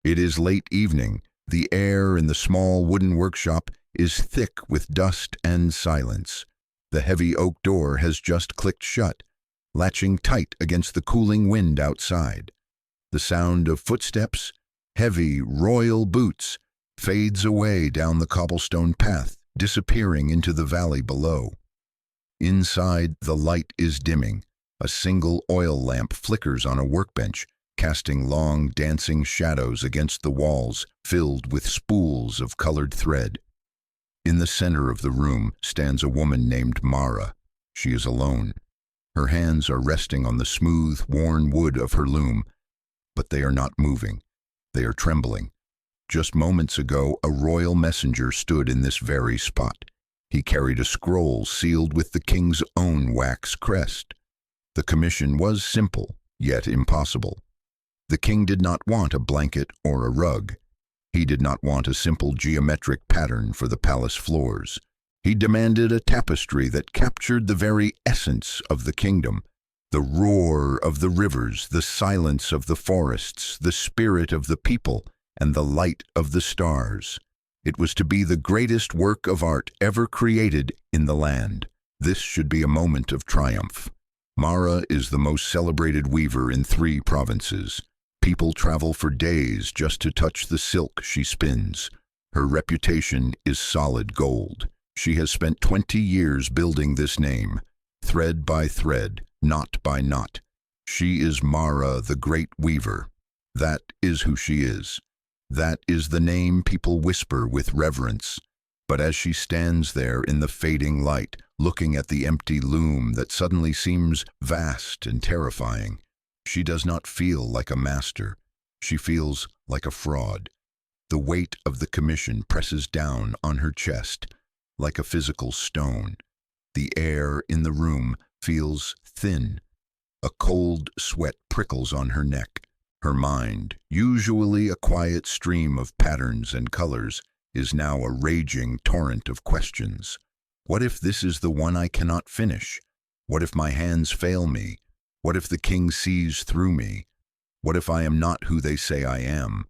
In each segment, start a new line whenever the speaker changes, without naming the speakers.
It is late evening. The air in the small wooden workshop is thick with dust and silence. The heavy oak door has just clicked shut, latching tight against the cooling wind outside. The sound of footsteps, heavy, royal boots, fades away down the cobblestone path, disappearing into the valley below. Inside, the light is dimming. A single oil lamp flickers on a workbench, casting long, dancing shadows against the walls filled with spools of colored thread. In the center of the room stands a woman named Mara. She is alone. Her hands are resting on the smooth, worn wood of her loom, but they are not moving. They are trembling. Just moments ago, a royal messenger stood in this very spot. He carried a scroll sealed with the king's own wax crest. The commission was simple, yet impossible. The king did not want a blanket or a rug. He did not want a simple geometric pattern for the palace floors. He demanded a tapestry that captured the very essence of the kingdom: the roar of the rivers, the silence of the forests, the spirit of the people, and the light of the stars. It was to be the greatest work of art ever created in the land. This should be a moment of triumph. Mara is the most celebrated weaver in 3 provinces. People travel for days just to touch the silk she spins. Her reputation is solid gold. She has spent 20 years building this name, thread by thread, knot by knot. She is Mara, the great weaver. That is who she is. That is the name people whisper with reverence. But as she stands there in the fading light, looking at the empty loom that suddenly seems vast and terrifying, she does not feel like a master. She feels like a fraud. The weight of the commission presses down on her chest like a physical stone. The air in the room feels thin. A cold sweat prickles on her neck. Her mind, usually a quiet stream of patterns and colors, is now a raging torrent of questions. What if this is the one I cannot finish? What if my hands fail me? What if the king sees through me? What if I am not who they say I am?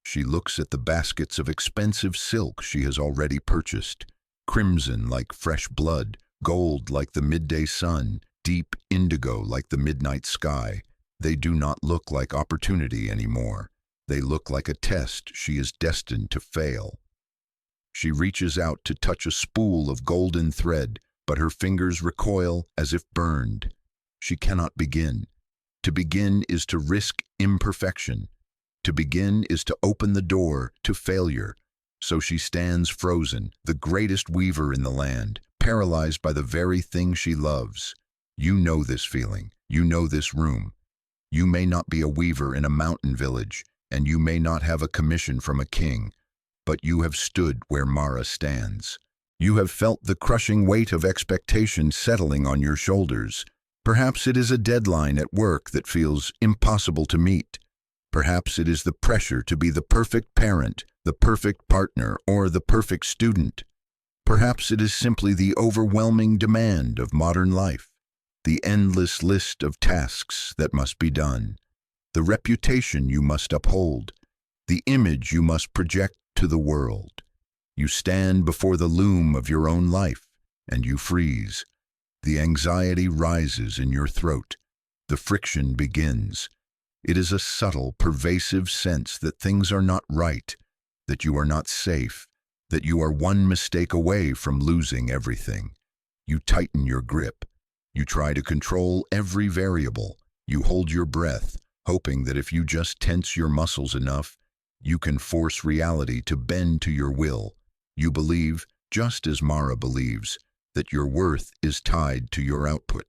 She looks at the baskets of expensive silk she has already purchased. Crimson like fresh blood, gold like the midday sun, deep indigo like the midnight sky. They do not look like opportunity anymore. They look like a test she is destined to fail. She reaches out to touch a spool of golden thread, but her fingers recoil as if burned. She cannot begin. To begin is to risk imperfection. To begin is to open the door to failure. So she stands frozen, the greatest weaver in the land, paralyzed by the very thing she loves. You know this feeling. You know this room. You may not be a weaver in a mountain village, and you may not have a commission from a king, but you have stood where Mara stands. You have felt the crushing weight of expectation settling on your shoulders. Perhaps it is a deadline at work that feels impossible to meet. Perhaps it is the pressure to be the perfect parent, the perfect partner, or the perfect student. Perhaps it is simply the overwhelming demand of modern life, the endless list of tasks that must be done, the reputation you must uphold, the image you must project to the world. You stand before the loom of your own life, and you freeze. The anxiety rises in your throat. The friction begins. It is a subtle, pervasive sense that things are not right, that you are not safe, that you are one mistake away from losing everything. You tighten your grip. You try to control every variable. You hold your breath, hoping that if you just tense your muscles enough, you can force reality to bend to your will. You believe, just as Mara believes, that your worth is tied to your output.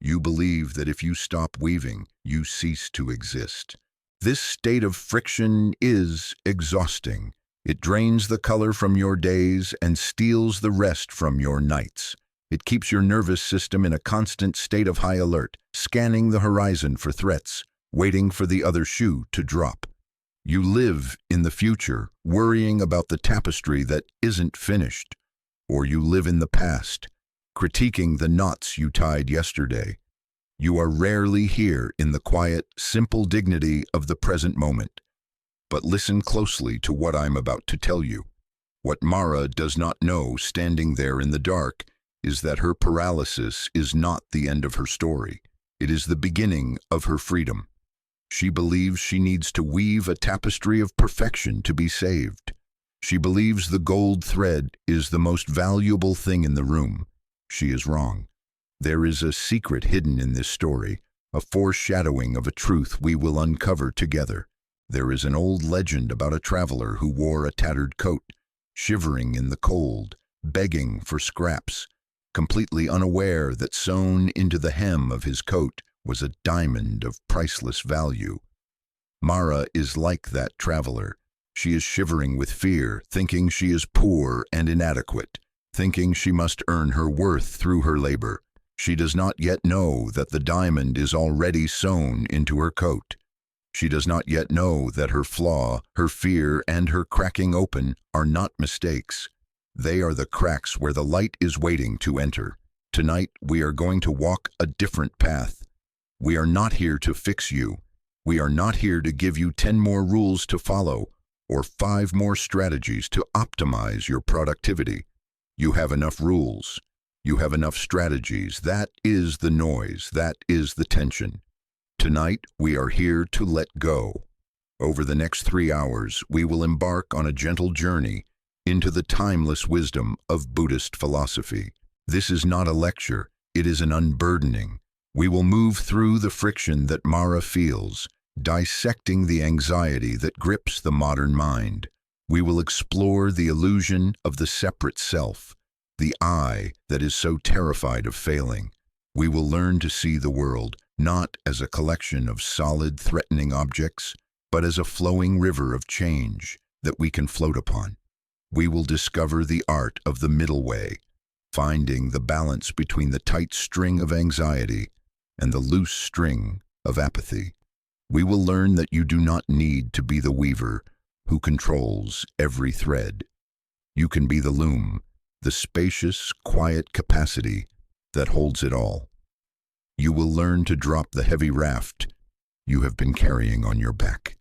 You believe that if you stop weaving, you cease to exist. This state of friction is exhausting. It drains the color from your days and steals the rest from your nights. It keeps your nervous system in a constant state of high alert, scanning the horizon for threats, waiting for the other shoe to drop. You live in the future, worrying about the tapestry that isn't finished. Or you live in the past, critiquing the knots you tied yesterday. You are rarely here in the quiet, simple dignity of the present moment. But listen closely to what I'm about to tell you. What Mara does not know, standing there in the dark, is that her paralysis is not the end of her story. It is the beginning of her freedom. She believes she needs to weave a tapestry of perfection to be saved. She believes the gold thread is the most valuable thing in the room. She is wrong. There is a secret hidden in this story, a foreshadowing of a truth we will uncover together. There is an old legend about a traveler who wore a tattered coat, shivering in the cold, begging for scraps, completely unaware that sewn into the hem of his coat was a diamond of priceless value. Mara is like that traveler. She is shivering with fear, thinking she is poor and inadequate, thinking she must earn her worth through her labor. She does not yet know that the diamond is already sewn into her coat. She does not yet know that her flaw, her fear, and her cracking open are not mistakes. They are the cracks where the light is waiting to enter. Tonight, we are going to walk a different path. We are not here to fix you. We are not here to give you 10 more rules to follow or 5 more strategies to optimize your productivity. You have enough rules. You have enough strategies. That is the noise. That is the tension. Tonight, we are here to let go. Over the next 3 hours, we will embark on a gentle journey into the timeless wisdom of Buddhist philosophy. This is not a lecture. It is an unburdening. We will move through the friction that Mara feels, dissecting the anxiety that grips the modern mind. We will explore the illusion of the separate self, the I that is so terrified of failing. We will learn to see the world not as a collection of solid, threatening objects, but as a flowing river of change that we can float upon. We will discover the art of the middle way, finding the balance between the tight string of anxiety and the loose string of apathy. We will learn that you do not need to be the weaver who controls every thread. You can be the loom, the spacious, quiet capacity that holds it all. You will learn to drop the heavy raft you have been carrying on your back.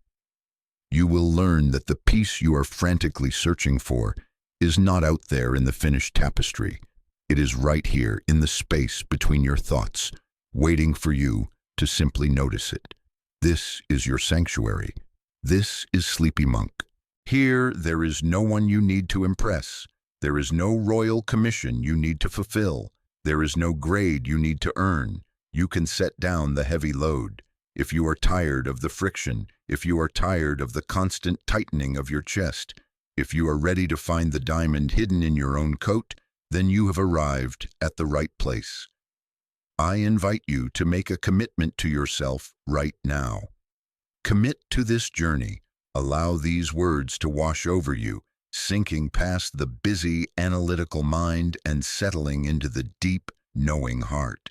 You will learn that the peace you are frantically searching for is not out there in the finished tapestry. It is right here in the space between your thoughts, waiting for you to simply notice it. This is your sanctuary. This is Sleepy Monk. Here, there is no one you need to impress. There is no royal commission you need to fulfill. There is no grade you need to earn. You can set down the heavy load. If you are tired of the friction, if you are tired of the constant tightening of your chest, if you are ready to find the diamond hidden in your own coat, then you have arrived at the right place. I invite you to make a commitment to yourself right now. Commit to this journey. Allow these words to wash over you, sinking past the busy, analytical mind and settling into the deep, knowing heart.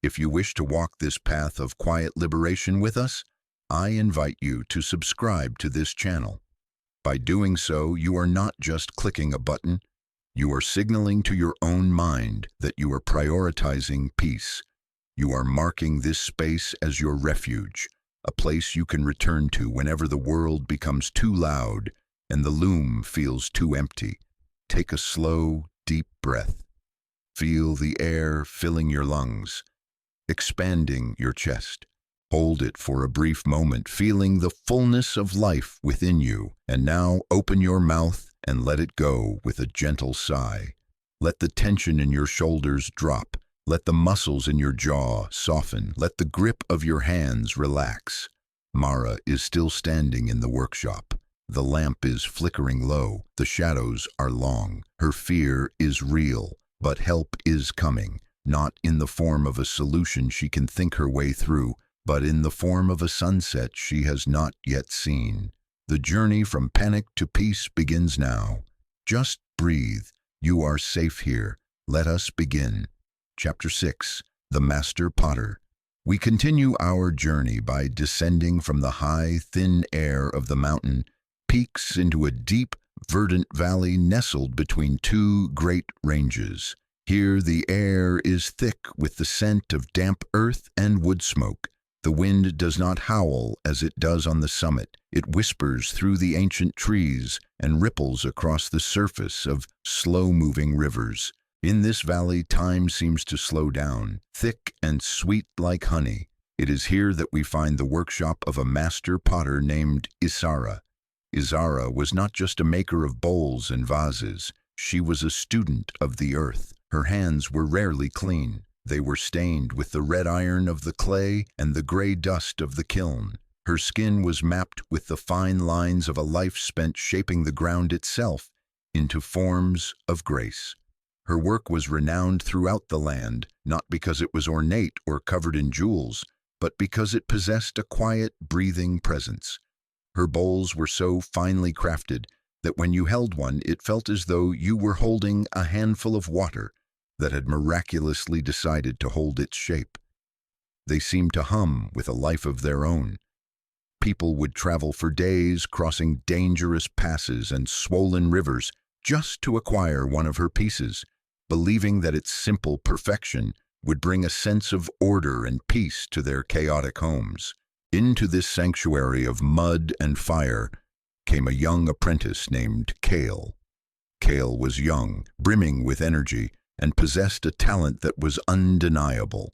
If you wish to walk this path of quiet liberation with us, I invite you to subscribe to this channel. By doing so, you are not just clicking a button. You are signaling to your own mind that you are prioritizing peace. You are marking this space as your refuge, a place you can return to whenever the world becomes too loud and the loom feels too empty. Take a slow, deep breath. Feel the air filling your lungs, expanding your chest. Hold it for a brief moment, feeling the fullness of life within you. And now open your mouth and let it go with a gentle sigh. Let the tension in your shoulders drop. Let the muscles in your jaw soften. Let the grip of your hands relax. Mara is still standing in the workshop. The lamp is flickering low. The shadows are long. Her fear is real, but help is coming, not in the form of a solution she can think her way through, but in the form of a sunset she has not yet seen. The journey from panic to peace begins now. Just breathe. You are safe here. Let us begin. Chapter 6. The Master Potter. We continue our journey by descending from the high, thin air of the mountain peaks into a deep, verdant valley nestled between 2 great ranges. Here the air is thick with the scent of damp earth and wood smoke. The wind does not howl as it does on the summit. It whispers through the ancient trees and ripples across the surface of slow-moving rivers. In this valley, time seems to slow down, thick and sweet like honey. It is here that we find the workshop of a master potter named Isara. Isara was not just a maker of bowls and vases. She was a student of the earth. Her hands were rarely clean. They were stained with the red iron of the clay and the gray dust of the kiln. Her skin was mapped with the fine lines of a life spent shaping the ground itself into forms of grace. Her work was renowned throughout the land, not because it was ornate or covered in jewels, but because it possessed a quiet, breathing presence. Her bowls were so finely crafted that when you held one, it felt as though you were holding a handful of water that had miraculously decided to hold its shape. They seemed to hum with a life of their own. People would travel for days, crossing dangerous passes and swollen rivers just to acquire one of her pieces, believing that its simple perfection would bring a sense of order and peace to their chaotic homes. Into this sanctuary of mud and fire came a young apprentice named Kale. Kale was young, brimming with energy, and possessed a talent that was undeniable.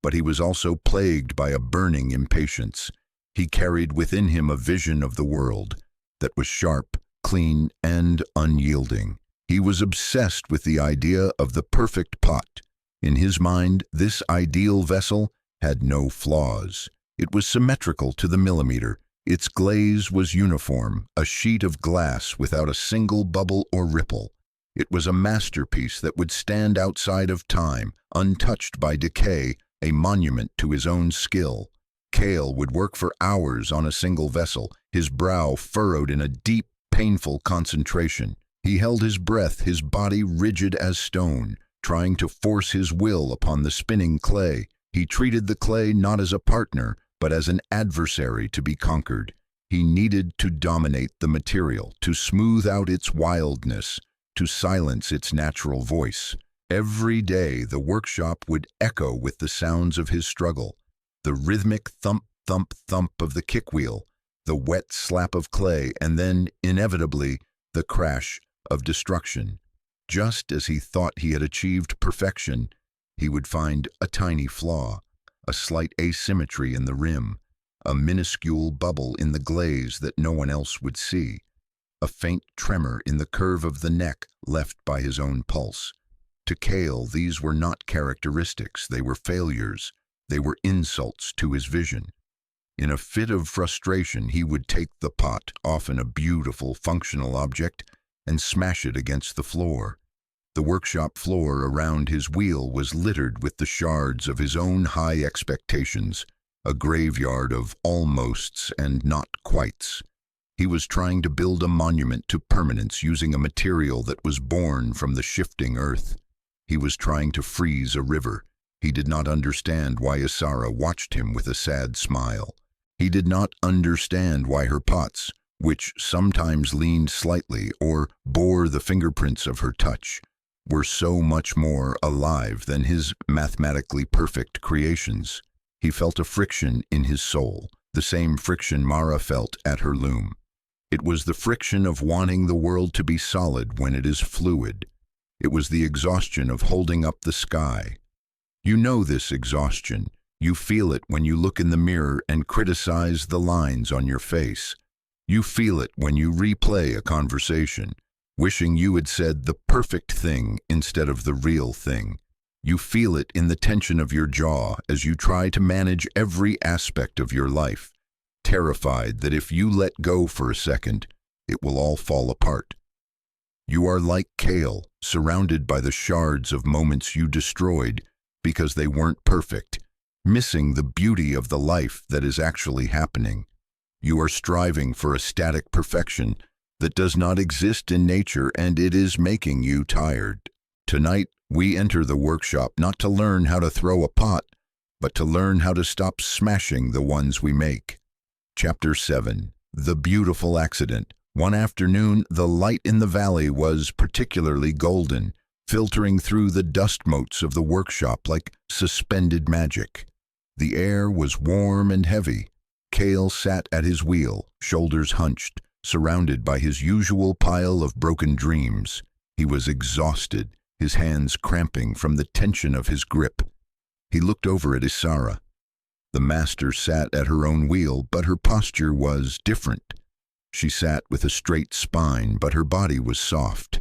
But he was also plagued by a burning impatience. He carried within him a vision of the world that was sharp, clean, and unyielding. He was obsessed with the idea of the perfect pot. In his mind, this ideal vessel had no flaws. It was symmetrical to the millimeter. Its glaze was uniform, a sheet of glass without a single bubble or ripple. It was a masterpiece that would stand outside of time, untouched by decay, a monument to his own skill. Kale would work for hours on a single vessel, his brow furrowed in a deep, painful concentration. He held his breath, his body rigid as stone, trying to force his will upon the spinning clay. He treated the clay not as a partner, but as an adversary to be conquered. He needed to dominate the material, to smooth out its wildness, to silence its natural voice. Every day the workshop would echo with the sounds of his struggle, the rhythmic thump, thump, thump of the kickwheel, the wet slap of clay, and then, inevitably, the crash of destruction. Just as he thought he had achieved perfection, he would find a tiny flaw, a slight asymmetry in the rim, a minuscule bubble in the glaze that no one else would see, a faint tremor in the curve of the neck left by his own pulse. To Kale, these were not characteristics, they were failures. They were insults to his vision. In a fit of frustration, he would take the pot, often a beautiful, functional object, and smash it against the floor. The workshop floor around his wheel was littered with the shards of his own high expectations, a graveyard of almosts and not quites. He was trying to build a monument to permanence using a material that was born from the shifting earth. He was trying to freeze a river. He did not understand why Isara watched him with a sad smile. He did not understand why her pots, which sometimes leaned slightly or bore the fingerprints of her touch, were so much more alive than his mathematically perfect creations. He felt a friction in his soul, the same friction Mara felt at her loom. It was the friction of wanting the world to be solid when it is fluid. It was the exhaustion of holding up the sky. You know this exhaustion. You feel it when you look in the mirror and criticize the lines on your face. You feel it when you replay a conversation, wishing you had said the perfect thing instead of the real thing. You feel it in the tension of your jaw as you try to manage every aspect of your life, terrified that if you let go for a second, it will all fall apart. You are like Kale, surrounded by the shards of moments you destroyed because they weren't perfect, missing the beauty of the life that is actually happening. You are striving for a static perfection that does not exist in nature, and it is making you tired. Tonight, we enter the workshop not to learn how to throw a pot, but to learn how to stop smashing the ones we make. Chapter 7. The Beautiful Accident. One afternoon, the light in the valley was particularly golden, filtering through the dust motes of the workshop like suspended magic. The air was warm and heavy. Kale sat at his wheel, shoulders hunched, surrounded by his usual pile of broken dreams. He was exhausted, his hands cramping from the tension of his grip. He looked over at Isara. The master sat at her own wheel, but her posture was different. She sat with a straight spine, but her body was soft.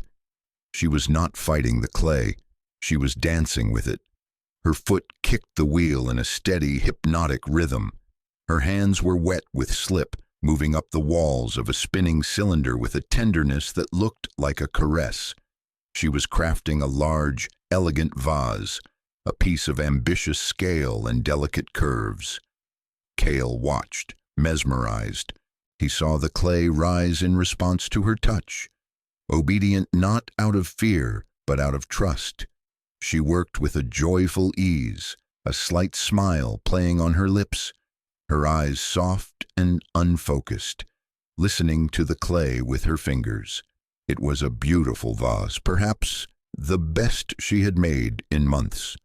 She was not fighting the clay. She was dancing with it. Her foot kicked the wheel in a steady, hypnotic rhythm. Her hands were wet with slip, moving up the walls of a spinning cylinder with a tenderness that looked like a caress. She was crafting a large, elegant vase, a piece of ambitious scale and delicate curves. Kale watched, mesmerized. He saw the clay rise in response to her touch, obedient not out of fear, but out of trust. She worked with a joyful ease, a slight smile playing on her lips, her eyes soft and unfocused, listening to the clay with her fingers. It was a beautiful vase, perhaps the best she had made in months.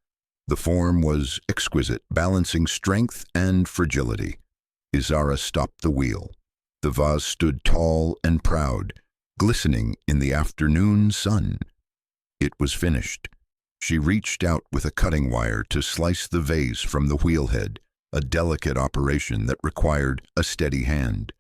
The form was exquisite, balancing strength and fragility. Isara stopped the wheel. The vase stood tall and proud, glistening in the afternoon sun. It was finished. She reached out with a cutting wire to slice the vase from the wheelhead, a delicate operation that required a steady hand.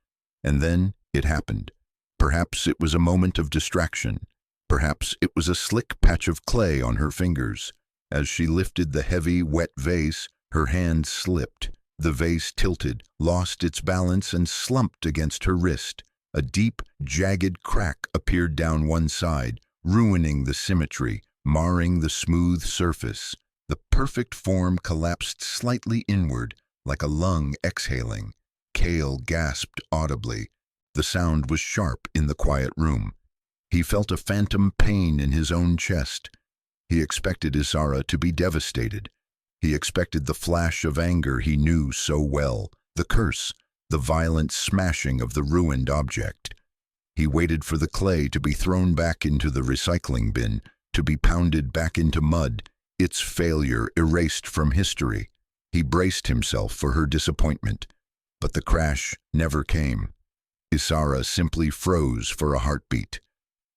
And then it happened. Perhaps it was a moment of distraction. Perhaps it was a slick patch of clay on her fingers. As she lifted the heavy, wet vase, her hand slipped. The vase tilted, lost its balance, and slumped against her wrist. A deep, jagged crack appeared down one side, ruining the symmetry, marring the smooth surface. The perfect form collapsed slightly inward, like a lung exhaling. Kale gasped audibly. The sound was sharp in the quiet room. He felt a phantom pain in his own chest. He expected Isara to be devastated. He expected the flash of anger he knew so well, the curse, the violent smashing of the ruined object. He waited for the clay to be thrown back into the recycling bin, to be pounded back into mud, its failure erased from history. He braced himself for her disappointment, but the crash never came. Isara simply froze for a heartbeat.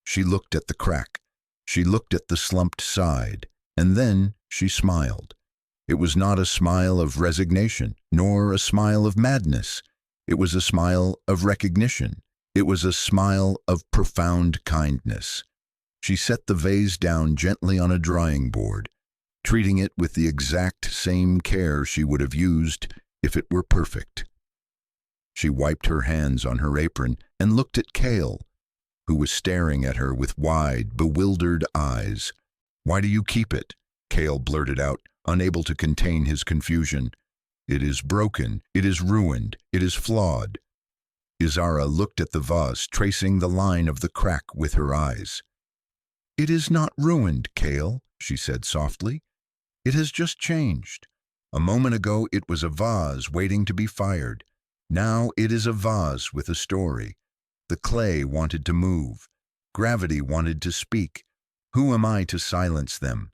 She looked at the crack. She looked at the slumped side, and then she smiled. It was not a smile of resignation, nor a smile of madness. It was a smile of recognition. It was a smile of profound kindness. She set the vase down gently on a drying board, treating it with the exact same care she would have used if it were perfect. She wiped her hands on her apron and looked at Kale, who was staring at her with wide, bewildered eyes. "Why do you keep it?" Kale blurted out, unable to contain his confusion. "It is broken, it is ruined, it is flawed." Isara looked at the vase, tracing the line of the crack with her eyes. "It is not ruined, Kale," she said softly. "It has just changed. A moment ago it was a vase waiting to be fired. Now it is a vase with a story. The clay wanted to move. Gravity wanted to speak. Who am I to silence them?"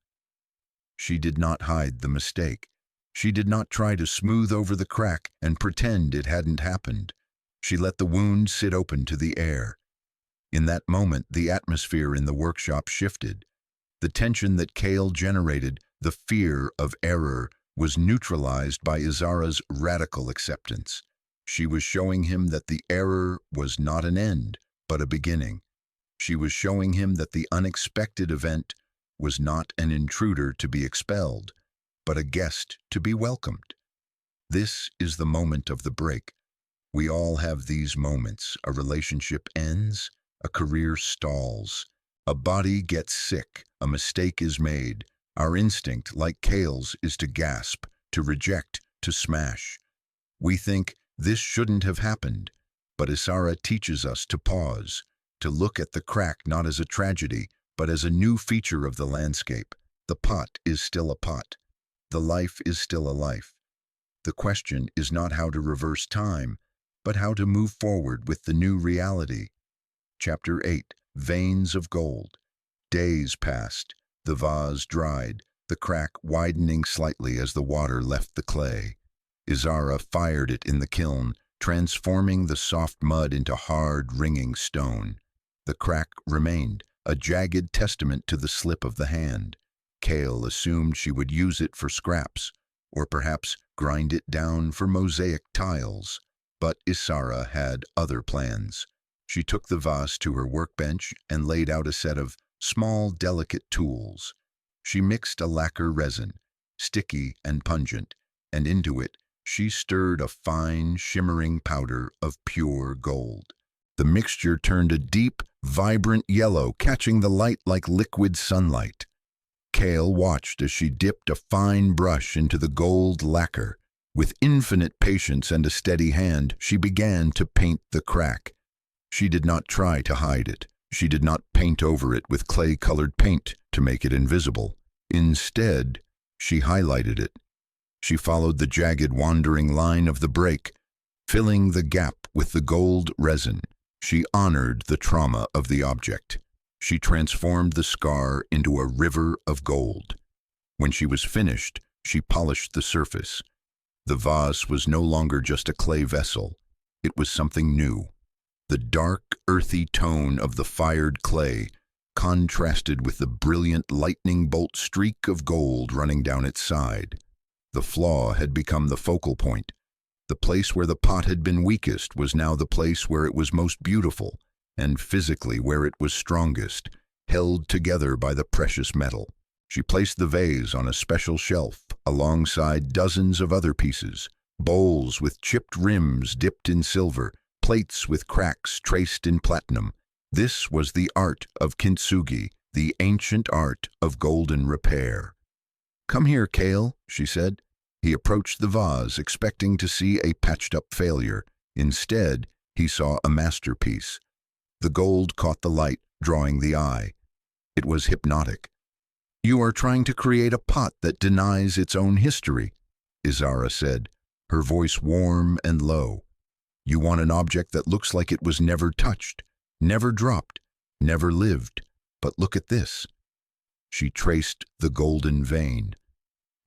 She did not hide the mistake. She did not try to smooth over the crack and pretend it hadn't happened. She let the wound sit open to the air. In that moment, the atmosphere in the workshop shifted. The tension that Kale generated, the fear of error, was neutralized by Isara's radical acceptance. She was showing him that the error was not an end, but a beginning. She was showing him that the unexpected event was not an intruder to be expelled, but a guest to be welcomed. This is the moment of the break. We all have these moments. A relationship ends, a career stalls, a body gets sick, a mistake is made. Our instinct, like Kale's, is to gasp, to reject, to smash. We think, this shouldn't have happened, but Isara teaches us to pause, to look at the crack not as a tragedy, but as a new feature of the landscape. The pot is still a pot. The life is still a life. The question is not how to reverse time, but how to move forward with the new reality. Chapter 8. Veins of Gold. Days passed. The vase dried, the crack widening slightly as the water left the clay. Isara fired it in the kiln, transforming the soft mud into hard, ringing stone. The crack remained, a jagged testament to the slip of the hand. Kale assumed she would use it for scraps, or perhaps grind it down for mosaic tiles. But Isara had other plans. She took the vase to her workbench and laid out a set of small, delicate tools. She mixed a lacquer resin, sticky and pungent, and into it she stirred a fine, shimmering powder of pure gold. The mixture turned a deep, vibrant yellow, catching the light like liquid sunlight. Kale watched as she dipped a fine brush into the gold lacquer. With infinite patience and a steady hand, she began to paint the crack. She did not try to hide it. She did not paint over it with clay-colored paint to make it invisible. Instead, she highlighted it. She followed the jagged, wandering line of the break, filling the gap with the gold resin. She honored the trauma of the object. She transformed the scar into a river of gold. When she was finished, she polished the surface. The vase was no longer just a clay vessel. It was something new. The dark, earthy tone of the fired clay contrasted with the brilliant lightning bolt streak of gold running down its side. The flaw had become the focal point. The place where the pot had been weakest was now the place where it was most beautiful, and physically where it was strongest, held together by the precious metal. She placed the vase on a special shelf alongside dozens of other pieces, bowls with chipped rims dipped in silver, plates with cracks traced in platinum. This was the art of kintsugi, the ancient art of golden repair. "Come here, Kale," she said. He approached the vase, expecting to see a patched-up failure. Instead, he saw a masterpiece. The gold caught the light, drawing the eye. It was hypnotic. "You are trying to create a pot that denies its own history," Isara said, her voice warm and low. "You want an object that looks like it was never touched, never dropped, never lived. But look at this." She traced the golden vein.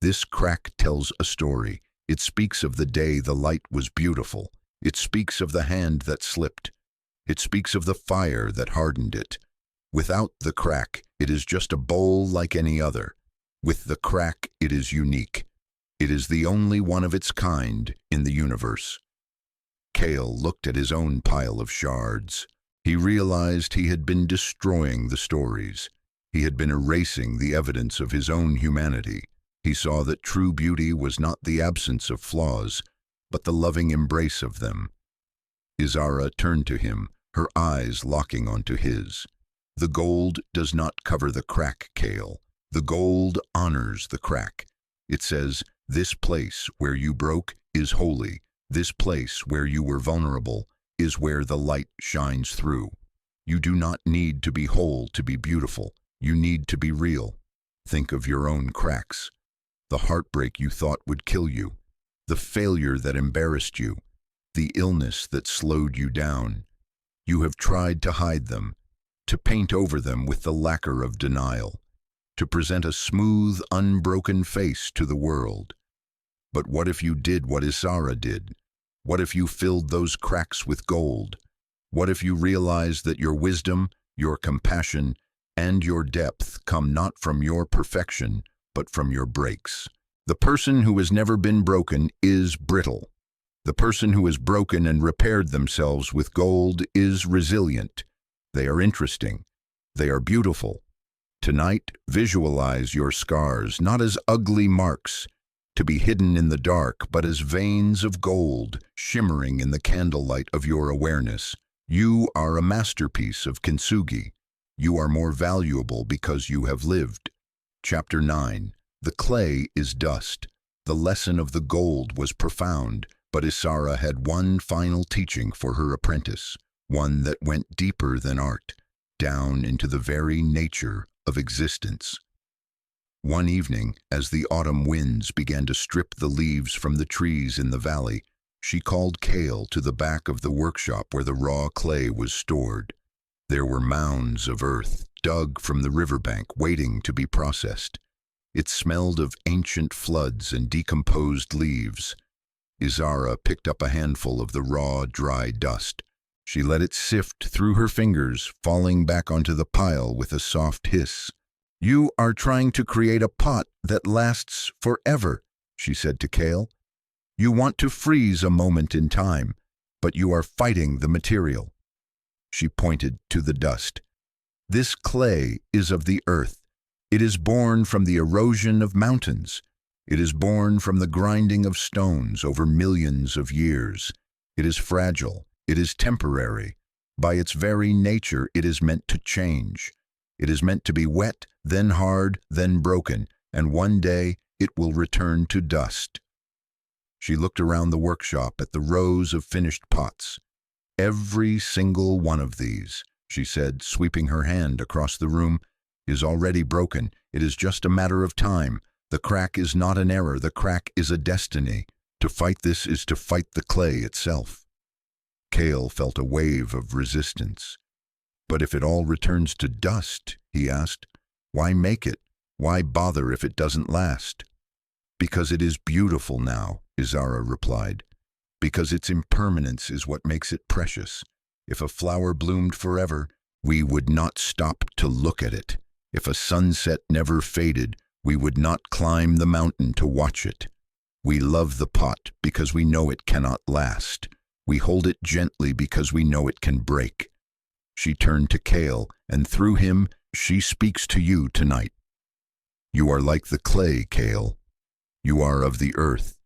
"This crack tells a story. It speaks of the day the light was beautiful. It speaks of the hand that slipped. It speaks of the fire that hardened it. Without the crack, it is just a bowl like any other. With the crack, it is unique. It is the only one of its kind in the universe." Kale looked at his own pile of shards. He realized he had been destroying the stories. He had been erasing the evidence of his own humanity. He saw that true beauty was not the absence of flaws, but the loving embrace of them. Isara turned to him, her eyes locking onto his. "The gold does not cover the crack, Kale. The gold honors the crack. It says, this place where you broke is holy. This place where you were vulnerable is where the light shines through. You do not need to be whole to be beautiful. You need to be real. Think of your own cracks. The heartbreak you thought would kill you. The failure that embarrassed you. The illness that slowed you down. You have tried to hide them, to paint over them with the lacquer of denial, to present a smooth, unbroken face to the world. But what if you did what Isara did? What if you filled those cracks with gold? What if you realized that your wisdom, your compassion, and your depth come not from your perfection, but from your breaks? The person who has never been broken is brittle. The person who has broken and repaired themselves with gold is resilient. They are interesting. They are beautiful. Tonight, visualize your scars not as ugly marks, to be hidden in the dark, but as veins of gold shimmering in the candlelight of your awareness. You are a masterpiece of kintsugi. You are more valuable because you have lived. Chapter 9. The clay is dust. The lesson of the gold was profound, but Isara had one final teaching for her apprentice, one that went deeper than art, down into the very nature of existence. One evening, as the autumn winds began to strip the leaves from the trees in the valley, she called Kale to the back of the workshop where the raw clay was stored. There were mounds of earth dug from the riverbank waiting to be processed. It smelled of ancient floods and decomposed leaves. Izara picked up a handful of the raw, dry dust. She let it sift through her fingers, falling back onto the pile with a soft hiss. "You are trying to create a pot that lasts forever," she said to Kale. "You want to freeze a moment in time, but you are fighting the material." She pointed to the dust. "This clay is of the earth. It is born from the erosion of mountains. It is born from the grinding of stones over millions of years. It is fragile. It is temporary. By its very nature, it is meant to change. It is meant to be wet, then hard, then broken, and one day it will return to dust." She looked around the workshop at the rows of finished pots. "Every single one of these," she said, sweeping her hand across the room, "is already broken. It is just a matter of time. The crack is not an error. The crack is a destiny. To fight this is to fight the clay itself." Kale felt a wave of resistance. "But if it all returns to dust," he asked, "why make it? Why bother if it doesn't last?" "Because it is beautiful now," Izara replied. "Because its impermanence is what makes it precious. If a flower bloomed forever, we would not stop to look at it. If a sunset never faded, we would not climb the mountain to watch it. We love the pot because we know it cannot last. We hold it gently because we know it can break." She turned to Kale, and through him, "She speaks to you tonight. You are like the clay, Kale. You are of the earth.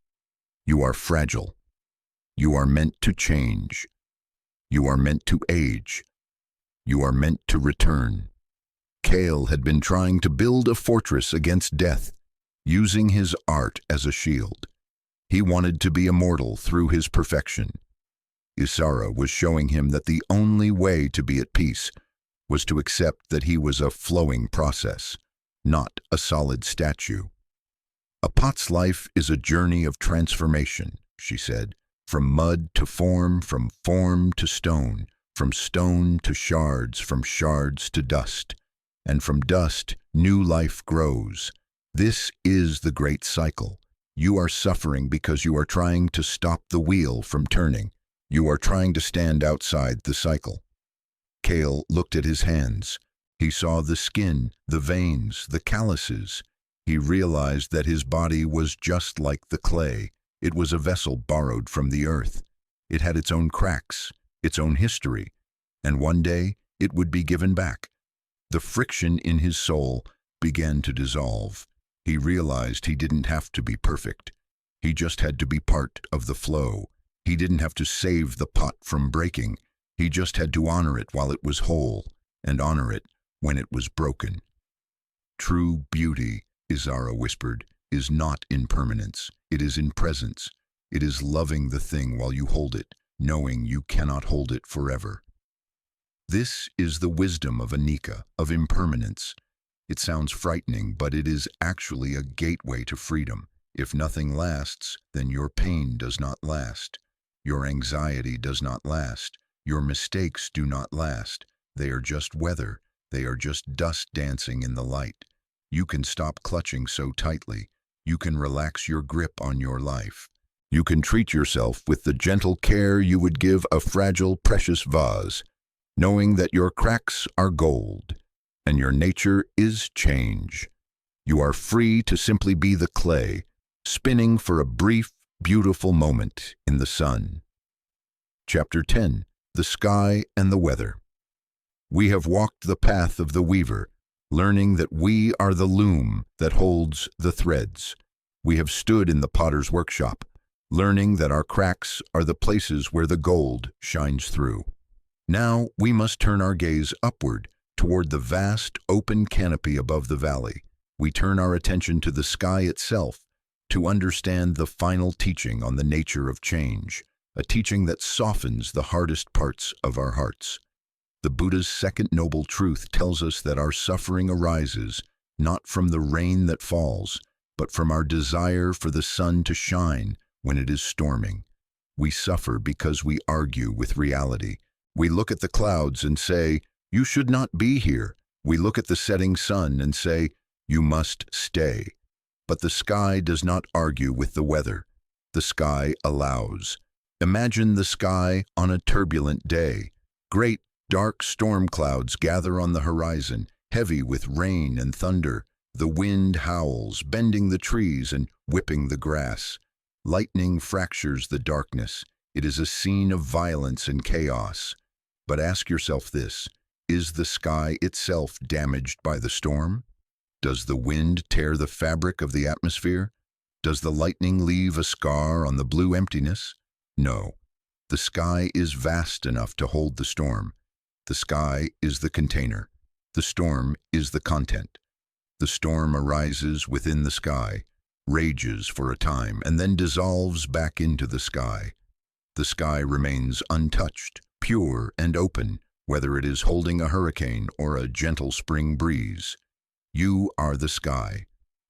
You are fragile. You are meant to change. You are meant to age. You are meant to return." Kale had been trying to build a fortress against death, using his art as a shield. He wanted to be immortal through his perfection. Izara was showing him that the only way to be at peace was to accept that he was a flowing process, not a solid statue. "A pot's life is a journey of transformation," she said, "from mud to form, from form to stone, from stone to shards, from shards to dust. And from dust, new life grows. This is the great cycle. You are suffering because you are trying to stop the wheel from turning. You are trying to stand outside the cycle." Kale looked at his hands. He saw the skin, the veins, the calluses. He realized that his body was just like the clay. It was a vessel borrowed from the earth. It had its own cracks, its own history, and one day it would be given back. The friction in his soul began to dissolve. He realized he didn't have to be perfect. He just had to be part of the flow. He didn't have to save the pot from breaking. He just had to honor it while it was whole, and honor it when it was broken. "True beauty," Izara whispered, "is not in permanence. It is in presence. It is loving the thing while you hold it, knowing you cannot hold it forever." This is the wisdom of Anika, of impermanence. It sounds frightening, but it is actually a gateway to freedom. If nothing lasts, then your pain does not last. Your anxiety does not last. Your mistakes do not last. They are just weather. They are just dust dancing in the light. You can stop clutching so tightly. You can relax your grip on your life. You can treat yourself with the gentle care you would give a fragile, precious vase, knowing that your cracks are gold, and your nature is change. You are free to simply be the clay, spinning for a brief, beautiful moment in the sun. Chapter 10. The Sky and the Weather. We have walked the path of the weaver, learning that we are the loom that holds the threads. We have stood in the potter's workshop, learning that our cracks are the places where the gold shines through. Now we must turn our gaze upward, toward the vast, open canopy above the valley. We turn our attention to the sky itself, to understand the final teaching on the nature of change, a teaching that softens the hardest parts of our hearts. The Buddha's second noble truth tells us that our suffering arises not from the rain that falls, but from our desire for the sun to shine when it is storming. We suffer because we argue with reality. We look at the clouds and say, "You should not be here." We look at the setting sun and say, "You must stay." But the sky does not argue with the weather. The sky allows. Imagine the sky on a turbulent day. Great, dark storm clouds gather on the horizon, heavy with rain and thunder. The wind howls, bending the trees and whipping the grass. Lightning fractures the darkness. It is a scene of violence and chaos. But ask yourself this: is the sky itself damaged by the storm? Does the wind tear the fabric of the atmosphere? Does the lightning leave a scar on the blue emptiness? No. The sky is vast enough to hold the storm. The sky is the container. The storm is the content. The storm arises within the sky, rages for a time, and then dissolves back into the sky. The sky remains untouched, pure and open, whether it is holding a hurricane or a gentle spring breeze. You are the sky.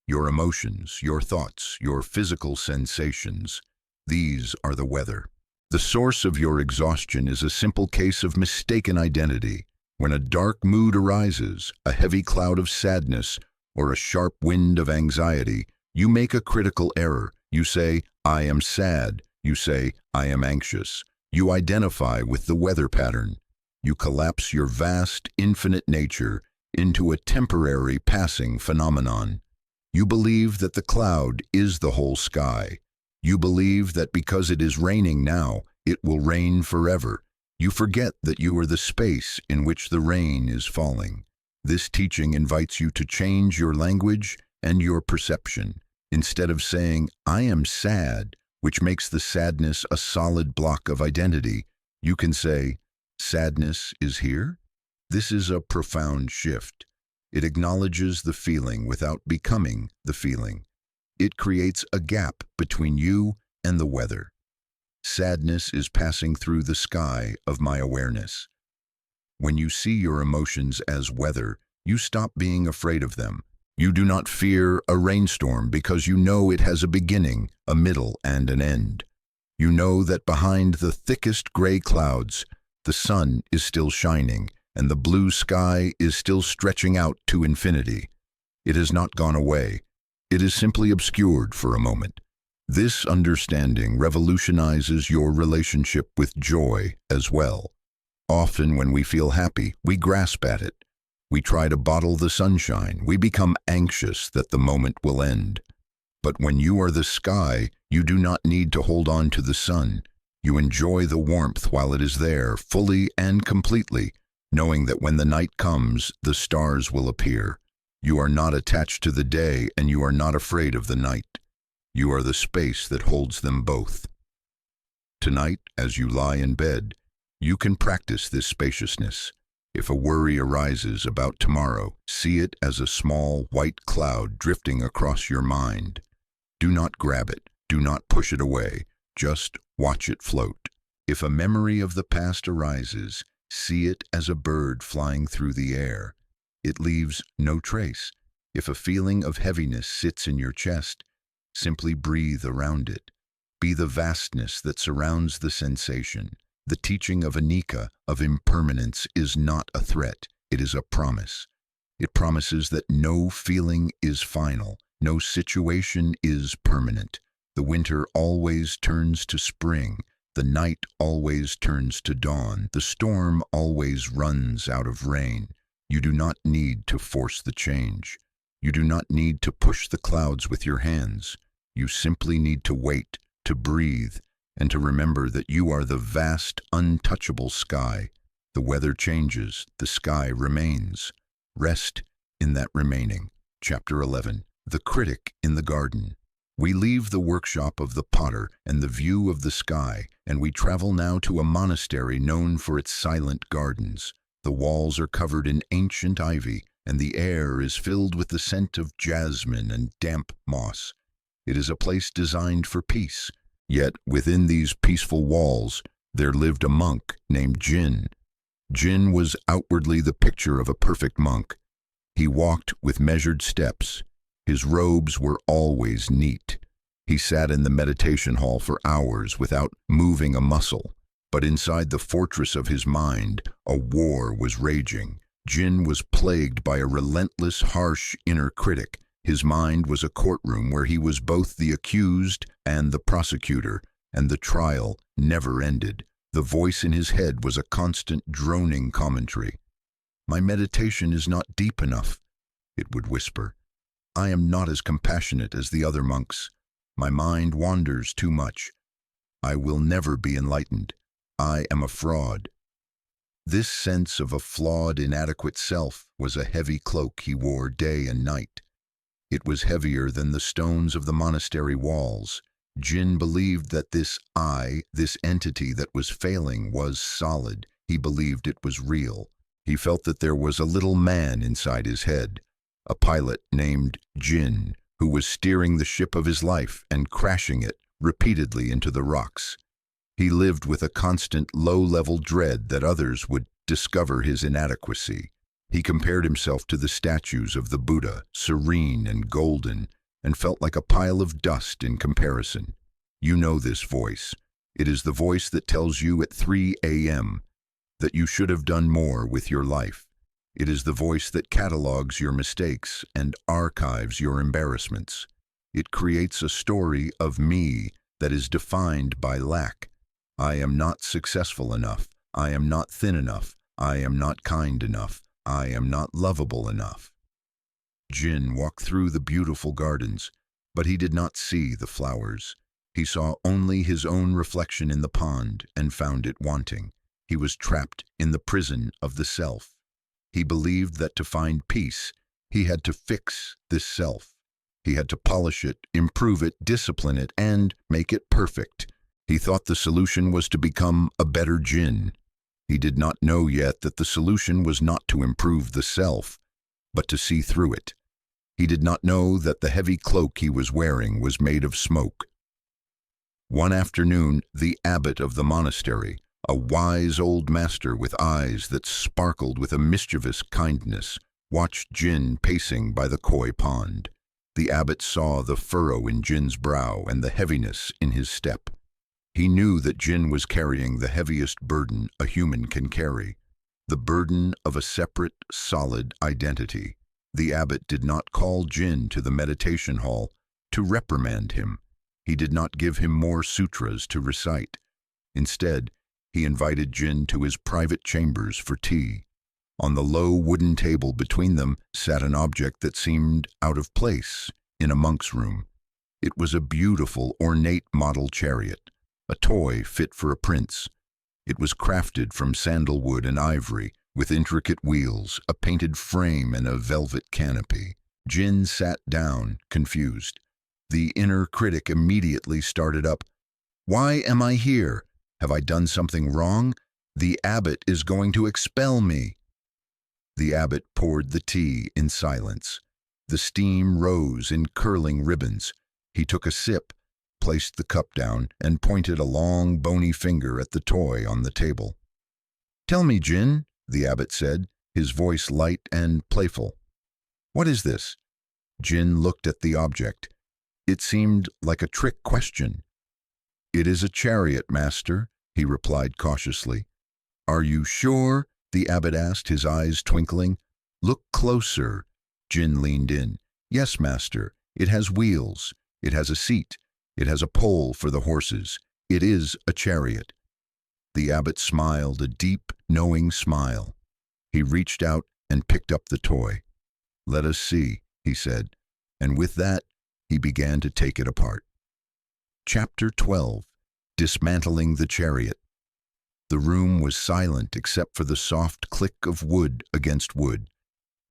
Your emotions, your thoughts, your physical sensations, these are the weather. The source of your exhaustion is a simple case of mistaken identity. When a dark mood arises, a heavy cloud of sadness, or a sharp wind of anxiety, you make a critical error. You say, "I am sad." You say, "I am anxious." You identify with the weather pattern. You collapse your vast, infinite nature into a temporary passing phenomenon. You believe that the cloud is the whole sky. You believe that because it is raining now, it will rain forever. You forget that you are the space in which the rain is falling. This teaching invites you to change your language and your perception. Instead of saying, "I am sad," which makes the sadness a solid block of identity, you can say, "Sadness is here?" This is a profound shift. It acknowledges the feeling without becoming the feeling. It creates a gap between you and the weather. Sadness is passing through the sky of my awareness. When you see your emotions as weather, you stop being afraid of them. You do not fear a rainstorm because you know it has a beginning, a middle, and an end. You know that behind the thickest gray clouds, the sun is still shining, and the blue sky is still stretching out to infinity. It has not gone away. It is simply obscured for a moment. This understanding revolutionizes your relationship with joy as well. Often when we feel happy, we grasp at it. We try to bottle the sunshine. We become anxious that the moment will end. But when you are the sky, you do not need to hold on to the sun. You enjoy the warmth while it is there, fully and completely, knowing that when the night comes, the stars will appear. You are not attached to the day, and you are not afraid of the night. You are the space that holds them both. Tonight, as you lie in bed, you can practice this spaciousness. If a worry arises about tomorrow, see it as a small white cloud drifting across your mind. Do not grab it. Do not push it away. Just watch it float. If a memory of the past arises, see it as a bird flying through the air. It leaves no trace. If a feeling of heaviness sits in your chest, simply breathe around it. Be the vastness that surrounds the sensation. The teaching of Anicca, of impermanence, is not a threat. It is a promise. It promises that no feeling is final. No situation is permanent. The winter always turns to spring. The night always turns to dawn. The storm always runs out of rain. You do not need to force the change. You do not need to push the clouds with your hands. You simply need to wait, to breathe, and to remember that you are the vast, untouchable sky. The weather changes, the sky remains. Rest in that remaining. Chapter 11. The Critic in the Garden. We leave the workshop of the potter and the view of the sky, and we travel now to a monastery known for its silent gardens. The walls are covered in ancient ivy, and the air is filled with the scent of jasmine and damp moss. It is a place designed for peace. Yet within these peaceful walls there lived a monk named Jin. Jin was outwardly the picture of a perfect monk. He walked with measured steps. His robes were always neat. He sat in the meditation hall for hours without moving a muscle. But inside the fortress of his mind, a war was raging. Jin was plagued by a relentless, harsh inner critic, His mind was a courtroom where he was both the accused and the prosecutor, and the trial never ended. The voice in his head was a constant droning commentary. "My meditation is not deep enough," it would whisper. "I am not as compassionate as the other monks. My mind wanders too much. I will never be enlightened. I am a fraud." This sense of a flawed, inadequate self was a heavy cloak he wore day and night. It was heavier than the stones of the monastery walls. Jin believed that this I, this entity that was failing, was solid. He believed it was real. He felt that there was a little man inside his head, a pilot named Jin, who was steering the ship of his life and crashing it repeatedly into the rocks. He lived with a constant low-level dread that others would discover his inadequacy. He compared himself to the statues of the Buddha, serene and golden, and felt like a pile of dust in comparison. You know this voice. It is the voice that tells you at 3 a.m. that you should have done more with your life. It is the voice that catalogs your mistakes and archives your embarrassments. It creates a story of me that is defined by lack. I am not successful enough. I am not thin enough. I am not kind enough. I am not lovable enough. Jin walked through the beautiful gardens, but he did not see the flowers. He saw only his own reflection in the pond and found it wanting. He was trapped in the prison of the self. He believed that to find peace, he had to fix this self. He had to polish it, improve it, discipline it, and make it perfect. He thought the solution was to become a better Jin. He did not know yet that the solution was not to improve the self, but to see through it. He did not know that the heavy cloak he was wearing was made of smoke. One afternoon, the abbot of the monastery, a wise old master with eyes that sparkled with a mischievous kindness, watched Jin pacing by the koi pond. The abbot saw the furrow in Jin's brow and the heaviness in his step. He knew that Jin was carrying the heaviest burden a human can carry, the burden of a separate, solid identity. The abbot did not call Jin to the meditation hall to reprimand him. He did not give him more sutras to recite. Instead, he invited Jin to his private chambers for tea. On the low wooden table between them sat an object that seemed out of place in a monk's room. It was a beautiful, ornate model chariot, a toy fit for a prince. It was crafted from sandalwood and ivory, with intricate wheels, a painted frame, and a velvet canopy. Jin sat down, confused. The inner critic immediately started up. "Why am I here? Have I done something wrong? The abbot is going to expel me." The abbot poured the tea in silence. The steam rose in curling ribbons. He took a sip, placed the cup down, and pointed a long, bony finger at the toy on the table. "Tell me, Jin," the abbot said, his voice light and playful. "What is this?" Jin looked at the object. It seemed like a trick question. "It is a chariot, master," he replied cautiously. "Are you sure?" the abbot asked, his eyes twinkling. "Look closer." Jin leaned in. "Yes, master. It has wheels. It has a seat. It has a pole for the horses. It is a chariot." The abbot smiled, a deep, knowing smile. He reached out and picked up the toy. "Let us see," he said, and with that, he began to take it apart. Chapter 12. Dismantling the Chariot. The room was silent except for the soft click of wood against wood.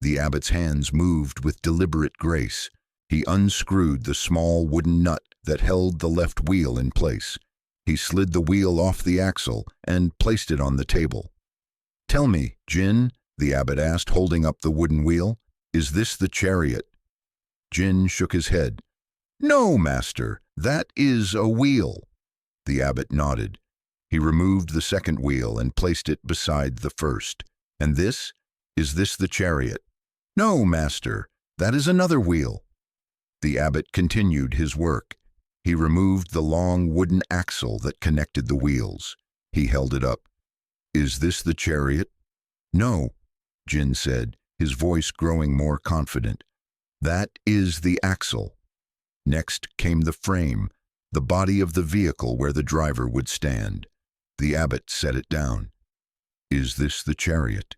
The abbot's hands moved with deliberate grace. He unscrewed the small wooden nut that held the left wheel in place. He slid the wheel off the axle and placed it on the table. "Tell me, Jin," the abbot asked, holding up the wooden wheel, "is this the chariot?" Jin shook his head. "No, master, that is a wheel." The abbot nodded. He removed the second wheel and placed it beside the first. "And this? Is this the chariot?" "No, master, that is another wheel." The abbot continued his work. He removed the long wooden axle that connected the wheels. He held it up. "Is this the chariot?" "No," Jin said, his voice growing more confident. That is the axle. Next came the frame, the body of the vehicle where the driver would stand. The abbot set it down. Is this the chariot?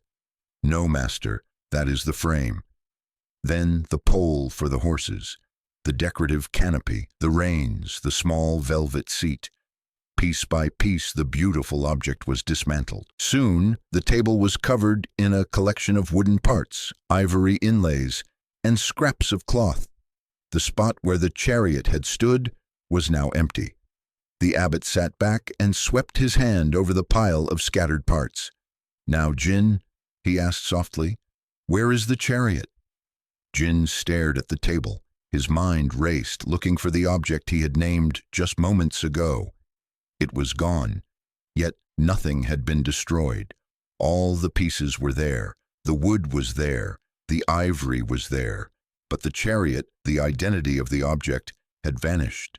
No, master, that is the frame. Then the pole for the horses, the decorative canopy, the reins, the small velvet seat. Piece by piece, the beautiful object was dismantled. Soon, the table was covered in a collection of wooden parts, ivory inlays, and scraps of cloth. The spot where the chariot had stood was now empty. The abbot sat back and swept his hand over the pile of scattered parts. Now, Jin, he asked softly, where is the chariot? Jin stared at the table. His mind raced, looking for the object he had named just moments ago. It was gone, yet nothing had been destroyed. All the pieces were there. The wood was there. The ivory was there. But the chariot, the identity of the object, had vanished.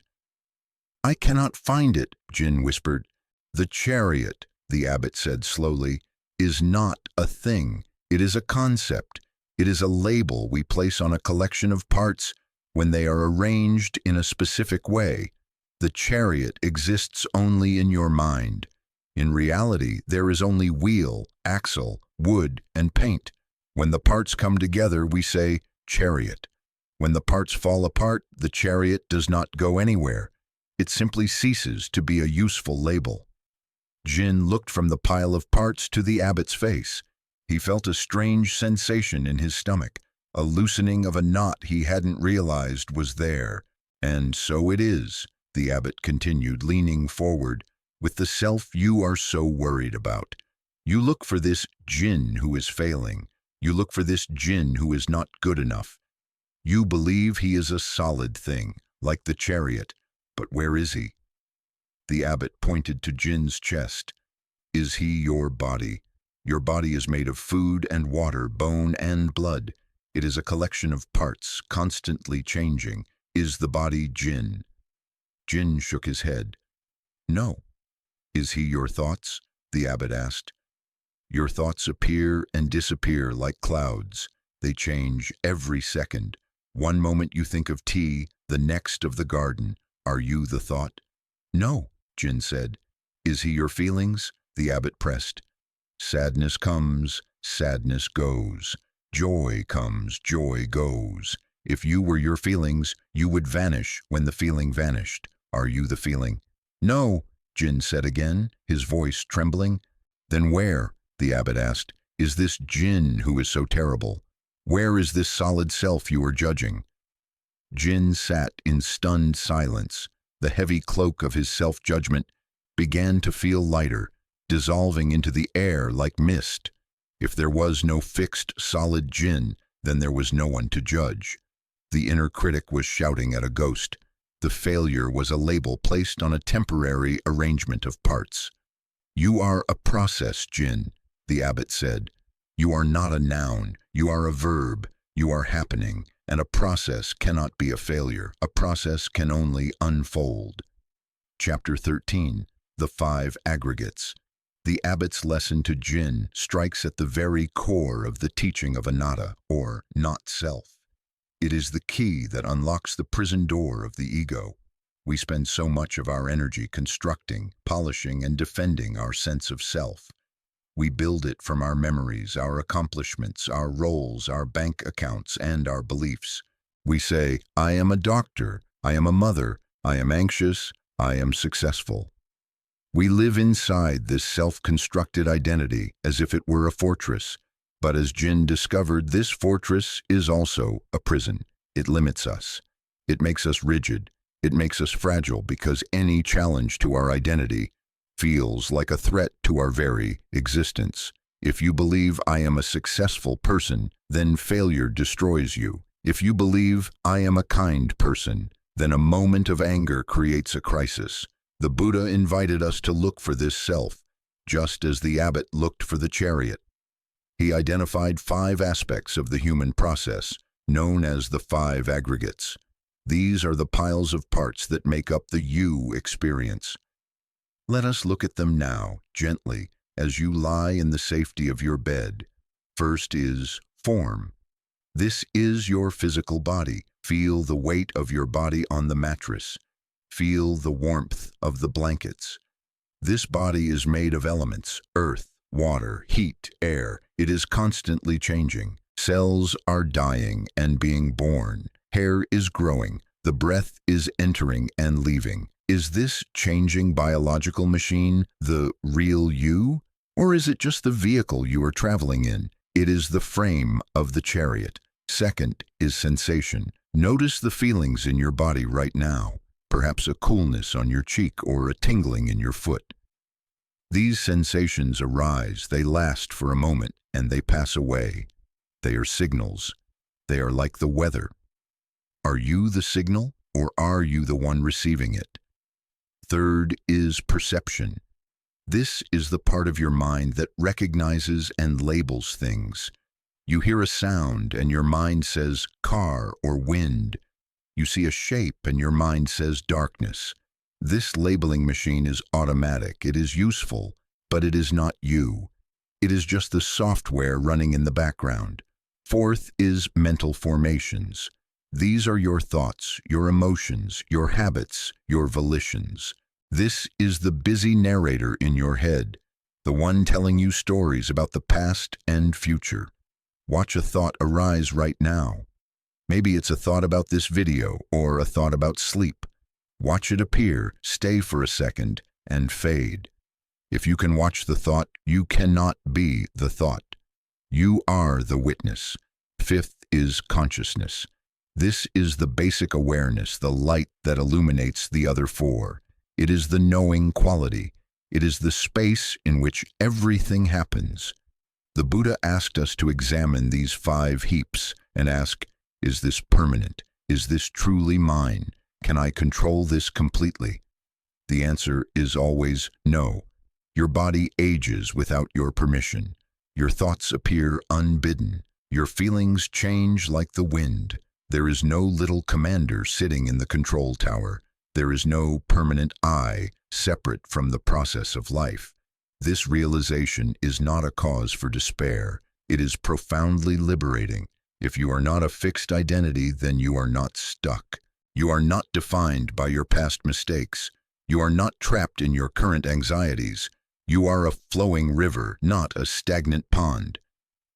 I cannot find it, Jin whispered. The chariot, the abbot said slowly, is not a thing. It is a concept. It is a label we place on a collection of parts when they are arranged in a specific way. The chariot exists only in your mind. In reality, there is only wheel, axle, wood, and paint. When the parts come together, we say chariot. When the parts fall apart, the chariot does not go anywhere. It simply ceases to be a useful label. Jin looked from the pile of parts to the abbot's face. He felt a strange sensation in his stomach, a loosening of a knot he hadn't realized was there. And so it is, the abbot continued, leaning forward, with the self you are so worried about. You look for this Jin who is failing. You look for this Jin who is not good enough. You believe he is a solid thing, like the chariot. But where is he? The abbot pointed to Jin's chest. Is he your body? Your body is made of food and water, bone and blood. It is a collection of parts, constantly changing. Is the body Jin? Jin shook his head. No. Is he your thoughts? The abbot asked. Your thoughts appear and disappear like clouds. They change every second. One moment you think of tea, the next of the garden. Are you the thought? No, Jin said. Is he your feelings? The abbot pressed. Sadness comes, sadness goes. Joy comes, joy goes. If you were your feelings, you would vanish when the feeling vanished. Are you the feeling? No, Jin said again, his voice trembling. Then where, the abbot asked, is this Jin who is so terrible? Where is this solid self you are judging? Jin sat in stunned silence. The heavy cloak of his self-judgment began to feel lighter, dissolving into the air like mist. If there was no fixed, solid Jin, then there was no one to judge. The inner critic was shouting at a ghost. The failure was a label placed on a temporary arrangement of parts. You are a process, Jin, the abbot said. You are not a noun, you are a verb, you are happening, and a process cannot be a failure. A process can only unfold. Chapter 13. The Five Aggregates. The abbot's lesson to Jin strikes at the very core of the teaching of anatta, or not-self. It is the key that unlocks the prison door of the ego. We spend so much of our energy constructing, polishing, and defending our sense of self. We build it from our memories, our accomplishments, our roles, our bank accounts, and our beliefs. We say, I am a doctor, I am a mother, I am anxious, I am successful. We live inside this self-constructed identity as if it were a fortress. But as Jin discovered, this fortress is also a prison. It limits us. It makes us rigid. It makes us fragile because any challenge to our identity feels like a threat to our very existence. If you believe I am a successful person, then failure destroys you. If you believe I am a kind person, then a moment of anger creates a crisis. The Buddha invited us to look for this self, just as the abbot looked for the chariot. He identified 5 aspects of the human process, known as the 5 aggregates. These are the piles of parts that make up the you experience. Let us look at them now, gently, as you lie in the safety of your bed. First is form. This is your physical body. Feel the weight of your body on the mattress. Feel the warmth of the blankets. This body is made of elements: earth, water, heat, air. It is constantly changing. Cells are dying and being born. Hair is growing. The breath is entering and leaving. Is this changing biological machine the real you? Or is it just the vehicle you are traveling in? It is the frame of the chariot. Second is sensation. Notice the feelings in your body right now. Perhaps a coolness on your cheek or a tingling in your foot. These sensations arise, they last for a moment, and they pass away. They are signals. They are like the weather. Are you the signal, or are you the one receiving it? Third is perception. This is the part of your mind that recognizes and labels things. You hear a sound and your mind says car or wind. You see a shape and your mind says darkness. This labeling machine is automatic. It is useful, but it is not you. It is just the software running in the background. Fourth is mental formations. These are your thoughts, your emotions, your habits, your volitions. This is the busy narrator in your head, the one telling you stories about the past and future. Watch a thought arise right now. Maybe it's a thought about this video or a thought about sleep. Watch it appear, stay for a second, and fade. If you can watch the thought, you cannot be the thought. You are the witness. Fifth is consciousness. This is the basic awareness, the light that illuminates the other four. It is the knowing quality. It is the space in which everything happens. The Buddha asked us to examine these 5 heaps and ask, is this permanent? Is this truly mine? Can I control this completely? The answer is always no. Your body ages without your permission. Your thoughts appear unbidden. Your feelings change like the wind. There is no little commander sitting in the control tower. There is no permanent I separate from the process of life. This realization is not a cause for despair. It is profoundly liberating. If you are not a fixed identity, then you are not stuck. You are not defined by your past mistakes. You are not trapped in your current anxieties. You are a flowing river, not a stagnant pond.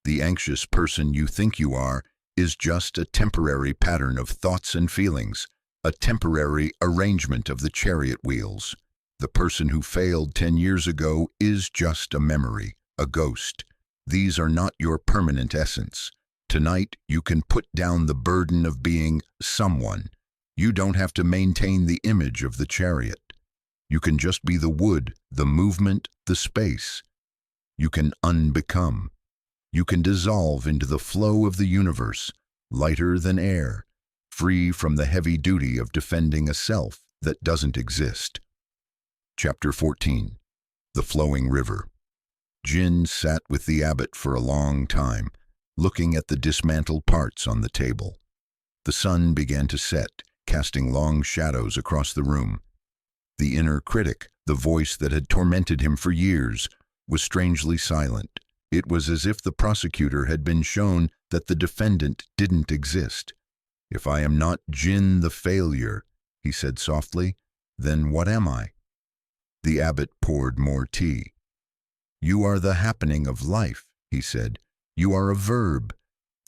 The anxious person you think you are is just a temporary pattern of thoughts and feelings, a temporary arrangement of the chariot wheels. The person who failed 10 years ago is just a memory, a ghost. These are not your permanent essence. Tonight, you can put down the burden of being someone. You don't have to maintain the image of the chariot. You can just be the wood, the movement, the space. You can unbecome. You can dissolve into the flow of the universe, lighter than air, free from the heavy duty of defending a self that doesn't exist. Chapter 14. The Flowing River. Jin sat with the abbot for a long time, looking at the dismantled parts on the table. The sun began to set, casting long shadows across the room. The inner critic, the voice that had tormented him for years, was strangely silent. It was as if the prosecutor had been shown that the defendant didn't exist. "If I am not Jin the failure," he said softly, "then what am I?" The abbot poured more tea. "You are the happening of life," he said. "You are a verb.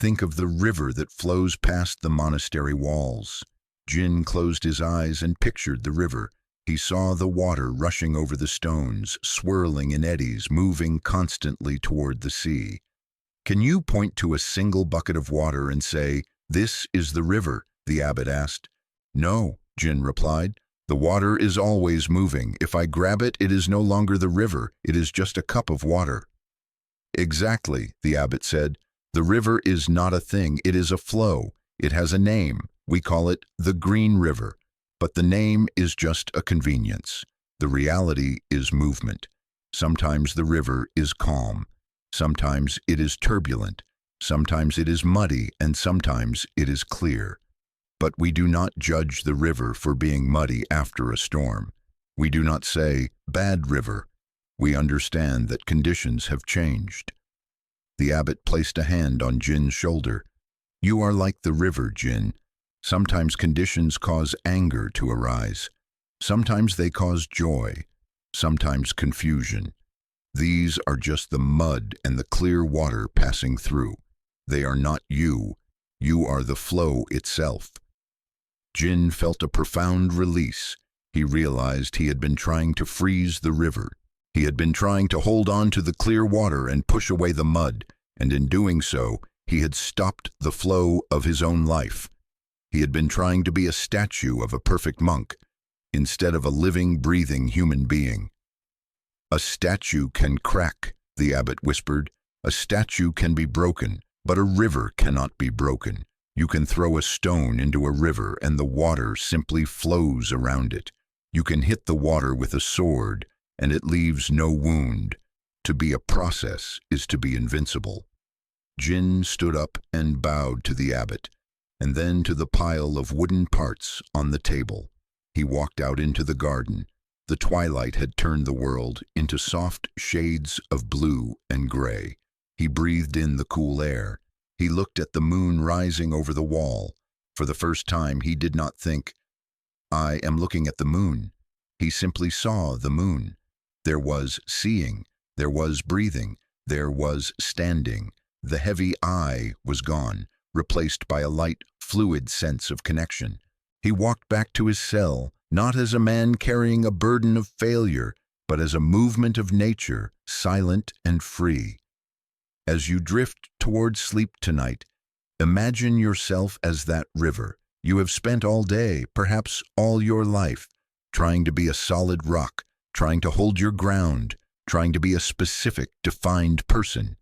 Think of the river that flows past the monastery walls." Jin closed his eyes and pictured the river. He saw the water rushing over the stones, swirling in eddies, moving constantly toward the sea. "Can you point to a single bucket of water and say, 'This is the river'?" the abbot asked. "No," Jin replied. "The water is always moving. If I grab it, it is no longer the river. It is just a cup of water." "Exactly," the abbot said. "The river is not a thing. It is a flow. It has a name. We call it the Green River. But the name is just a convenience. The reality is movement. Sometimes the river is calm. Sometimes it is turbulent. Sometimes it is muddy, and sometimes it is clear. But we do not judge the river for being muddy after a storm. We do not say, 'Bad river.' We understand that conditions have changed." The abbot placed a hand on Jin's shoulder. You are like the river, Jin. Sometimes conditions cause anger to arise. Sometimes they cause joy. Sometimes confusion. These are just the mud and the clear water passing through. They are not you. You are the flow itself. Jin felt a profound release. He realized he had been trying to freeze the river. He had been trying to hold on to the clear water and push away the mud, and in doing so, he had stopped the flow of his own life. He had been trying to be a statue of a perfect monk, instead of a living, breathing human being. A statue can crack, the abbot whispered. A statue can be broken, but a river cannot be broken. You can throw a stone into a river and the water simply flows around it. You can hit the water with a sword and it leaves no wound. To be a process is to be invincible. Jin stood up and bowed to the abbot, and then to the pile of wooden parts on the table. He walked out into the garden. The twilight had turned the world into soft shades of blue and gray. He breathed in the cool air. He looked at the moon rising over the wall. For the first time, he did not think, "I am looking at the moon." He simply saw the moon. There was seeing, there was breathing, there was standing. The heavy I was gone, replaced by a light, fluid sense of connection. He walked back to his cell, not as a man carrying a burden of failure, but as a movement of nature, silent and free. As you drift towards sleep tonight, imagine yourself as that river. You have spent all day, perhaps all your life, trying to be a solid rock, trying to hold your ground, trying to be a specific, defined person.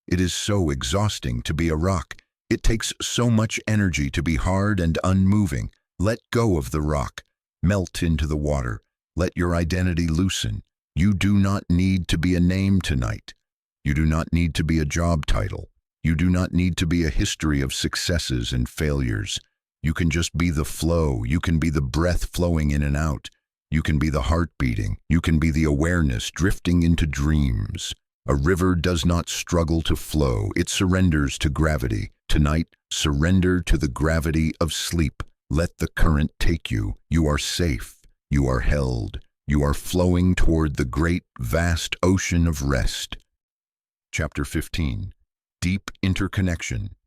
It is so exhausting to be a rock. It takes so much energy to be hard and unmoving. Let go of the rock. Melt into the water. Let your identity loosen. You do not need to be a name tonight. You do not need to be a job title. You do not need to be a history of successes and failures. You can just be the flow. You can be the breath flowing in and out. You can be the heart beating. You can be the awareness drifting into dreams. A river does not struggle to flow. It surrenders to gravity. Tonight, surrender to the gravity of sleep. Let the current take you. You are safe. You are held. You are flowing toward the great, vast ocean of rest. Chapter 15. Deep Interconnection.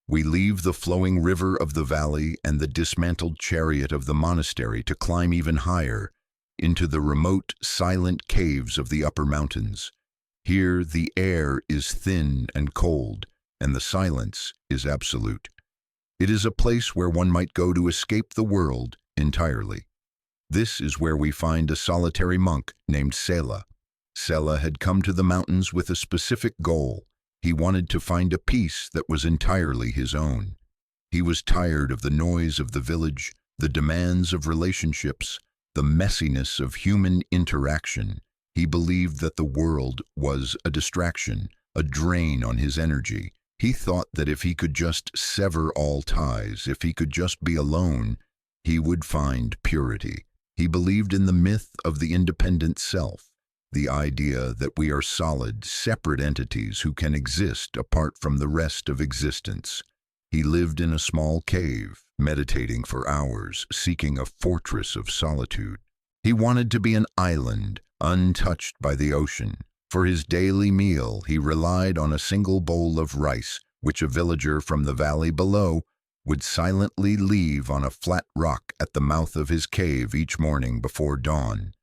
We leave the flowing river of the valley and the dismantled chariot of the monastery to climb even higher, into the remote, silent caves of the upper mountains. Here the air is thin and cold, and the silence is absolute. It is a place where one might go to escape the world entirely. This is where we find a solitary monk named Sela. Sela had come to the mountains with a specific goal. He wanted to find a peace that was entirely his own. He was tired of the noise of the village, the demands of relationships, the messiness of human interaction. He believed that the world was a distraction, a drain on his energy. He thought that if he could just sever all ties, if he could just be alone, he would find purity. He believed in the myth of the independent self, the idea that we are solid, separate entities who can exist apart from the rest of existence. He lived in a small cave, meditating for hours, seeking a fortress of solitude. He wanted to be an island, untouched by the ocean. For his daily meal, he relied on a single bowl of rice, which a villager from the valley below would silently leave on a flat rock at the mouth of his cave each morning before dawn.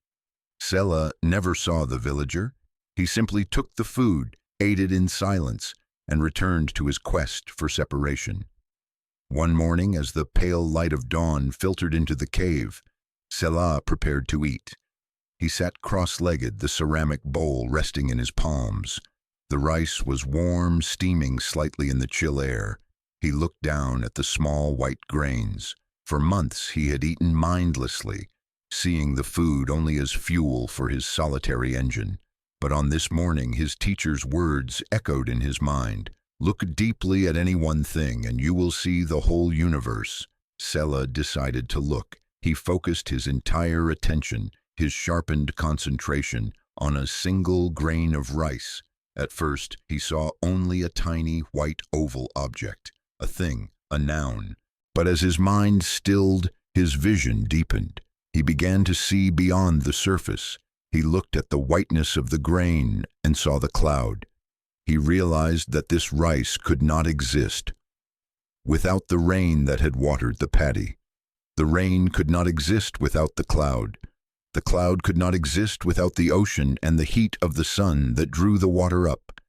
Sela never saw the villager. He simply took the food, ate it in silence, and returned to his quest for separation. One morning, as the pale light of dawn filtered into the cave, Sela prepared to eat. He sat cross-legged, the ceramic bowl resting in his palms. The rice was warm, steaming slightly in the chill air. He looked down at the small white grains. For months he had eaten mindlessly, seeing the food only as fuel for his solitary engine. But on this morning his teacher's words echoed in his mind. Look deeply at any one thing and you will see the whole universe. Sela decided to look. He focused his entire attention, his sharpened concentration, on a single grain of rice. At first, he saw only a tiny white oval object, a thing, a noun. But as his mind stilled, his vision deepened. He began to see beyond the surface. He looked at the whiteness of the grain and saw the cloud. He realized that this rice could not exist without the rain that had watered the paddy. The rain could not exist without the cloud. The cloud could not exist without the ocean and the heat of the sun that drew the water up.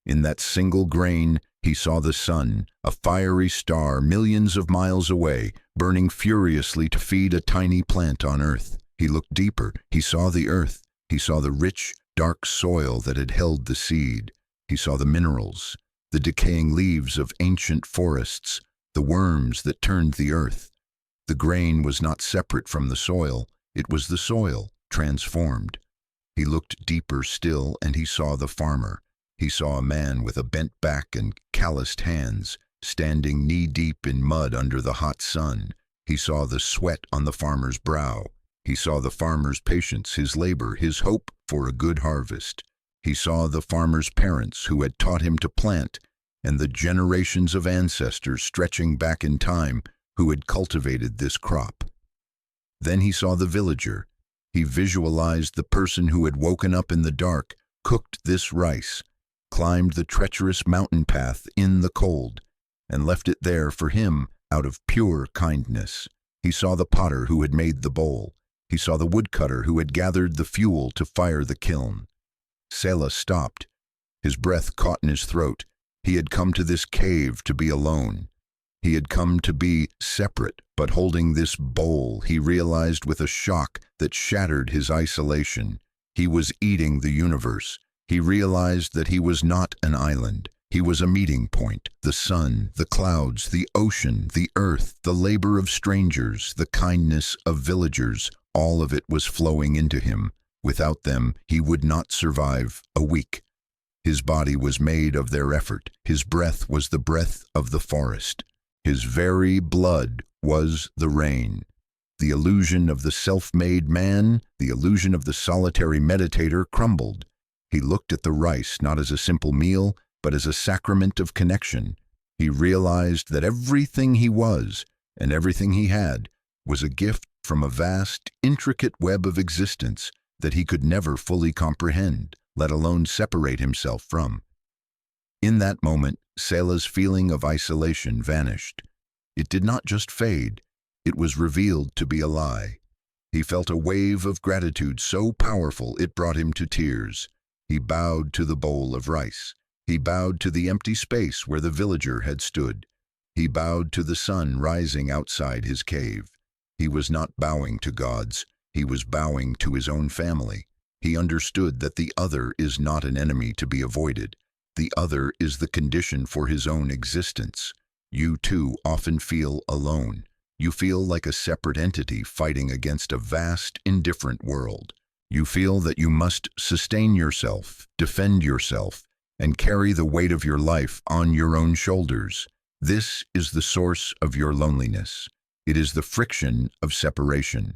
In that single grain, he saw the sun, a fiery star millions of miles away, burning furiously to feed a tiny plant on earth. He looked deeper. He saw the earth. He saw the rich, dark soil that had held the seed. He saw the minerals, the decaying leaves of ancient forests, the worms that turned the earth. The grain was not separate from the soil. It was the soil, transformed. He looked deeper still, and he saw the farmer. He saw a man with a bent back and calloused hands, standing knee-deep in mud under the hot sun. He saw the sweat on the farmer's brow. He saw the farmer's patience, his labor, his hope for a good harvest. He saw the farmer's parents who had taught him to plant, and the generations of ancestors stretching back in time who had cultivated this crop. Then he saw the villager. He visualized the person who had woken up in the dark, cooked this rice, climbed the treacherous mountain path in the cold, and left it there for him out of pure kindness. He saw the potter who had made the bowl. He saw the woodcutter who had gathered the fuel to fire the kiln. Selah stopped. His breath caught in his throat. He had come to this cave to be alone. He had come to be separate, but holding this bowl, he realized with a shock that shattered his isolation. He was eating the universe. He realized that he was not an island. He was a meeting point. The sun, the clouds, the ocean, the earth, the labor of strangers, the kindness of villagers, all of it was flowing into him. Without them, he would not survive a week. His body was made of their effort. His breath was the breath of the forest. His very blood was the rain. The illusion of the self-made man, the illusion of the solitary meditator crumbled. He looked at the rice not as a simple meal, but as a sacrament of connection. He realized that everything he was, and everything he had, was a gift from a vast, intricate web of existence that he could never fully comprehend, let alone separate himself from. In that moment, Selah's feeling of isolation vanished. It did not just fade, it was revealed to be a lie. He felt a wave of gratitude so powerful it brought him to tears. He bowed to the bowl of rice. He bowed to the empty space where the villager had stood. He bowed to the sun rising outside his cave. He was not bowing to gods. He was bowing to his own family. He understood that the other is not an enemy to be avoided. The other is the condition for his own existence. You, too, often feel alone. You feel like a separate entity fighting against a vast, indifferent world. You feel that you must sustain yourself, defend yourself, and carry the weight of your life on your own shoulders. This is the source of your loneliness. It is the friction of separation.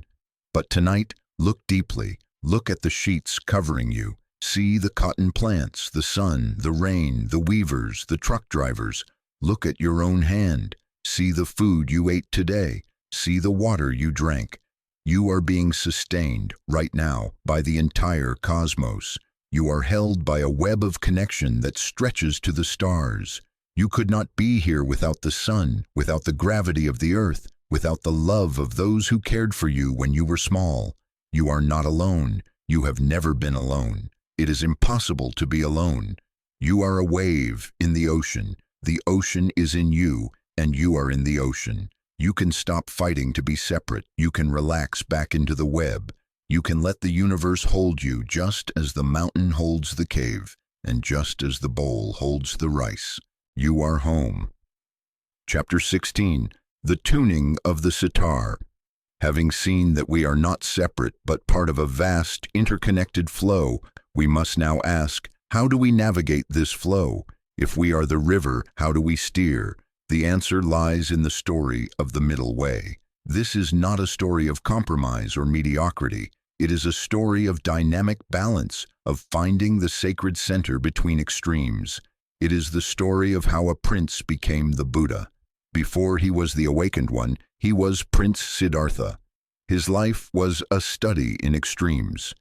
But tonight, look deeply. Look at the sheets covering you. See the cotton plants, the sun, the rain, the weavers, the truck drivers. Look at your own hand. See the food you ate today. See the water you drank. You are being sustained, right now, by the entire cosmos. You are held by a web of connection that stretches to the stars. You could not be here without the sun, without the gravity of the earth, without the love of those who cared for you when you were small. You are not alone. You have never been alone. It is impossible to be alone. You are a wave in the ocean. The ocean is in you, and you are in the ocean. You can stop fighting to be separate. You can relax back into the web. You can let the universe hold you just as the mountain holds the cave, and just as the bowl holds the rice. You are home. Chapter 16. The Tuning of the Sitar. Having seen that we are not separate but part of a vast, interconnected flow, we must now ask, how do we navigate this flow? If we are the river, how do we steer? The answer lies in the story of the middle way. This is not a story of compromise or mediocrity. It is a story of dynamic balance, of finding the sacred center between extremes. It is the story of how a prince became the Buddha. Before he was the awakened one, he was Prince Siddhartha. His life was a study in extremes.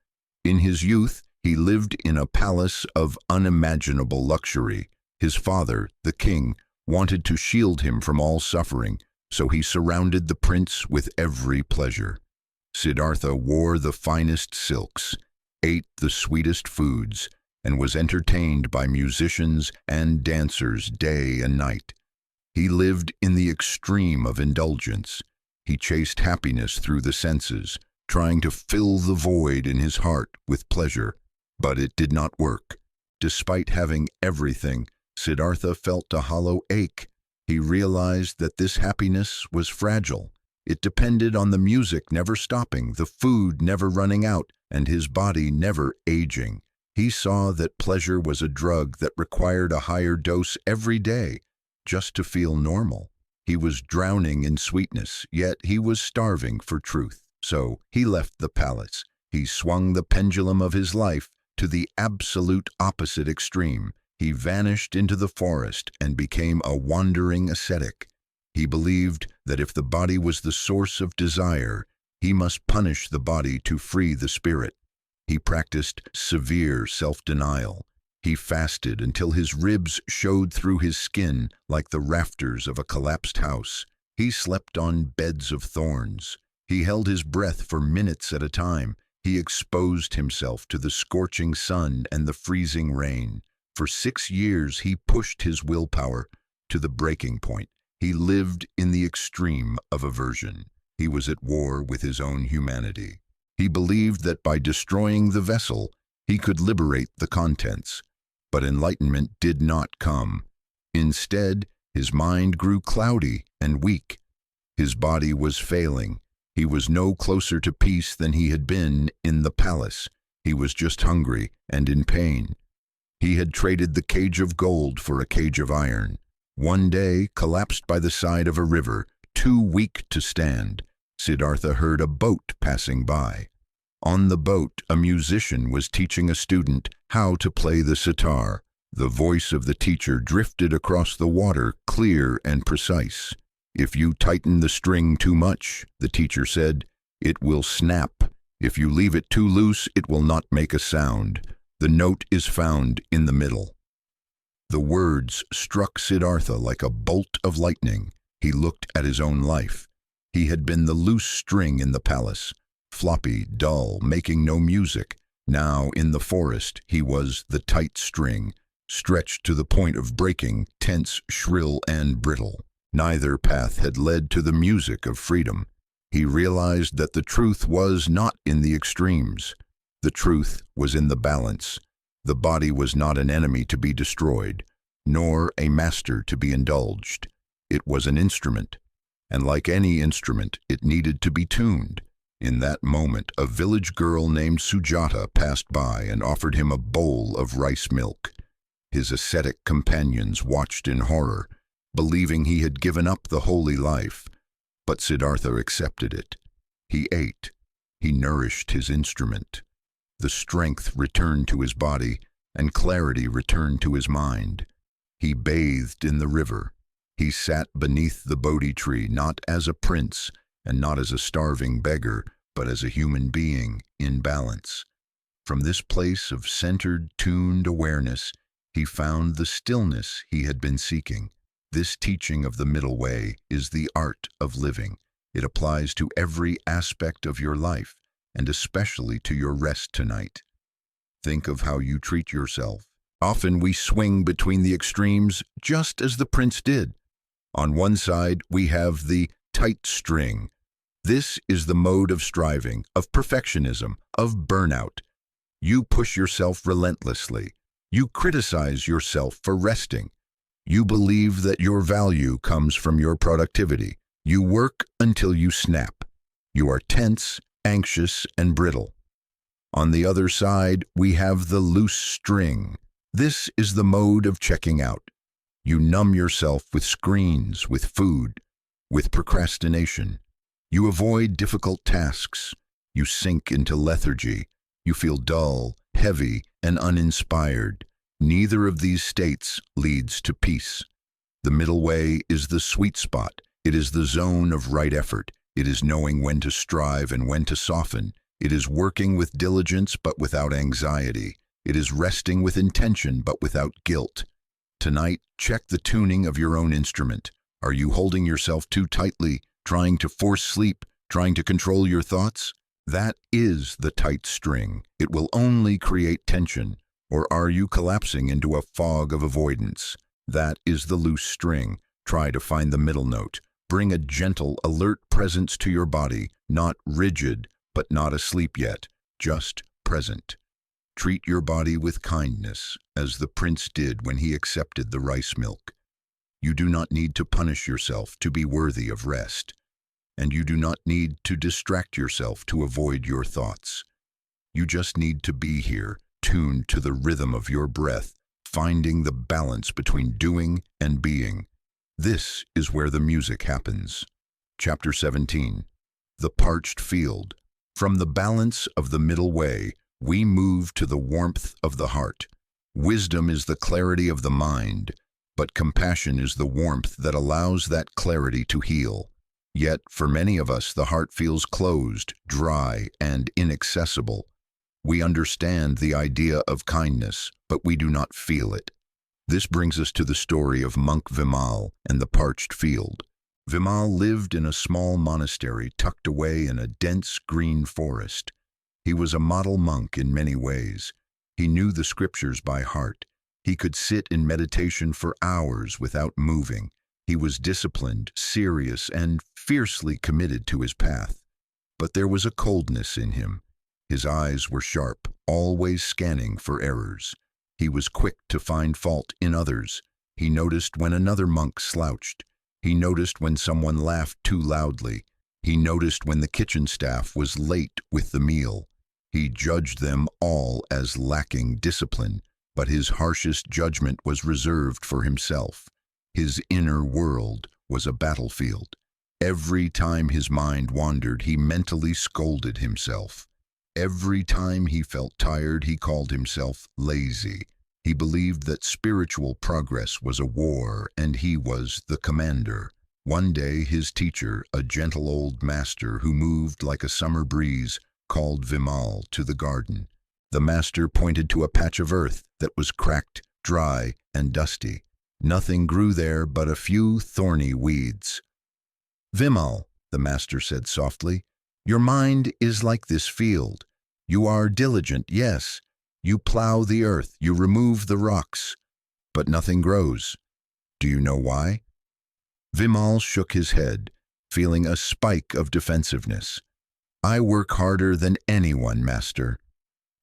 In his youth, he lived in a palace of unimaginable luxury. His father, the king, wanted to shield him from all suffering, so he surrounded the prince with every pleasure. Siddhartha wore the finest silks, ate the sweetest foods, and was entertained by musicians and dancers day and night. He lived in the extreme of indulgence. He chased happiness through the senses, trying to fill the void in his heart with pleasure. But it did not work. Despite having everything, Siddhartha felt a hollow ache. He realized that this happiness was fragile. It depended on the music never stopping, the food never running out, and his body never aging. He saw that pleasure was a drug that required a higher dose every day just to feel normal. He was drowning in sweetness, yet he was starving for truth. So he left the palace. He swung the pendulum of his life to the absolute opposite extreme. He vanished into the forest and became a wandering ascetic. He believed that if the body was the source of desire, he must punish the body to free the spirit. He practiced severe self-denial. He fasted until his ribs showed through his skin like the rafters of a collapsed house. He slept on beds of thorns. He held his breath for minutes at a time. He exposed himself to the scorching sun and the freezing rain. For 6 years he pushed his willpower to the breaking point. He lived in the extreme of aversion. He was at war with his own humanity. He believed that by destroying the vessel, he could liberate the contents. But enlightenment did not come. Instead, his mind grew cloudy and weak. His body was failing. He was no closer to peace than he had been in the palace. He was just hungry and in pain. He had traded the cage of gold for a cage of iron. One day, collapsed by the side of a river, too weak to stand, Siddhartha heard a boat passing by. On the boat, a musician was teaching a student how to play the sitar. The voice of the teacher drifted across the water, clear and precise. "If you tighten the string too much," the teacher said, "it will snap. If you leave it too loose, it will not make a sound. The note is found in the middle." The words struck Siddhartha like a bolt of lightning. He looked at his own life. He had been the loose string in the palace, floppy, dull, making no music. Now, in the forest, he was the tight string, stretched to the point of breaking, tense, shrill, and brittle. Neither path had led to the music of freedom. He realized that the truth was not in the extremes. The truth was in the balance. The body was not an enemy to be destroyed, nor a master to be indulged. It was an instrument, and like any instrument, it needed to be tuned. In that moment, a village girl named Sujata passed by and offered him a bowl of rice milk. His ascetic companions watched in horror, believing he had given up the holy life. But Siddhartha accepted it. He ate. He nourished his instrument. The strength returned to his body, and clarity returned to his mind. He bathed in the river. He sat beneath the Bodhi tree, not as a prince, and not as a starving beggar, but as a human being in balance. From this place of centered, tuned awareness, he found the stillness he had been seeking. This teaching of the middle way is the art of living. It applies to every aspect of your life, and especially to your rest tonight. Think of how you treat yourself. Often we swing between the extremes, just as the prince did. On one side, we have the tight string. This is the mode of striving, of perfectionism, of burnout. You push yourself relentlessly. You criticize yourself for resting. You believe that your value comes from your productivity. You work until you snap. You are tense, anxious, and brittle. On the other side, we have the loose string. This is the mode of checking out. You numb yourself with screens, with food, with procrastination. You avoid difficult tasks. You sink into lethargy. You feel dull, heavy, and uninspired. Neither of these states leads to peace. The middle way is the sweet spot. It is the zone of right effort. It is knowing when to strive and when to soften. It is working with diligence but without anxiety. It is resting with intention but without guilt. Tonight, check the tuning of your own instrument. Are you holding yourself too tightly, trying to force sleep, trying to control your thoughts? That is the tight string. It will only create tension. Or are you collapsing into a fog of avoidance? That is the loose string. Try to find the middle note. Bring a gentle, alert presence to your body, not rigid, but not asleep yet, just present. Treat your body with kindness, as the prince did when he accepted the rice milk. You do not need to punish yourself to be worthy of rest, and you do not need to distract yourself to avoid your thoughts. You just need to be here, tuned to the rhythm of your breath, finding the balance between doing and being. This is where the music happens. Chapter 17. The Parched Field. From the balance of the middle way, we move to the warmth of the heart. Wisdom is the clarity of the mind, but compassion is the warmth that allows that clarity to heal. Yet, for many of us, the heart feels closed, dry, and inaccessible. We understand the idea of kindness, but we do not feel it. This brings us to the story of monk Vimal and the parched field. Vimal lived in a small monastery tucked away in a dense green forest. He was a model monk in many ways. He knew the scriptures by heart. He could sit in meditation for hours without moving. He was disciplined, serious, and fiercely committed to his path. But there was a coldness in him. His eyes were sharp, always scanning for errors. He was quick to find fault in others. He noticed when another monk slouched. He noticed when someone laughed too loudly. He noticed when the kitchen staff was late with the meal. He judged them all as lacking discipline, but his harshest judgment was reserved for himself. His inner world was a battlefield. Every time his mind wandered, he mentally scolded himself. Every time he felt tired, he called himself lazy. He believed that spiritual progress was a war, and he was the commander. One day, his teacher, a gentle old master who moved like a summer breeze, called Vimal to the garden. The master pointed to a patch of earth that was cracked, dry, and dusty. Nothing grew there but a few thorny weeds. "Vimal," the master said softly, "your mind is like this field. You are diligent, yes. You plow the earth, you remove the rocks, but nothing grows. Do you know why?" Vimal shook his head, feeling a spike of defensiveness. "I work harder than anyone, master."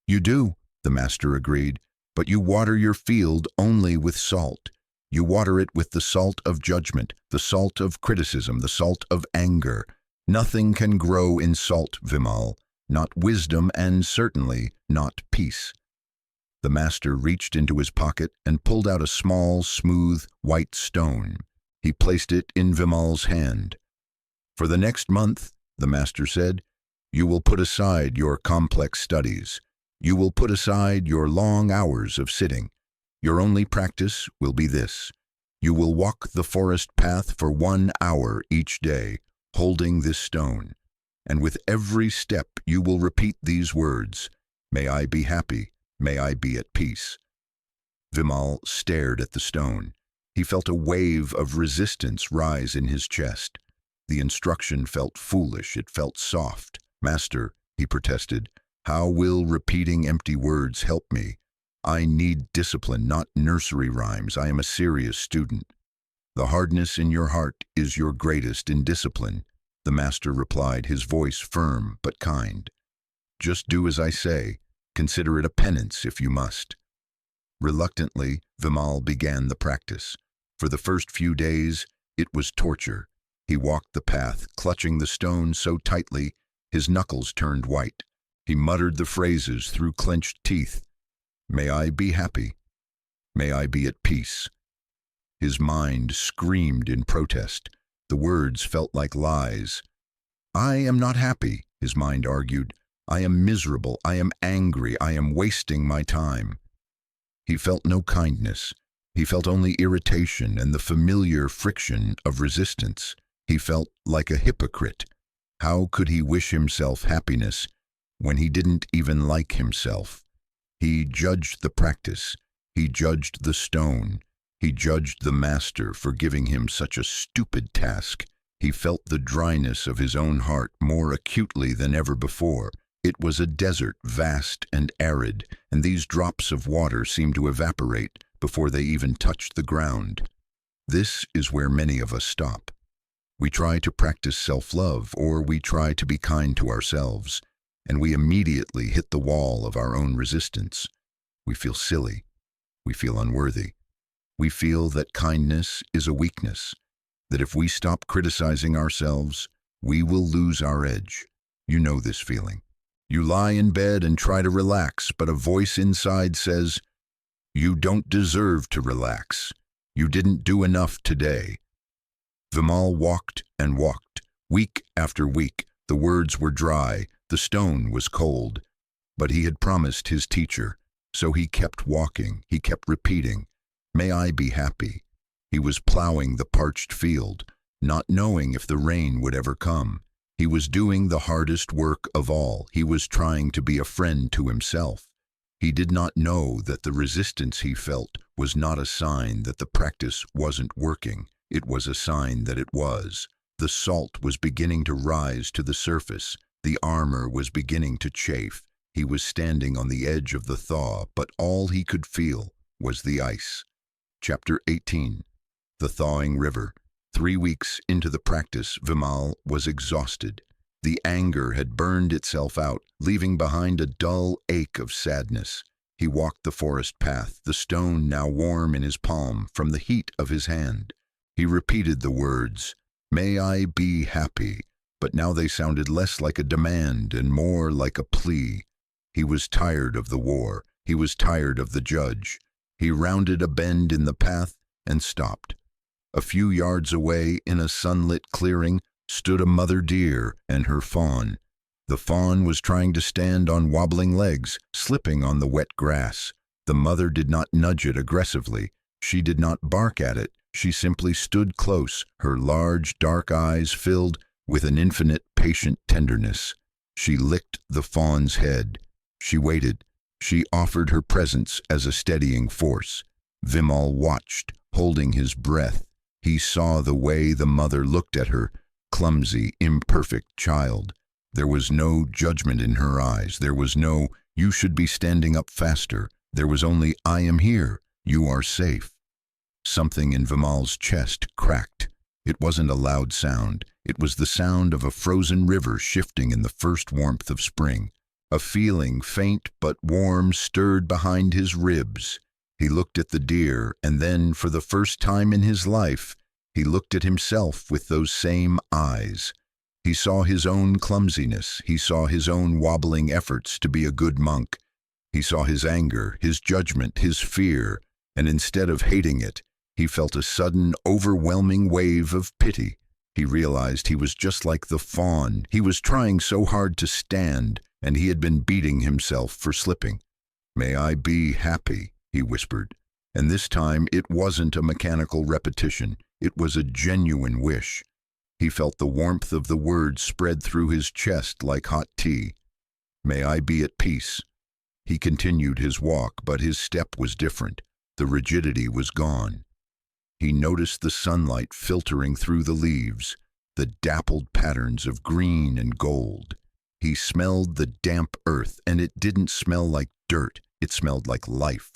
"You do," the master agreed, "but you water your field only with salt. You water it with the salt of judgment, the salt of criticism, the salt of anger. Nothing can grow in salt, Vimal, not wisdom and certainly not peace." The master reached into his pocket and pulled out a small, smooth, white stone. He placed it in Vimal's hand. "For the next month," the master said, "you will put aside your complex studies. You will put aside your long hours of sitting. Your only practice will be this. You will walk the forest path for 1 hour each day, holding this stone. And with every step you will repeat these words, 'May I be happy, may I be at peace.'" Vimal stared at the stone. He felt a wave of resistance rise in his chest. The instruction felt foolish, it felt soft. "Master," he protested, "how will repeating empty words help me? I need discipline, not nursery rhymes. I am a serious student." "The hardness in your heart is your greatest indiscipline," the master replied, his voice firm but kind. "Just do as I say. Consider it a penance if you must." Reluctantly, Vimal began the practice. For the first few days, it was torture. He walked the path, clutching the stone so tightly, his knuckles turned white. He muttered the phrases through clenched teeth. "May I be happy. May I be at peace." His mind screamed in protest. The words felt like lies. "I am not happy," his mind argued. "I am miserable. I am angry. I am wasting my time." He felt no kindness. He felt only irritation and the familiar friction of resistance. He felt like a hypocrite. How could he wish himself happiness when he didn't even like himself? He judged the practice. He judged the stone. He judged the master for giving him such a stupid task. He felt the dryness of his own heart more acutely than ever before. It was a desert, vast and arid, and these drops of water seemed to evaporate before they even touched the ground. This is where many of us stop. We try to practice self-love, or we try to be kind to ourselves, and we immediately hit the wall of our own resistance. We feel silly. We feel unworthy. We feel that kindness is a weakness, that if we stop criticizing ourselves, we will lose our edge. You know this feeling. You lie in bed and try to relax, but a voice inside says, "You don't deserve to relax. You didn't do enough today." Vimal walked and walked. Week after week, the words were dry, the stone was cold. But he had promised his teacher, so he kept walking, he kept repeating, "May I be happy." He was plowing the parched field, not knowing if the rain would ever come. He was doing the hardest work of all. He was trying to be a friend to himself. He did not know that the resistance he felt was not a sign that the practice wasn't working. It was a sign that it was. The salt was beginning to rise to the surface. The armor was beginning to chafe. He was standing on the edge of the thaw, but all he could feel was the ice. Chapter 18. The Thawing River. 3 weeks into the practice, Vimal was exhausted. The anger had burned itself out, leaving behind a dull ache of sadness. He walked the forest path, the stone now warm in his palm from the heat of his hand. He repeated the words, "May I be happy," but now they sounded less like a demand and more like a plea. He was tired of the war. He was tired of the judge. He rounded a bend in the path and stopped. A few yards away, in a sunlit clearing, stood a mother deer and her fawn. The fawn was trying to stand on wobbling legs, slipping on the wet grass. The mother did not nudge it aggressively. She did not bark at it. She simply stood close, her large, dark eyes filled with an infinite, patient tenderness. She licked the fawn's head. She waited. She offered her presence as a steadying force. Vimal watched, holding his breath. He saw the way the mother looked at her clumsy, imperfect child. There was no judgment in her eyes. There was no, "You should be standing up faster." There was only, "I am here. You are safe." Something in Vimal's chest cracked. It wasn't a loud sound. It was the sound of a frozen river shifting in the first warmth of spring. A feeling, faint but warm, stirred behind his ribs. He looked at the deer, and then, for the first time in his life, he looked at himself with those same eyes. He saw his own clumsiness. He saw his own wobbling efforts to be a good monk. He saw his anger, his judgment, his fear, and instead of hating it, he felt a sudden, overwhelming wave of pity. He realized he was just like the fawn. He was trying so hard to stand, and he had been beating himself for slipping. "May I be happy," he whispered. And this time it wasn't a mechanical repetition. It was a genuine wish. He felt the warmth of the words spread through his chest like hot tea. "May I be at peace." He continued his walk, but his step was different. The rigidity was gone. He noticed the sunlight filtering through the leaves, the dappled patterns of green and gold. He smelled the damp earth, and it didn't smell like dirt. It smelled like life.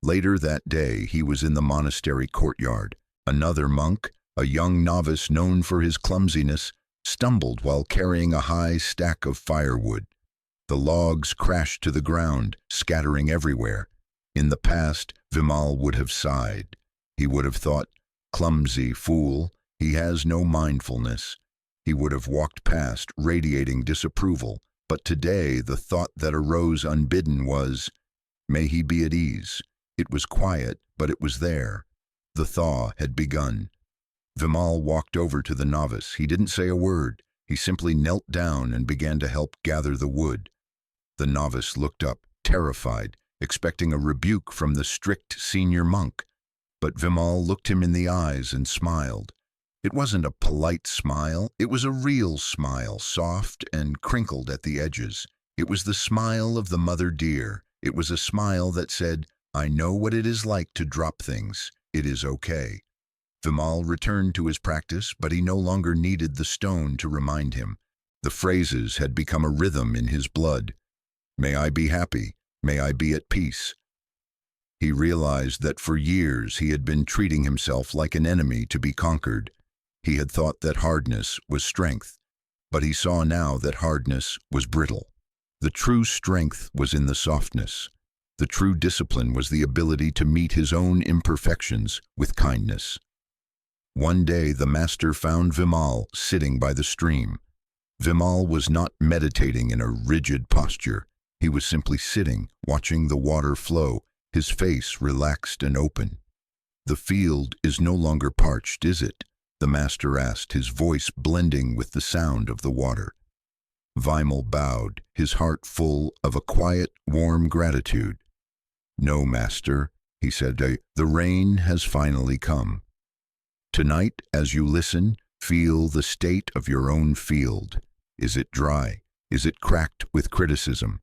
Later that day, he was in the monastery courtyard. Another monk, a young novice known for his clumsiness, stumbled while carrying a high stack of firewood. The logs crashed to the ground, scattering everywhere. In the past, Vimal would have sighed. He would have thought, "Clumsy fool, he has no mindfulness." He would have walked past, radiating disapproval. But today, the thought that arose unbidden was, "May he be at ease." It was quiet, but it was there. The thaw had begun. Vimal walked over to the novice. He didn't say a word. He simply knelt down and began to help gather the wood. The novice looked up, terrified. expecting a rebuke from the strict senior monk. But Vimal looked him in the eyes and smiled. It wasn't a polite smile, it was a real smile, soft and crinkled at the edges. It was the smile of the mother deer. It was a smile that said, "I know what it is like to drop things. It is okay." Vimal returned to his practice, but he no longer needed the stone to remind him. The phrases had become a rhythm in his blood. May I be happy. May I be at peace. He realized that for years he had been treating himself like an enemy to be conquered. He had thought that hardness was strength, but he saw now that hardness was brittle. The true strength was in the softness. The true discipline was the ability to meet his own imperfections with kindness. One day the master found Vimal sitting by the stream. Vimal was not meditating in a rigid posture. He was simply sitting, watching the water flow, his face relaxed and open. "The field is no longer parched, is it?" the master asked, his voice blending with the sound of the water. Vimal bowed, his heart full of a quiet, warm gratitude. "No, master," he said, "the rain has finally come. Tonight, as you listen, feel the state of your own field. Is it dry? Is it cracked with criticism?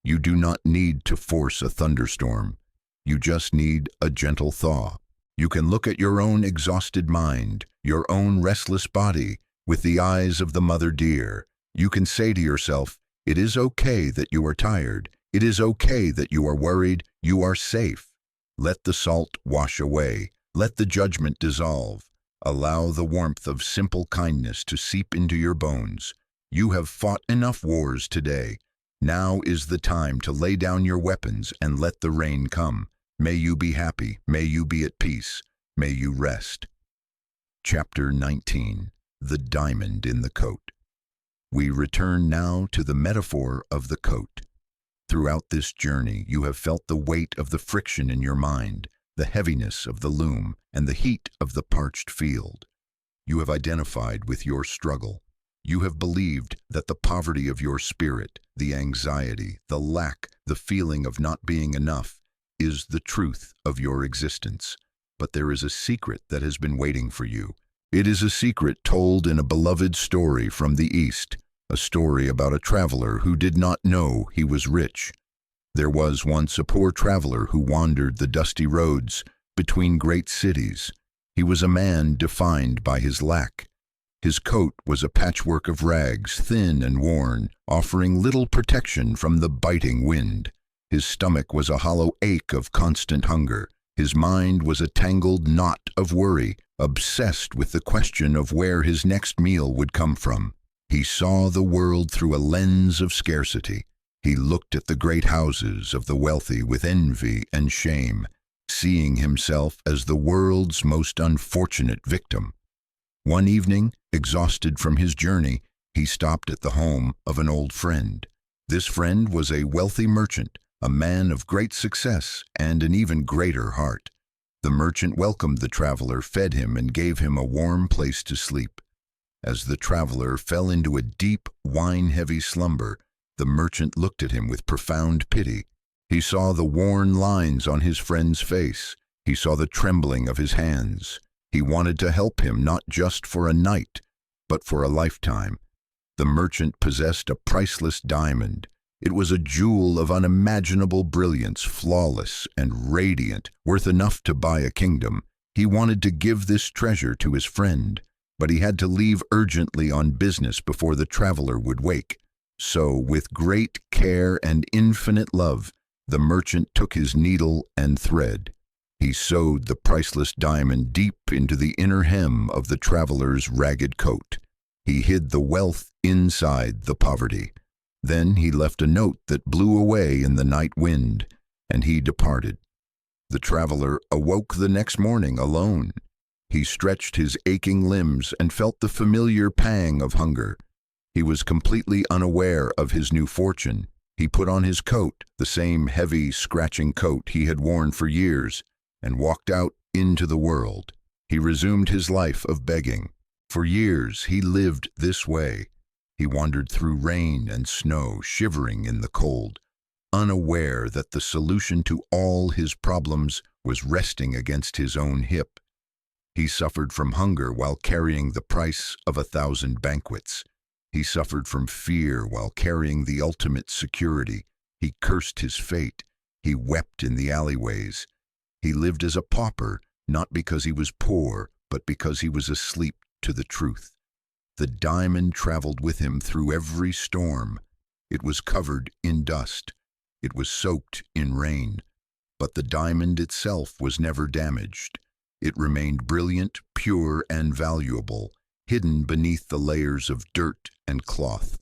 You do not need to force a thunderstorm. You just need a gentle thaw. You can look at your own exhausted mind, your own restless body, with the eyes of the mother deer. You can say to yourself, it is okay that you are tired. It is okay that you are worried. You are safe. Let the salt wash away. Let the judgment dissolve. Allow the warmth of simple kindness to seep into your bones. You have fought enough wars today. Now is the time to lay down your weapons and let the rain come. May you be happy. May you be at peace. May you rest. Chapter 19. The Diamond in the Coat. We return now to the metaphor of the coat. Throughout this journey, you have felt the weight of the friction in your mind, the heaviness of the loom, and the heat of the parched field. You have identified with your struggle. You have believed that the poverty of your spirit, the anxiety, the lack, the feeling of not being enough, is the truth of your existence. But there is a secret that has been waiting for you. It is a secret told in a beloved story from the East, a story about a traveler who did not know he was rich. There was once a poor traveler who wandered the dusty roads between great cities. He was a man defined by his lack. His coat was a patchwork of rags, thin and worn, offering little protection from the biting wind. His stomach was a hollow ache of constant hunger. His mind was a tangled knot of worry, obsessed with the question of where his next meal would come from. He saw the world through a lens of scarcity. He looked at the great houses of the wealthy with envy and shame, seeing himself as the world's most unfortunate victim. One evening, exhausted from his journey, he stopped at the home of an old friend. This friend was a wealthy merchant, a man of great success and an even greater heart. The merchant welcomed the traveler, fed him, and gave him a warm place to sleep. As the traveler fell into a deep, wine-heavy slumber, the merchant looked at him with profound pity. He saw the worn lines on his friend's face. He saw the trembling of his hands. He wanted to help him not just for a night, but for a lifetime. The merchant possessed a priceless diamond. It was a jewel of unimaginable brilliance, flawless and radiant, worth enough to buy a kingdom. He wanted to give this treasure to his friend, but he had to leave urgently on business before the traveler would wake. So, with great care and infinite love, the merchant took his needle and thread. He sewed the priceless diamond deep into the inner hem of the traveler's ragged coat. He hid the wealth inside the poverty. Then he left a note that blew away in the night wind, and he departed. The traveler awoke the next morning alone. He stretched his aching limbs and felt the familiar pang of hunger. He was completely unaware of his new fortune. He put on his coat, the same heavy, scratching coat he had worn for years, and walked out into the world. He resumed his life of begging. For years he lived this way. He wandered through rain and snow, shivering in the cold. unaware that the solution to all his problems was resting against his own hip. He suffered from hunger while carrying the price of 1,000 banquets. He suffered from fear while carrying the ultimate security. He cursed his fate. He wept in the alleyways. He lived as a pauper, not because he was poor, but because he was asleep to the truth. The diamond traveled with him through every storm. It was covered in dust. It was soaked in rain. But the diamond itself was never damaged. It remained brilliant, pure, and valuable, hidden beneath the layers of dirt and cloth.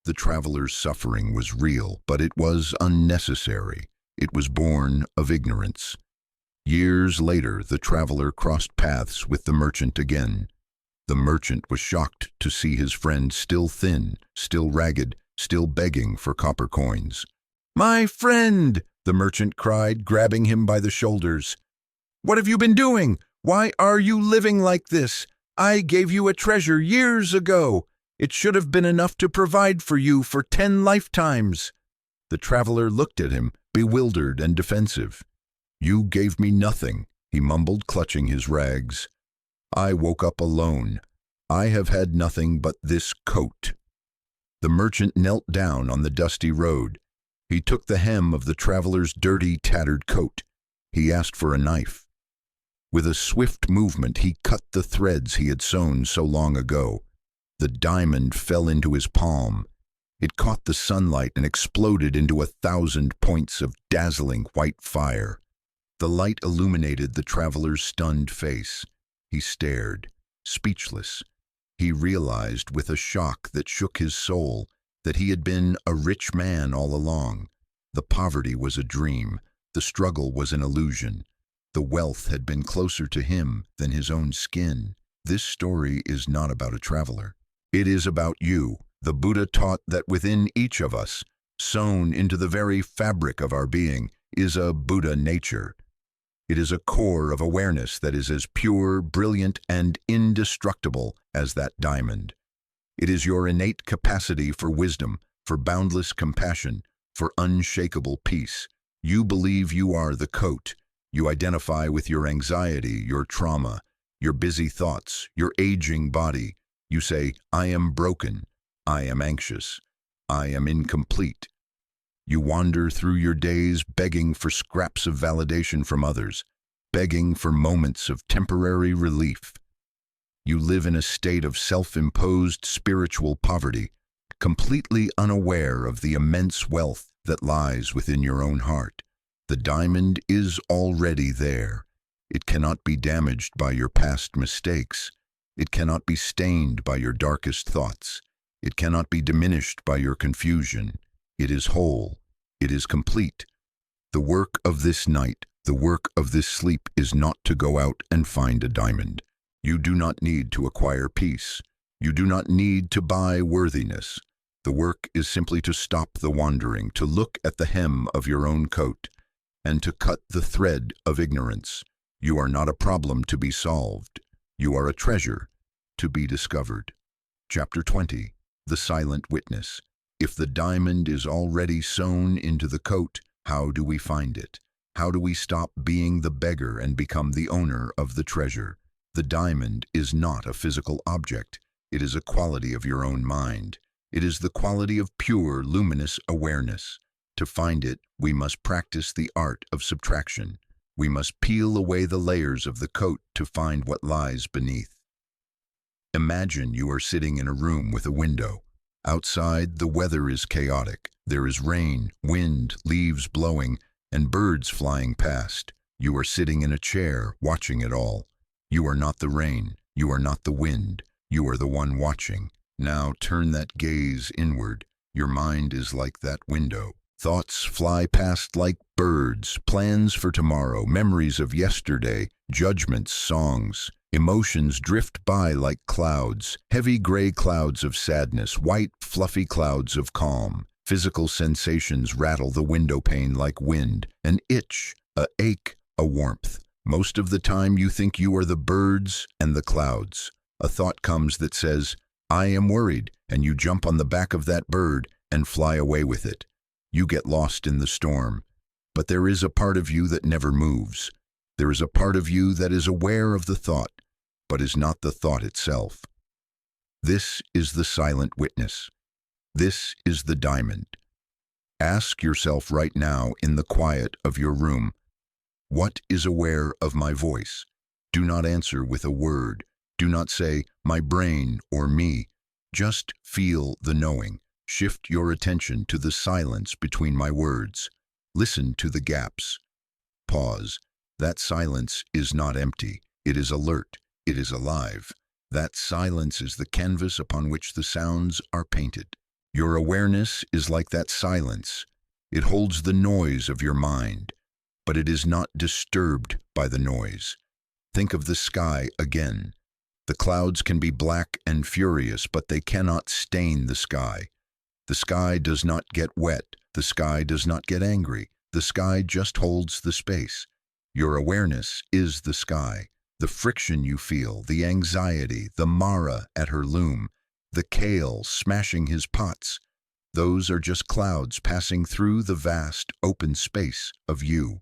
The traveler's suffering was real, but it was unnecessary. It was born of ignorance. Years later, the traveler crossed paths with the merchant again. The merchant was shocked to see his friend still thin, still ragged, still begging for copper coins. "My friend!" the merchant cried, grabbing him by the shoulders. "What have you been doing? Why are you living like this? I gave you a treasure years ago. It should have been enough to provide for you for 10 lifetimes. The traveler looked at him, bewildered and defensive. "You gave me nothing," he mumbled, clutching his rags. "I woke up alone. I have had nothing but this coat." The merchant knelt down on the dusty road. He took the hem of the traveler's dirty, tattered coat. He asked for a knife. With a swift movement, he cut the threads he had sewn so long ago. The diamond fell into his palm. It caught the sunlight and exploded into 1,000 points of dazzling white fire. The light illuminated the traveler's stunned face. He stared, speechless. He realized with a shock that shook his soul that he had been a rich man all along. The poverty was a dream. The struggle was an illusion. The wealth had been closer to him than his own skin. This story is not about a traveler. It is about you. The Buddha taught that within each of us, sewn into the very fabric of our being, is a Buddha nature. It is a core of awareness that is as pure, brilliant, and indestructible as that diamond. It is your innate capacity for wisdom, for boundless compassion, for unshakable peace. You believe you are the coat. You identify with your anxiety, your trauma, your busy thoughts, your aging body. You say, "I am broken. I am anxious. I am incomplete." You wander through your days begging for scraps of validation from others, begging for moments of temporary relief. You live in a state of self-imposed spiritual poverty, completely unaware of the immense wealth that lies within your own heart. The diamond is already there. It cannot be damaged by your past mistakes. It cannot be stained by your darkest thoughts. It cannot be diminished by your confusion. It is whole. It is complete. The work of this night, the work of this sleep is not to go out and find a diamond. You do not need to acquire peace. You do not need to buy worthiness. The work is simply to stop the wandering, to look at the hem of your own coat, and to cut the thread of ignorance. You are not a problem to be solved. You are a treasure to be discovered. Chapter 20. The Silent Witness. If the diamond is already sewn into the coat, how do we find it? How do we stop being the beggar and become the owner of the treasure? The diamond is not a physical object. It is a quality of your own mind. It is the quality of pure, luminous awareness. To find it, we must practice the art of subtraction. We must peel away the layers of the coat to find what lies beneath. Imagine you are sitting in a room with a window. Outside, the weather is chaotic. There is rain, wind, leaves blowing, and birds flying past. You are sitting in a chair, watching it all. You are not the rain. You are not the wind. You are the one watching. Now turn that gaze inward. Your mind is like that window. Thoughts fly past like birds, plans for tomorrow, memories of yesterday, judgments, songs. Emotions drift by like clouds, heavy gray clouds of sadness, white, fluffy clouds of calm. Physical sensations rattle the window pane like wind, an itch, a ache, a warmth. Most of the time you think you are the birds and the clouds. A thought comes that says, "I am worried," and you jump on the back of that bird and fly away with it. You get lost in the storm. But there is a part of you that never moves. There is a part of you that is aware of the thought, but is not the thought itself. This is the silent witness. This is the diamond. Ask yourself right now in the quiet of your room, what is aware of my voice? Do not answer with a word. Do not say, my brain or me. Just feel the knowing. Shift your attention to the silence between my words. Listen to the gaps. Pause. That silence is not empty. It is alert. It is alive. That silence is the canvas upon which the sounds are painted. Your awareness is like that silence. It holds the noise of your mind, but it is not disturbed by the noise. Think of the sky again. The clouds can be black and furious, but they cannot stain the sky. The sky does not get wet. The sky does not get angry. The sky just holds the space. Your awareness is the sky. The friction you feel, the anxiety, the Mara at her loom, the kale smashing his pots, those are just clouds passing through the vast open space of you.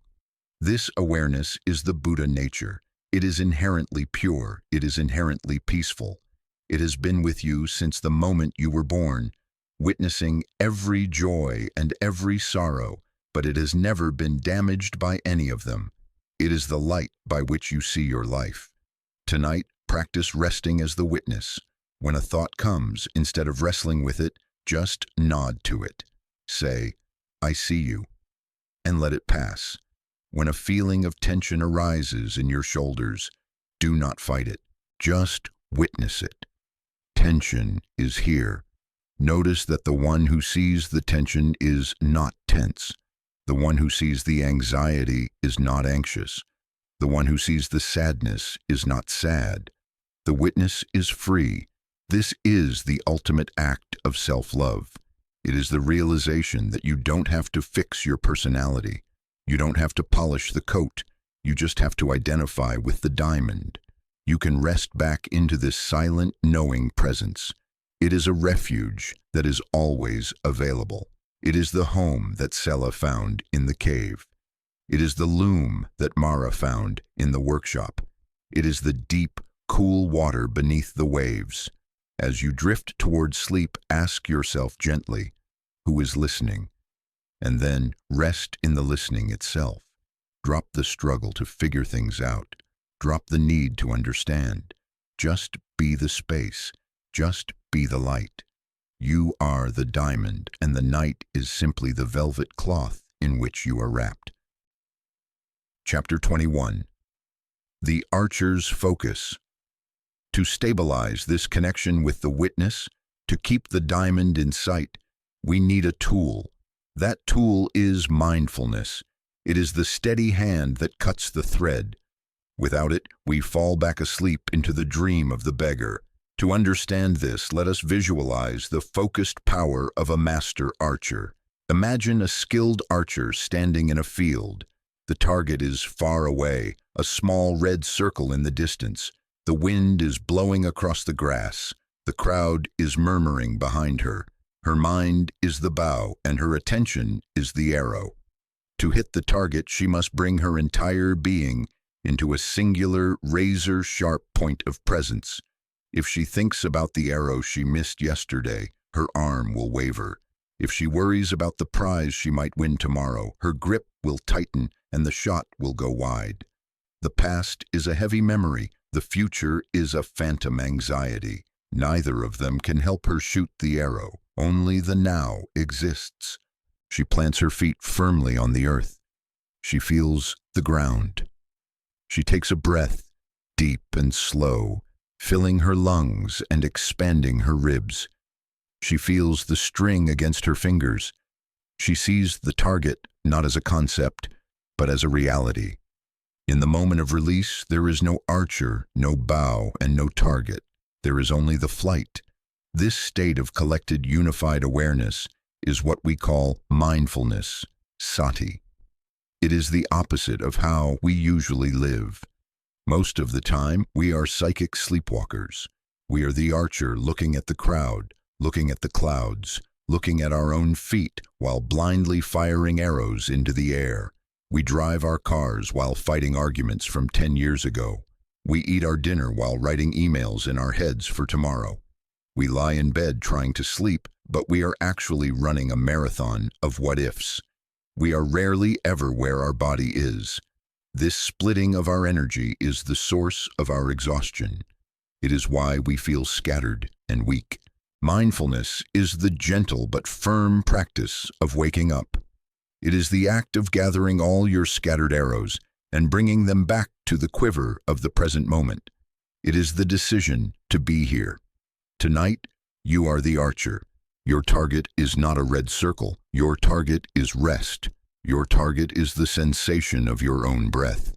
This awareness is the Buddha nature. It is inherently pure. It is inherently peaceful. It has been with you since the moment you were born, witnessing every joy and every sorrow, but it has never been damaged by any of them. It is the light by which you see your life. Tonight, practice resting as the witness. When a thought comes, instead of wrestling with it, just nod to it. Say, I see you, and let it pass. When a feeling of tension arises in your shoulders, do not fight it. Just witness it. Tension is here. Notice that the one who sees the tension is not tense. The one who sees the anxiety is not anxious. The one who sees the sadness is not sad. The witness is free. This is the ultimate act of self-love. It is the realization that you don't have to fix your personality. You don't have to polish the coat. You just have to identify with the diamond. You can rest back into this silent, knowing presence. It is a refuge that is always available. It is the home that Sela found in the cave. It is the loom that Mara found in the workshop. It is the deep, cool water beneath the waves. As you drift toward sleep, ask yourself gently, who is listening? And then rest in the listening itself. Drop the struggle to figure things out. Drop the need to understand. Just be the space. Just be the light. You are the diamond, and the night is simply the velvet cloth in which you are wrapped. Chapter 21. The Archer's Focus. To stabilize this connection with the witness, to keep the diamond in sight, we need a tool. That tool is mindfulness. It is the steady hand that cuts the thread. Without it, we fall back asleep into the dream of the beggar. To understand this, let us visualize the focused power of a master archer. Imagine a skilled archer standing in a field. The target is far away, a small red circle in the distance. The wind is blowing across the grass. The crowd is murmuring behind her. Her mind is the bow, and her attention is the arrow. To hit the target, she must bring her entire being into a singular, razor-sharp point of presence. If she thinks about the arrow she missed yesterday, her arm will waver. If she worries about the prize she might win tomorrow, her grip will tighten and the shot will go wide. The past is a heavy memory. The future is a phantom anxiety. Neither of them can help her shoot the arrow. Only the now exists. She plants her feet firmly on the earth. She feels the ground. She takes a breath, deep and slow, filling her lungs and expanding her ribs. She feels the string against her fingers. She sees the target not as a concept, but as a reality. In the moment of release, there is no archer, no bow, and no target. There is only the flight. This state of collected, unified awareness is what we call mindfulness, sati. It is the opposite of how we usually live. Most of the time, we are psychic sleepwalkers. We are the archer looking at the crowd, looking at the clouds, looking at our own feet while blindly firing arrows into the air. We drive our cars while fighting arguments from 10 years ago. We eat our dinner while writing emails in our heads for tomorrow. We lie in bed trying to sleep, but we are actually running a marathon of what-ifs. We are rarely ever where our body is. This splitting of our energy is the source of our exhaustion. It is why we feel scattered and weak. Mindfulness is the gentle but firm practice of waking up. It is the act of gathering all your scattered arrows and bringing them back to the quiver of the present moment. It is the decision to be here. Tonight, you are the archer. Your target is not a red circle. Your target is rest. Your target is the sensation of your own breath.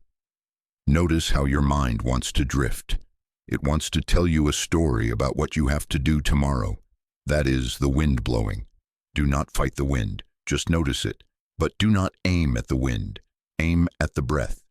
Notice how your mind wants to drift. It wants to tell you a story about what you have to do tomorrow. That is the wind blowing. Do not fight the wind. Just notice it. But do not aim at the wind. Aim at the breath.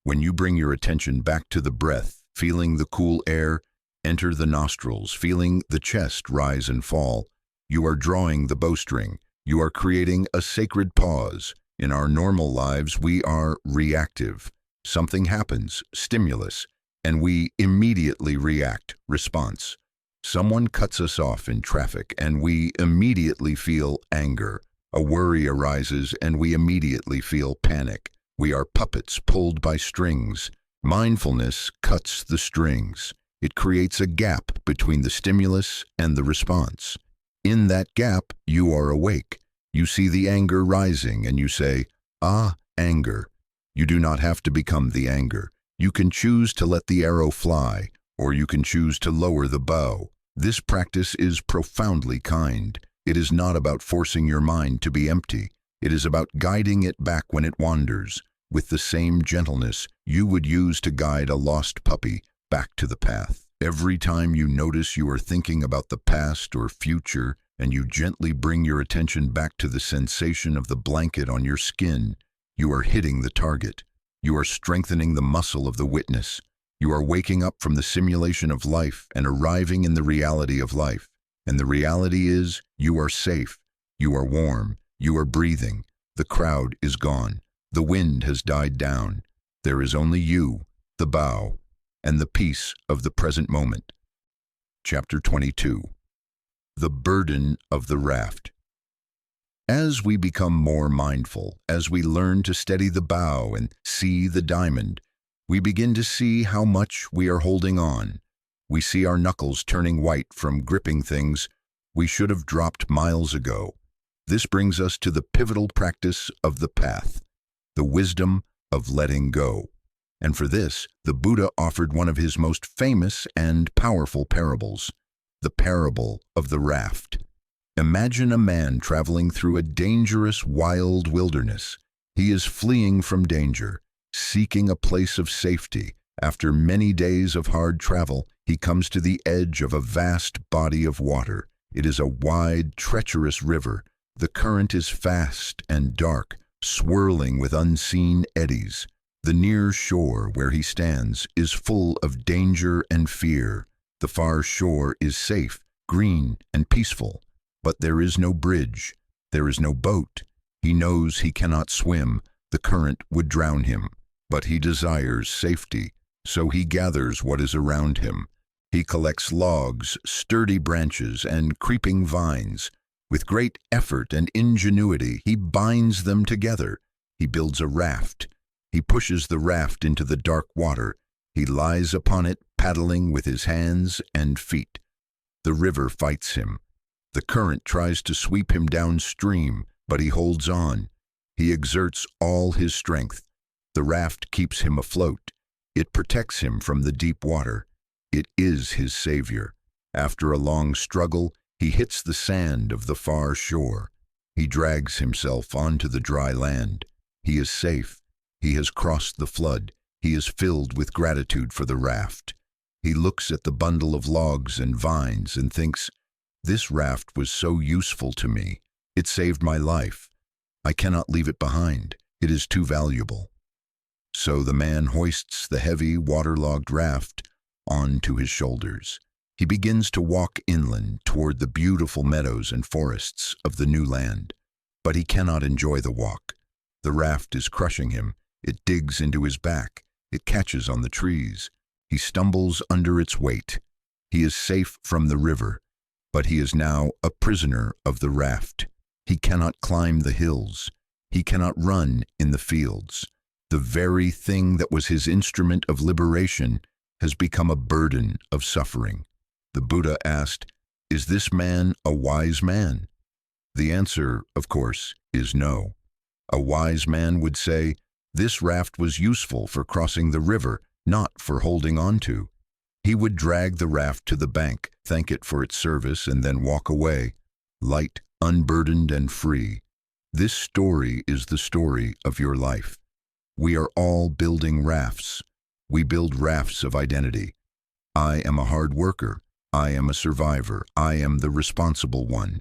When you bring your attention back to the breath, feeling the cool air enter the nostrils, feeling the chest rise and fall, you are drawing the bowstring. You are creating a sacred pause. In our normal lives, we are reactive. Something happens, stimulus, and we immediately react, response. Someone cuts us off in traffic, and we immediately feel anger. A worry arises, and we immediately feel panic. We are puppets pulled by strings. Mindfulness cuts the strings. It creates a gap between the stimulus and the response. In that gap, you are awake. You see the anger rising, and you say, "Ah, anger." You do not have to become the anger. You can choose to let the arrow fly, or you can choose to lower the bow. This practice is profoundly kind. It is not about forcing your mind to be empty. It is about guiding it back when it wanders, with the same gentleness you would use to guide a lost puppy back to the path. Every time you notice you are thinking about the past or future, and you gently bring your attention back to the sensation of the blanket on your skin, you are hitting the target. You are strengthening the muscle of the witness. You are waking up from the simulation of life and arriving in the reality of life. And the reality is, you are safe. You are warm. You are breathing. The crowd is gone. The wind has died down. There is only you, the bow, and the peace of the present moment. Chapter 22. The burden of the raft. As we become more mindful, as we learn to steady the bow and see the diamond, we begin to see how much we are holding on. We see our knuckles turning white from gripping things we should have dropped miles ago. This brings us to the pivotal practice of the path, the wisdom of letting go. And for this, the Buddha offered one of his most famous and powerful parables, the parable of the raft. Imagine a man traveling through a dangerous, wild wilderness. He is fleeing from danger, seeking a place of safety. After many days of hard travel, he comes to the edge of a vast body of water. It is a wide, treacherous river. The current is fast and dark, swirling with unseen eddies. The near shore where he stands is full of danger and fear. The far shore is safe, green, and peaceful. But there is no bridge. There is no boat. He knows he cannot swim. The current would drown him. But he desires safety, so he gathers what is around him. He collects logs, sturdy branches, and creeping vines. With great effort and ingenuity, he binds them together. He builds a raft. He pushes the raft into the dark water. He lies upon it, paddling with his hands and feet. The river fights him. The current tries to sweep him downstream, but he holds on. He exerts all his strength. The raft keeps him afloat. It protects him from the deep water. It is his savior. After a long struggle, he hits the sand of the far shore. He drags himself onto the dry land. He is safe. He has crossed the flood. He is filled with gratitude for the raft. He looks at the bundle of logs and vines and thinks, "This raft was so useful to me. It saved my life. I cannot leave it behind. It is too valuable." So the man hoists the heavy, waterlogged raft onto his shoulders. He begins to walk inland toward the beautiful meadows and forests of the new land. But he cannot enjoy the walk. The raft is crushing him. It digs into his back. It catches on the trees. He stumbles under its weight. He is safe from the river, but he is now a prisoner of the raft. He cannot climb the hills. He cannot run in the fields. The very thing that was his instrument of liberation has become a burden of suffering. The Buddha asked, "Is this man a wise man?" The answer, of course, is no. A wise man would say, this raft was useful for crossing the river, not for holding on to. He would drag the raft to the bank, thank it for its service, and then walk away, light, unburdened, and free. This story is the story of your life. We are all building rafts. We build rafts of identity. I am a hard worker. I am a survivor. I am the responsible one.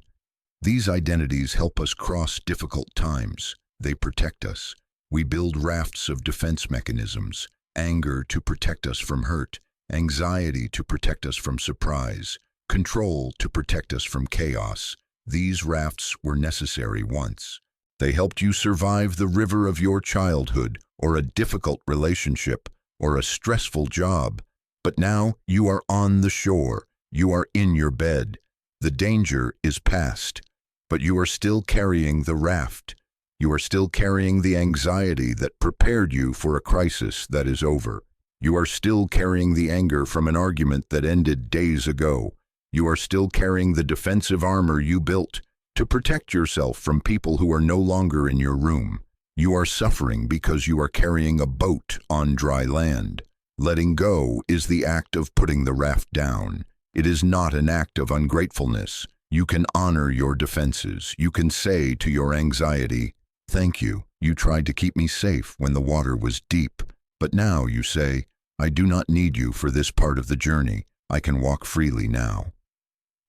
These identities help us cross difficult times. They protect us. We build rafts of defense mechanisms, anger to protect us from hurt, anxiety to protect us from surprise, control to protect us from chaos. These rafts were necessary once. They helped you survive the river of your childhood, or a difficult relationship, or a stressful job. But now you are on the shore. You are in your bed. The danger is past, but you are still carrying the raft. You are still carrying the anxiety that prepared you for a crisis that is over. You are still carrying the anger from an argument that ended days ago. You are still carrying the defensive armor you built to protect yourself from people who are no longer in your room. You are suffering because you are carrying a boat on dry land. Letting go is the act of putting the raft down. It is not an act of ungratefulness. You can honor your defenses. You can say to your anxiety, "Thank you. You tried to keep me safe when the water was deep. But now you say, I do not need you for this part of the journey. I can walk freely now."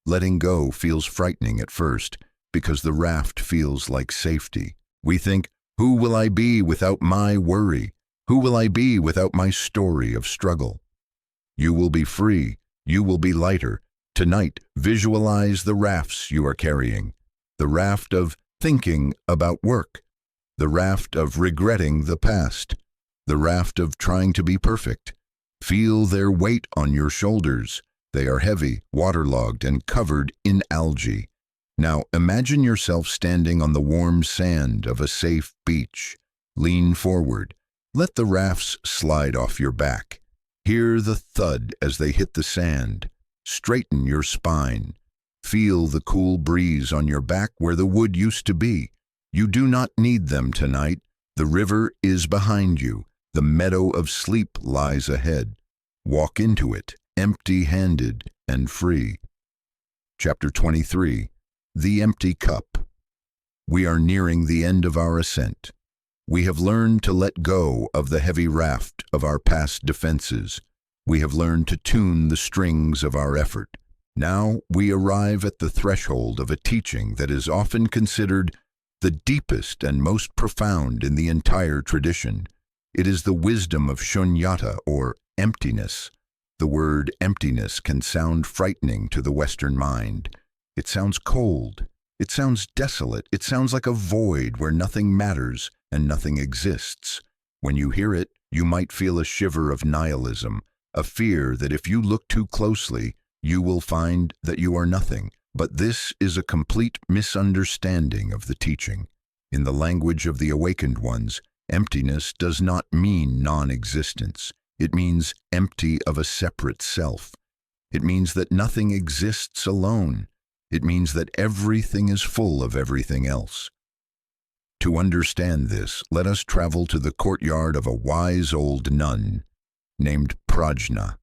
Letting go feels frightening at first because the raft feels like safety. We think, who will I be without my worry? Who will I be without my story of struggle? You will be free. You will be lighter. Tonight, visualize the rafts you are carrying. The raft of thinking about work. The raft of regretting the past. The raft of trying to be perfect. Feel their weight on your shoulders. They are heavy, waterlogged, and covered in algae. Now imagine yourself standing on the warm sand of a safe beach. Lean forward. Let the rafts slide off your back. Hear the thud as they hit the sand. Straighten your spine. Feel the cool breeze on your back where the wood used to be. You do not need them tonight. The river is behind you. The meadow of sleep lies ahead. Walk into it, empty-handed and free. Chapter 23. The Empty Cup. We are nearing the end of our ascent. We have learned to let go of the heavy raft of our past defenses. We have learned to tune the strings of our effort. Now we arrive at the threshold of a teaching that is often considered the deepest and most profound in the entire tradition. It is the wisdom of shunyata, or emptiness. The word emptiness can sound frightening to the Western mind. It sounds cold. It sounds desolate. It sounds like a void where nothing matters and nothing exists. When you hear it, you might feel a shiver of nihilism, a fear that if you look too closely, you will find that you are nothing. But this is a complete misunderstanding of the teaching. In the language of the awakened ones, emptiness does not mean non-existence. It means empty of a separate self. It means that nothing exists alone. It means that everything is full of everything else. To understand this, let us travel to the courtyard of a wise old nun named Prajna.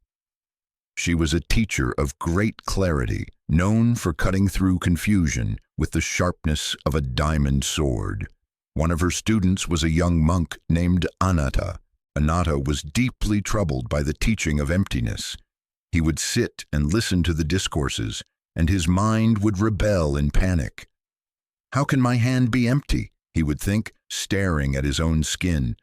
She was a teacher of great clarity, known for cutting through confusion with the sharpness of a diamond sword. One of her students was a young monk named Anatta. Anatta was deeply troubled by the teaching of emptiness. He would sit and listen to the discourses, and his mind would rebel in panic. How can my hand be empty? He would think, staring at his own skin.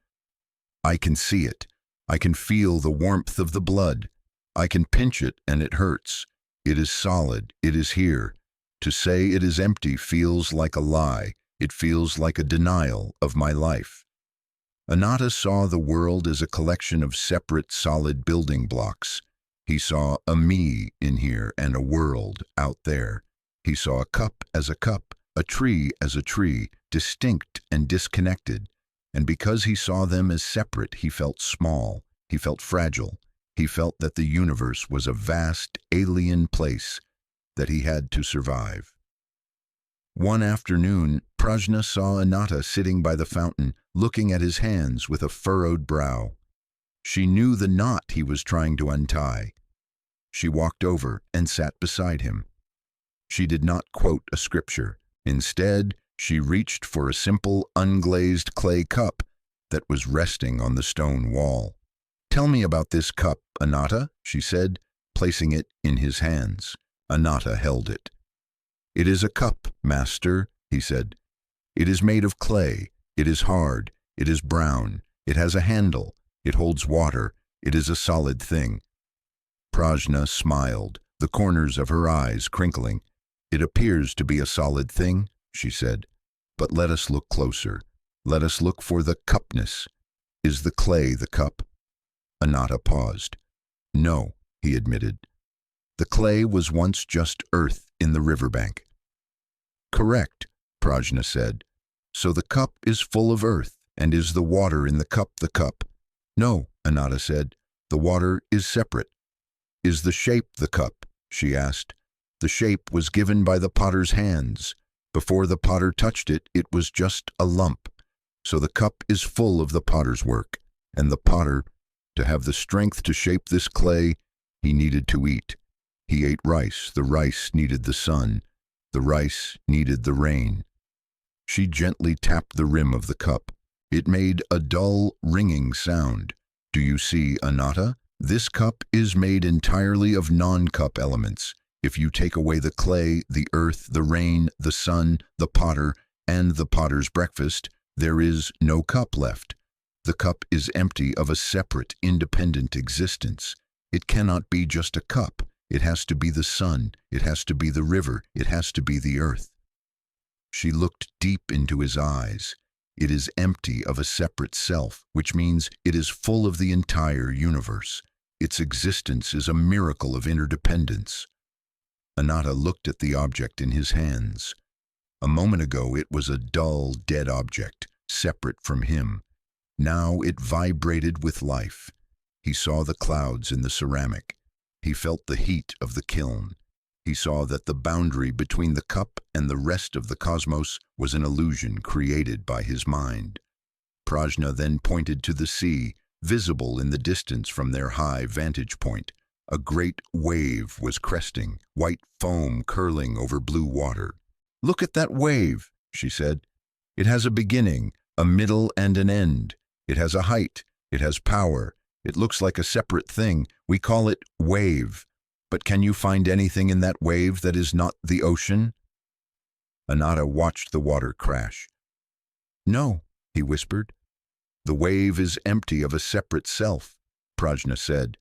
I can see it. I can feel the warmth of the blood. I can pinch it and it hurts. It is solid. It is here. To say it is empty feels like a lie. It feels like a denial of my life. Anatta saw the world as a collection of separate, solid building blocks. He saw a me in here and a world out there. He saw a cup as a cup, a tree as a tree, distinct and disconnected. And because he saw them as separate, he felt small. He felt fragile. He felt that the universe was a vast, alien place that he had to survive. One afternoon, Prajna saw Anatta sitting by the fountain, looking at his hands with a furrowed brow. She knew the knot he was trying to untie. She walked over and sat beside him. She did not quote a scripture. Instead, she reached for a simple, unglazed clay cup that was resting on the stone wall. "Tell me about this cup, Anatta," she said, placing it in his hands. Anatta held it. "It is a cup, master," he said. "It is made of clay. It is hard. It is brown. It has a handle. It holds water. It is a solid thing." Prajna smiled, the corners of her eyes crinkling. "It appears to be a solid thing," she said. "But let us look closer. Let us look for the cupness. Is the clay the cup?" Anatta paused. "No," he admitted. "The clay was once just earth in the riverbank." "Correct," Prajna said. "So the cup is full of earth, and is the water in the cup? "No," Anatta said. "The water is separate." "Is the shape the cup?" she asked. "The shape was given by the potter's hands. Before the potter touched it, it was just a lump. So the cup is full of the potter's work, and the potter, to have the strength to shape this clay, he needed to eat. He ate rice. The rice needed the sun. The rice needed the rain." She gently tapped the rim of the cup. It made a dull, ringing sound. "Do you see, Anatta? This cup is made entirely of non-cup elements. If you take away the clay, the earth, the rain, the sun, the potter, and the potter's breakfast, there is no cup left. The cup is empty of a separate, independent existence. It cannot be just a cup. It has to be the sun. It has to be the river. It has to be the earth." She looked deep into his eyes. "It is empty of a separate self, which means it is full of the entire universe. Its existence is a miracle of interdependence." Anatta looked at the object in his hands. A moment ago it was a dull, dead object, separate from him. Now it vibrated with life. He saw the clouds in the ceramic. He felt the heat of the kiln. He saw that the boundary between the cup and the rest of the cosmos was an illusion created by his mind. Prajna then pointed to the sea, visible in the distance from their high vantage point. A great wave was cresting, white foam curling over blue water. "Look at that wave," she said. "It has a beginning, a middle, and an end. It has a height. It has power. It looks like a separate thing. We call it wave. But can you find anything in that wave that is not the ocean?" Anatta watched the water crash. "No," he whispered. "The wave is empty of a separate self," Prajna said.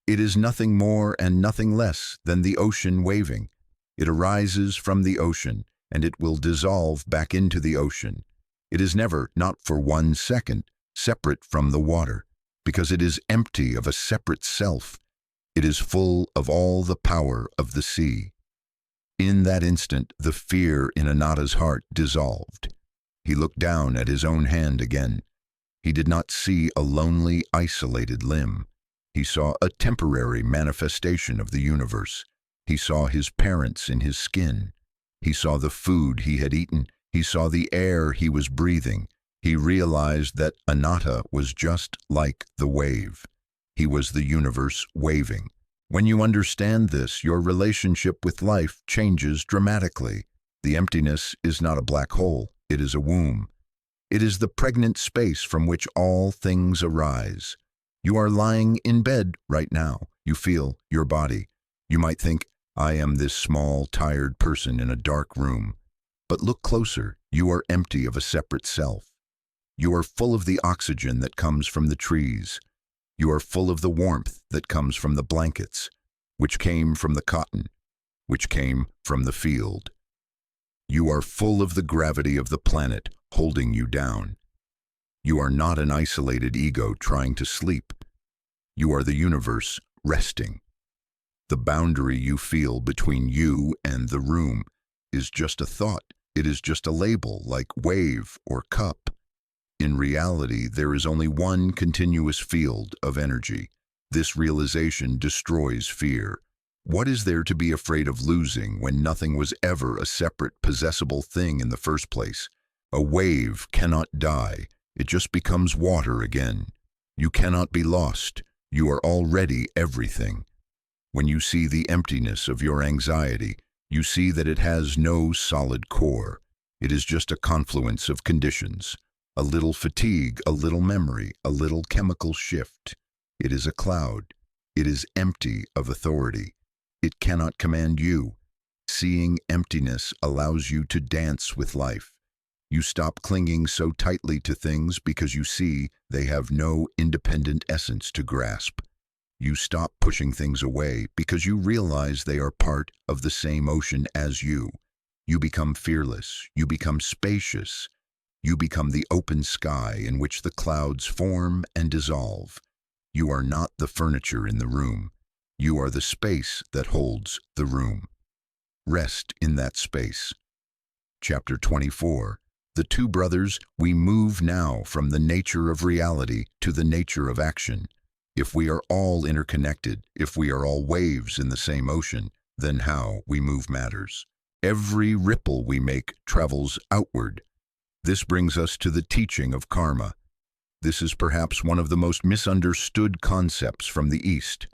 "It is nothing more and nothing less than the ocean waving. It arises from the ocean, and it will dissolve back into the ocean. It is never, not for 1 second, separate from the water, because it is empty of a separate self. It is full of all the power of the sea." In that instant, the fear in Anatta's heart dissolved. He looked down at his own hand again. He did not see a lonely, isolated limb. He saw a temporary manifestation of the universe. He saw his parents in his skin. He saw the food he had eaten. He saw the air he was breathing. He realized that Anatta was just like the wave. He was the universe waving. When you understand this, your relationship with life changes dramatically. The emptiness is not a black hole. It is a womb. It is the pregnant space from which all things arise. You are lying in bed right now. You feel your body. You might think, "I am this small, tired person in a dark room." But look closer. You are empty of a separate self. You are full of the oxygen that comes from the trees. You are full of the warmth that comes from the blankets. which came from the cotton, which came from the field. You are full of the gravity of the planet holding you down. You are not an isolated ego trying to sleep. You are the universe resting. The boundary you feel between you and the room is just a thought. It is just a label like wave or cup. In reality, there is only one continuous field of energy. This realization destroys fear. What is there to be afraid of losing when nothing was ever a separate, possessible thing in the first place? A wave cannot die. It just becomes water again. You cannot be lost. You are already everything. When you see the emptiness of your anxiety, you see that it has no solid core. It is just a confluence of conditions. A little fatigue, a little memory, a little chemical shift. It is a cloud. It is empty of authority. It cannot command you. Seeing emptiness allows you to dance with life. You stop clinging so tightly to things because you see they have no independent essence to grasp. You stop pushing things away because you realize they are part of the same ocean as you. You become fearless. You become spacious. You become the open sky in which the clouds form and dissolve. You are not the furniture in the room. You are the space that holds the room. Rest in that space. Chapter 24. The two brothers, we move now from the nature of reality to the nature of action. If we are all interconnected, if we are all waves in the same ocean, then how we move matters. Every ripple we make travels outward. This brings us to the teaching of karma. This is perhaps one of the most misunderstood concepts from the East.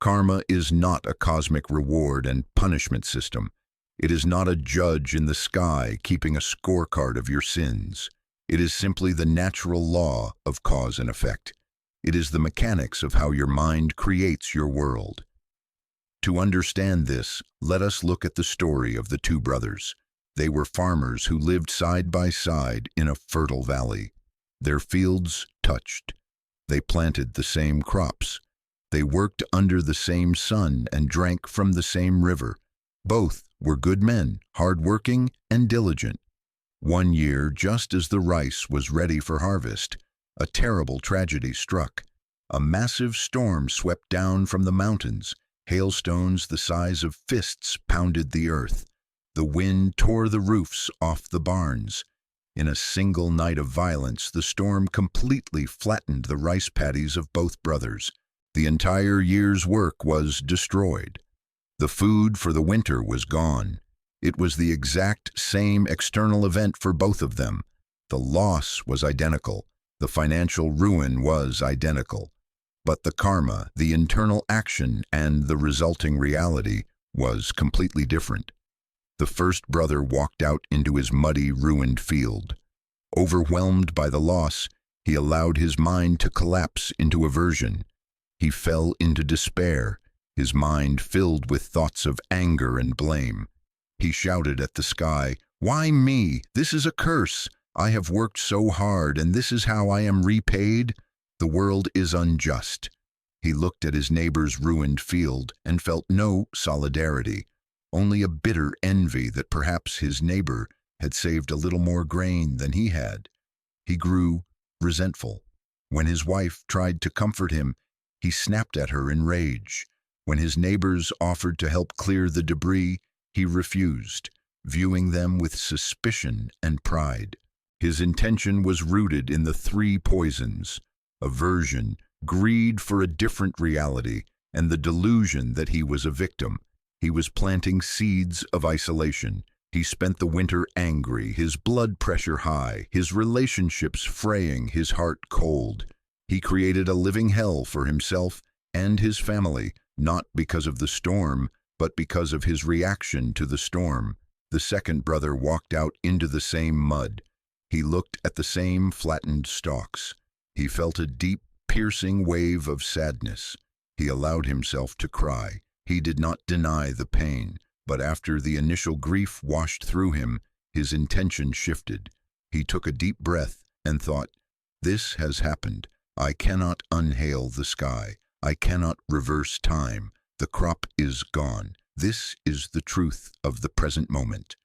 Karma is not a cosmic reward and punishment system. It is not a judge in the sky keeping a scorecard of your sins. It is simply the natural law of cause and effect. It is the mechanics of how your mind creates your world. To understand this, let us look at the story of the two brothers. They were farmers who lived side by side in a fertile valley. Their fields touched. They planted the same crops. They worked under the same sun and drank from the same river. Both were good men, hard-working and diligent. One year, just as the rice was ready for harvest, a terrible tragedy struck. A massive storm swept down from the mountains. Hailstones the size of fists pounded the earth. The wind tore the roofs off the barns. In a single night of violence, the storm completely flattened the rice paddies of both brothers. The entire year's work was destroyed. The food for the winter was gone. It was the exact same external event for both of them. The loss was identical. The financial ruin was identical. But the karma, the internal action, and the resulting reality was completely different. The first brother walked out into his muddy, ruined field. Overwhelmed by the loss, he allowed his mind to collapse into aversion. He fell into despair, his mind filled with thoughts of anger and blame. He shouted at the sky, "Why me? This is a curse. I have worked so hard, and this is how I am repaid? The world is unjust." He looked at his neighbor's ruined field and felt no solidarity, only a bitter envy that perhaps his neighbor had saved a little more grain than he had. He grew resentful. When his wife tried to comfort him, he snapped at her in rage. When his neighbors offered to help clear the debris, he refused, viewing them with suspicion and pride. His intention was rooted in the three poisons: aversion, greed for a different reality, and the delusion that he was a victim. He was planting seeds of isolation. He spent the winter angry, his blood pressure high, his relationships fraying, his heart cold. He created a living hell for himself and his family, not because of the storm, but because of his reaction to the storm. The second brother walked out into the same mud. He looked at the same flattened stalks. He felt a deep, piercing wave of sadness. He allowed himself to cry. He did not deny the pain, but after the initial grief washed through him, his intention shifted. He took a deep breath and thought, "This has happened. I cannot unhail the sky. I cannot reverse time. The crop is gone. This is the truth of the present moment.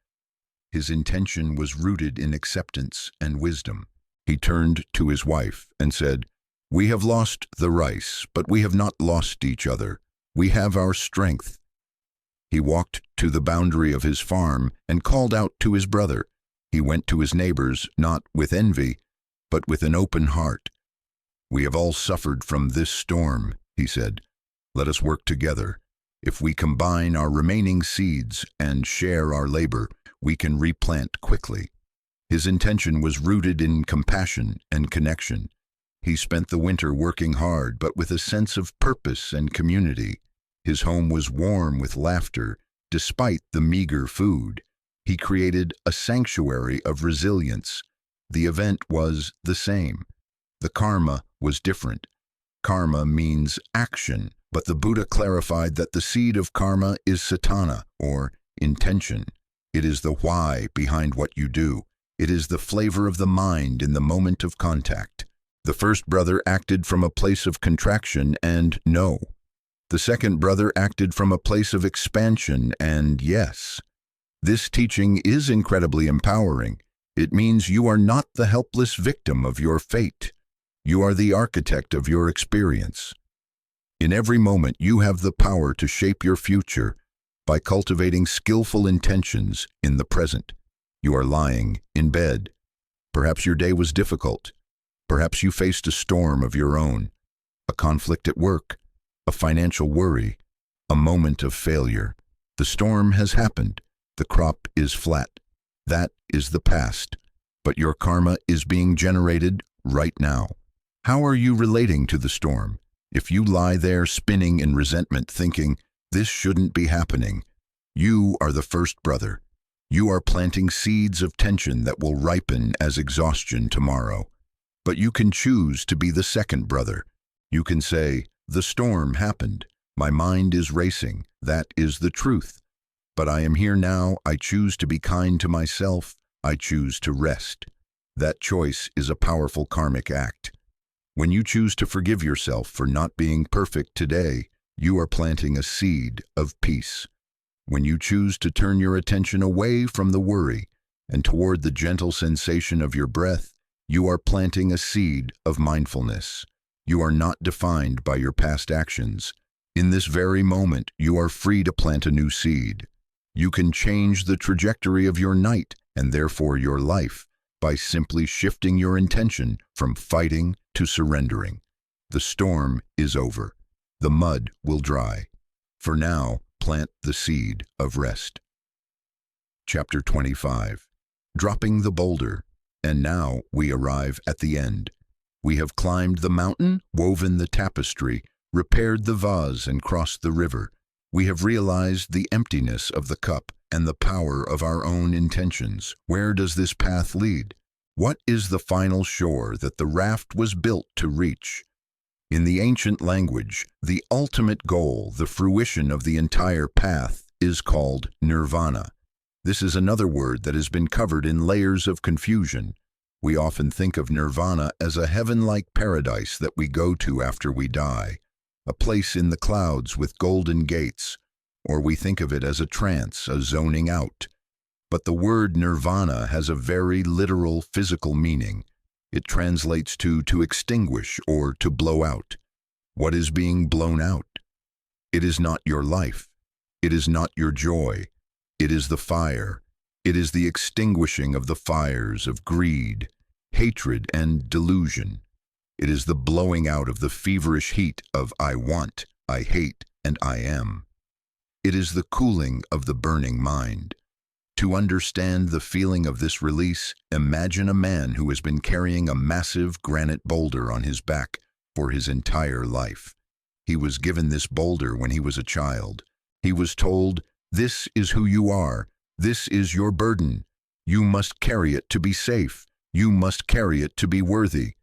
His intention was rooted in acceptance and wisdom. He turned to his wife and said, "We have lost the rice, but we have not lost each other. We have our strength." He walked to the boundary of his farm and called out to his brother. He went to his neighbors, not with envy, but with an open heart. "We have all suffered from this storm," he said. "Let us work together. If we combine our remaining seeds and share our labor, we can replant quickly." His intention was rooted in compassion and connection. He spent the winter working hard, but with a sense of purpose and community. His home was warm with laughter, despite the meager food. He created a sanctuary of resilience. The event was the same. The karma was different. Karma means action, but the Buddha clarified that the seed of karma is satana, or intention. It is the why behind what you do. It is the flavor of the mind in the moment of contact. The first brother acted from a place of contraction and no. The second brother acted from a place of expansion and yes. This teaching is incredibly empowering. It means you are not the helpless victim of your fate. You are the architect of your experience. In every moment, you have the power to shape your future by cultivating skillful intentions in the present. You are lying in bed. Perhaps your day was difficult. Perhaps you faced a storm of your own, a conflict at work, a financial worry, a moment of failure. The storm has happened. The crop is flat. That is the past. But your karma is being generated right now. How are you relating to the storm? If you lie there spinning in resentment thinking, "This shouldn't be happening," you are the first brother. You are planting seeds of tension that will ripen as exhaustion tomorrow. But you can choose to be the second brother. You can say, "The storm happened. My mind is racing. That is the truth. But I am here now. I choose to be kind to myself. I choose to rest." That choice is a powerful karmic act. When you choose to forgive yourself for not being perfect today, you are planting a seed of peace. When you choose to turn your attention away from the worry and toward the gentle sensation of your breath, you are planting a seed of mindfulness. You are not defined by your past actions. In this very moment, you are free to plant a new seed. You can change the trajectory of your night and therefore your life by simply shifting your intention from fighting to surrendering. The storm is over. The mud will dry. For now, plant the seed of rest. Chapter 25. Dropping the boulder. And now we arrive at the end. We have climbed the mountain, woven the tapestry, repaired the vase, and crossed the river. We have realized the emptiness of the cup and the power of our own intentions. Where does this path lead? What is the final shore that the raft was built to reach? In the ancient language, the ultimate goal, the fruition of the entire path, is called nirvana. This is another word that has been covered in layers of confusion. We often think of nirvana as a heaven-like paradise that we go to after we die, a place in the clouds with golden gates, or we think of it as a trance, a zoning out. But the word nirvana has a very literal physical meaning. It translates to extinguish or to blow out. What is being blown out? It is not your life. It is not your joy. It is the fire. It is the extinguishing of the fires of greed, hatred, and delusion. It is the blowing out of the feverish heat of I want, I hate, and I am. It is the cooling of the burning mind. To understand the feeling of this release, imagine a man who has been carrying a massive granite boulder on his back for his entire life. He was given this boulder when he was a child. He was told, "This is who you are. This is your burden. You must carry it to be safe. You must carry it to be worthy."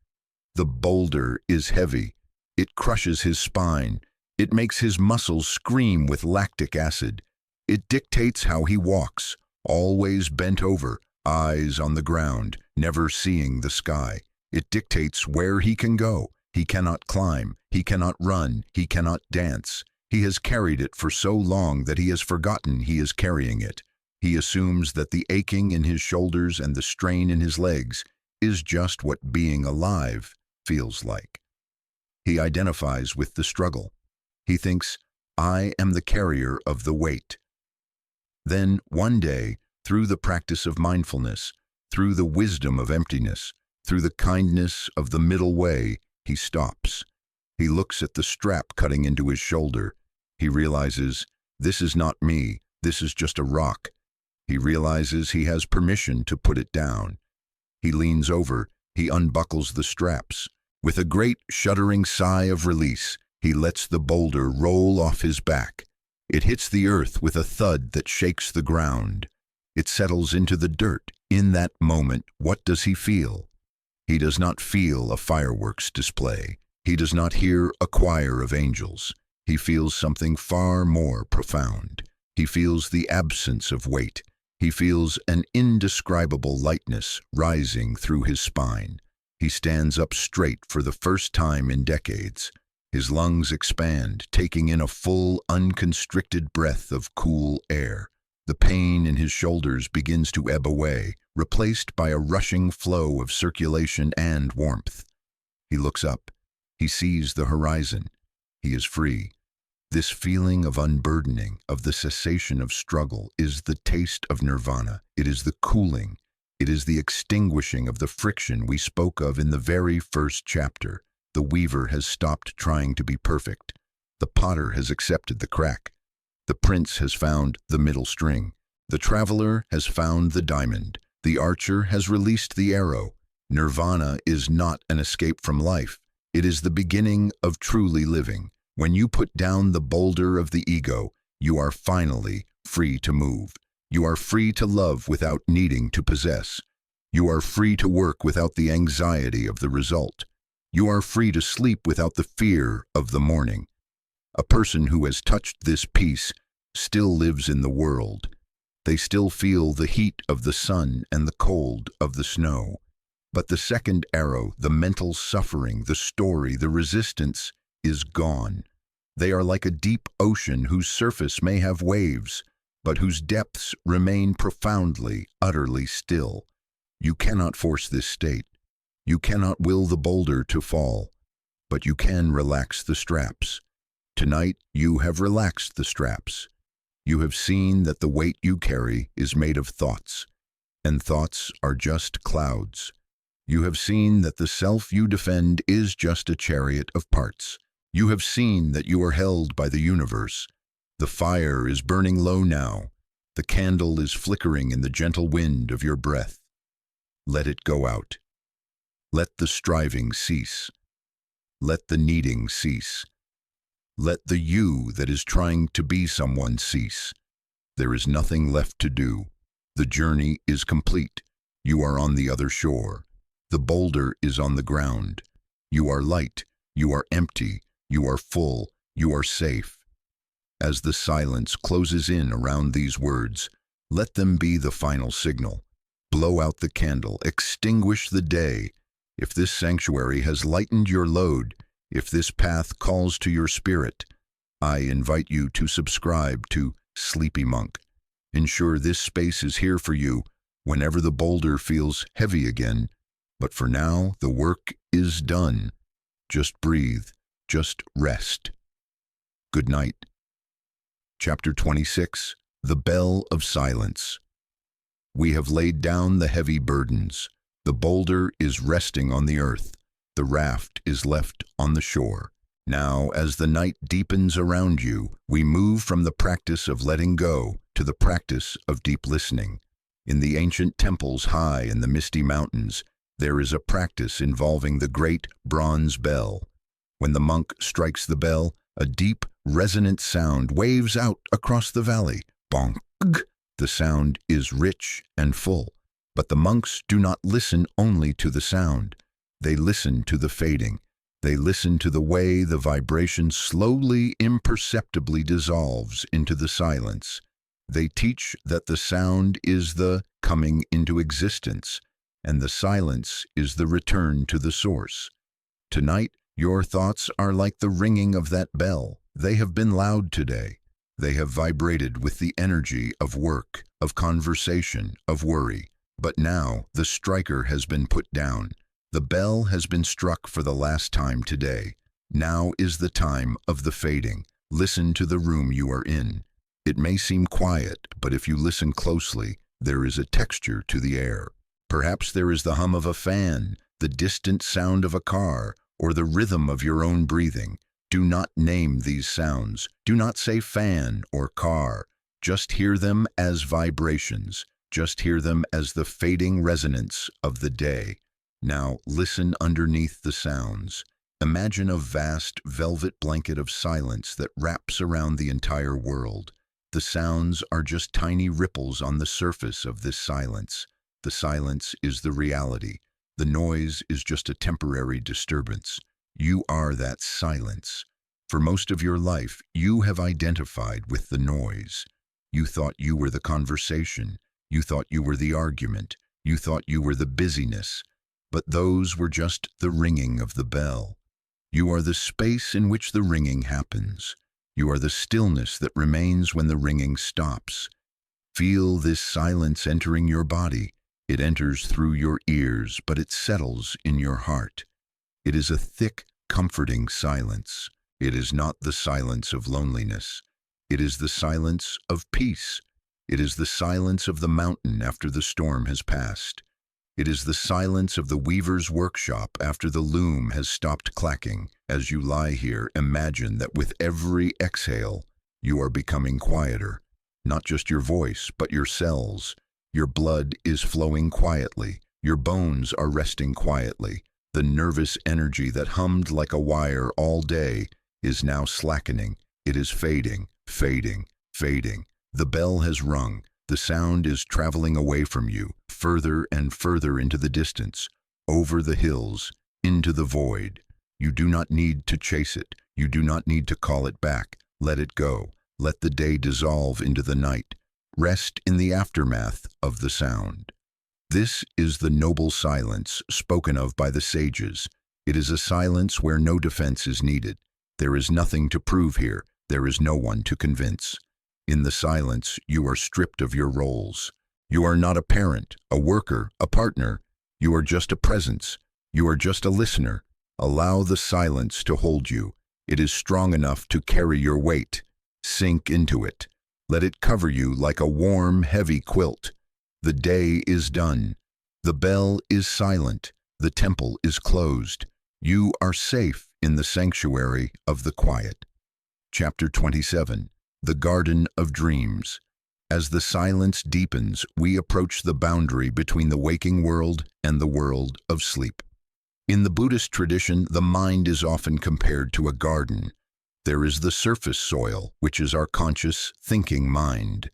The boulder is heavy. It crushes his spine. It makes his muscles scream with lactic acid. It dictates how he walks, always bent over, eyes on the ground, never seeing the sky. It dictates where he can go. He cannot climb. He cannot run. He cannot dance. He has carried it for so long that he has forgotten he is carrying it. He assumes that the aching in his shoulders and the strain in his legs is just what being alive feels like. He identifies with the struggle. He thinks, I am the carrier of the weight. Then, one day, through the practice of mindfulness, through the wisdom of emptiness, through the kindness of the middle way, he stops. He looks at the strap cutting into his shoulder. He realizes, this is not me, this is just a rock. He realizes he has permission to put it down. He leans over, he unbuckles the straps. With a great shuddering sigh of release, he lets the boulder roll off his back. It hits the earth with a thud that shakes the ground. It settles into the dirt. In that moment, what does he feel? He does not feel a fireworks display. He does not hear a choir of angels. He feels something far more profound. He feels the absence of weight. He feels an indescribable lightness rising through his spine. He stands up straight for the first time in decades. His lungs expand, taking in a full, unconstricted breath of cool air. The pain in his shoulders begins to ebb away, replaced by a rushing flow of circulation and warmth. He looks up. He sees the horizon. He is free. This feeling of unburdening, of the cessation of struggle, is the taste of nirvana. It is the cooling. It is the extinguishing of the friction we spoke of in the very first chapter. The weaver has stopped trying to be perfect. The potter has accepted the crack. The prince has found the middle string. The traveler has found the diamond. The archer has released the arrow. Nirvana is not an escape from life. It is the beginning of truly living. When you put down the boulder of the ego, you are finally free to move. You are free to love without needing to possess. You are free to work without the anxiety of the result. You are free to sleep without the fear of the morning. A person who has touched this peace still lives in the world. They still feel the heat of the sun and the cold of the snow. But the second arrow, the mental suffering, the story, the resistance, is gone. They are like a deep ocean whose surface may have waves, but whose depths remain profoundly, utterly still. You cannot force this state. You cannot will the boulder to fall, but you can relax the straps. Tonight, you have relaxed the straps. You have seen that the weight you carry is made of thoughts, and thoughts are just clouds. You have seen that the self you defend is just a chariot of parts. You have seen that you are held by the universe. The fire is burning low now. The candle is flickering in the gentle wind of your breath. Let it go out. Let the striving cease. Let the needing cease. Let the you that is trying to be someone cease. There is nothing left to do. The journey is complete. You are on the other shore. The boulder is on the ground. You are light. You are empty. You are full. You are safe. As the silence closes in around these words, let them be the final signal. Blow out the candle. Extinguish the day. If this sanctuary has lightened your load, if this path calls to your spirit, I invite you to subscribe to Sleepy Monk. Ensure this space is here for you whenever the boulder feels heavy again. But for now, the work is done. Just breathe. Just rest. Good night. Chapter 26. The Bell of Silence. We have laid down the heavy burdens. The boulder is resting on the earth. The raft is left on the shore. Now, as the night deepens around you, we move from the practice of letting go to the practice of deep listening. In the ancient temples high in the misty mountains, there is a practice involving the great bronze bell. When the monk strikes the bell, a deep, resonant sound waves out across the valley. Bonk! The sound is rich and full. But the monks do not listen only to the sound. They listen to the fading. They listen to the way the vibration slowly, imperceptibly dissolves into the silence. They teach that the sound is the coming into existence, and the silence is the return to the source. Tonight, your thoughts are like the ringing of that bell. They have been loud today. They have vibrated with the energy of work, of conversation, of worry. But now the striker has been put down. The bell has been struck for the last time today. Now is the time of the fading. Listen to the room you are in. It may seem quiet, but if you listen closely, there is a texture to the air. Perhaps there is the hum of a fan, the distant sound of a car, or the rhythm of your own breathing. Do not name these sounds. Do not say fan or car. Just hear them as vibrations. Just hear them as the fading resonance of the day. Now listen underneath the sounds. Imagine a vast velvet blanket of silence that wraps around the entire world. The sounds are just tiny ripples on the surface of this silence. The silence is the reality. The noise is just a temporary disturbance. You are that silence. For most of your life, you have identified with the noise. You thought you were the conversation. You thought you were the argument. You thought you were the busyness. But those were just the ringing of the bell. You are the space in which the ringing happens. You are the stillness that remains when the ringing stops. Feel this silence entering your body. It enters through your ears, but it settles in your heart. It is a thick, comforting silence. It is not the silence of loneliness. It is the silence of peace. It is the silence of the mountain after the storm has passed. It is the silence of the weaver's workshop after the loom has stopped clacking. As you lie here, imagine that with every exhale, you are becoming quieter. Not just your voice, but your cells. Your blood is flowing quietly. Your bones are resting quietly. The nervous energy that hummed like a wire all day is now slackening. It is fading, fading, fading. The bell has rung. The sound is traveling away from you, further and further into the distance, over the hills, into the void. You do not need to chase it. You do not need to call it back. Let it go. Let the day dissolve into the night. Rest in the aftermath of the sound. This is the noble silence spoken of by the sages. It is a silence where no defense is needed. There is nothing to prove here. There is no one to convince. In the silence, you are stripped of your roles. You are not a parent, a worker, a partner. You are just a presence. You are just a listener. Allow the silence to hold you. It is strong enough to carry your weight. Sink into it. Let it cover you like a warm, heavy quilt. The day is done. The bell is silent. The temple is closed. You are safe in the sanctuary of the quiet. Chapter 27. The Garden of Dreams. As the silence deepens, we approach the boundary between the waking world and the world of sleep. In the Buddhist tradition, the mind is often compared to a garden. There is the surface soil, which is our conscious, thinking mind.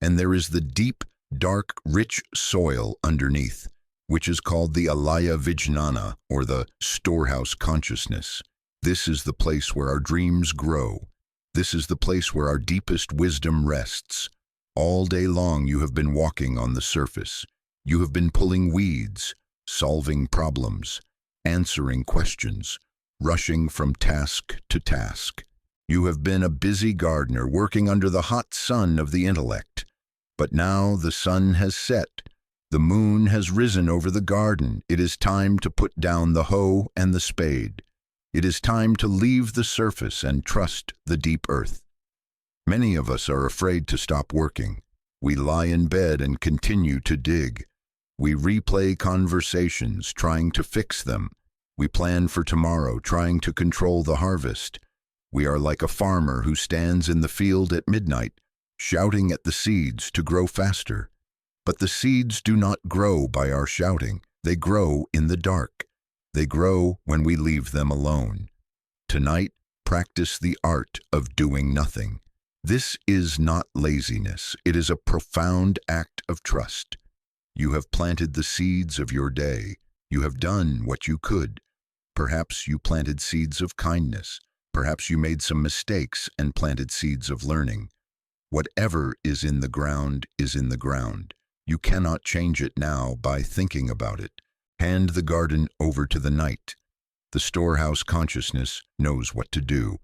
And there is the deep, dark, rich soil underneath, which is called the alaya vijnana, or the storehouse consciousness. This is the place where our dreams grow. This is the place where our deepest wisdom rests. All day long you have been walking on the surface. You have been pulling weeds, solving problems, answering questions, rushing from task to task. You have been a busy gardener working under the hot sun of the intellect. But now the sun has set. The moon has risen over the garden. It is time to put down the hoe and the spade. It is time to leave the surface and trust the deep earth. Many of us are afraid to stop working. We lie in bed and continue to dig. We replay conversations, trying to fix them. We plan for tomorrow, trying to control the harvest. We are like a farmer who stands in the field at midnight, shouting at the seeds to grow faster. But the seeds do not grow by our shouting. They grow in the dark. They grow when we leave them alone. Tonight, practice the art of doing nothing. This is not laziness. It is a profound act of trust. You have planted the seeds of your day. You have done what you could. Perhaps you planted seeds of kindness. Perhaps you made some mistakes and planted seeds of learning. Whatever is in the ground is in the ground. You cannot change it now by thinking about it. Hand the garden over to the night. The storehouse consciousness knows what to do.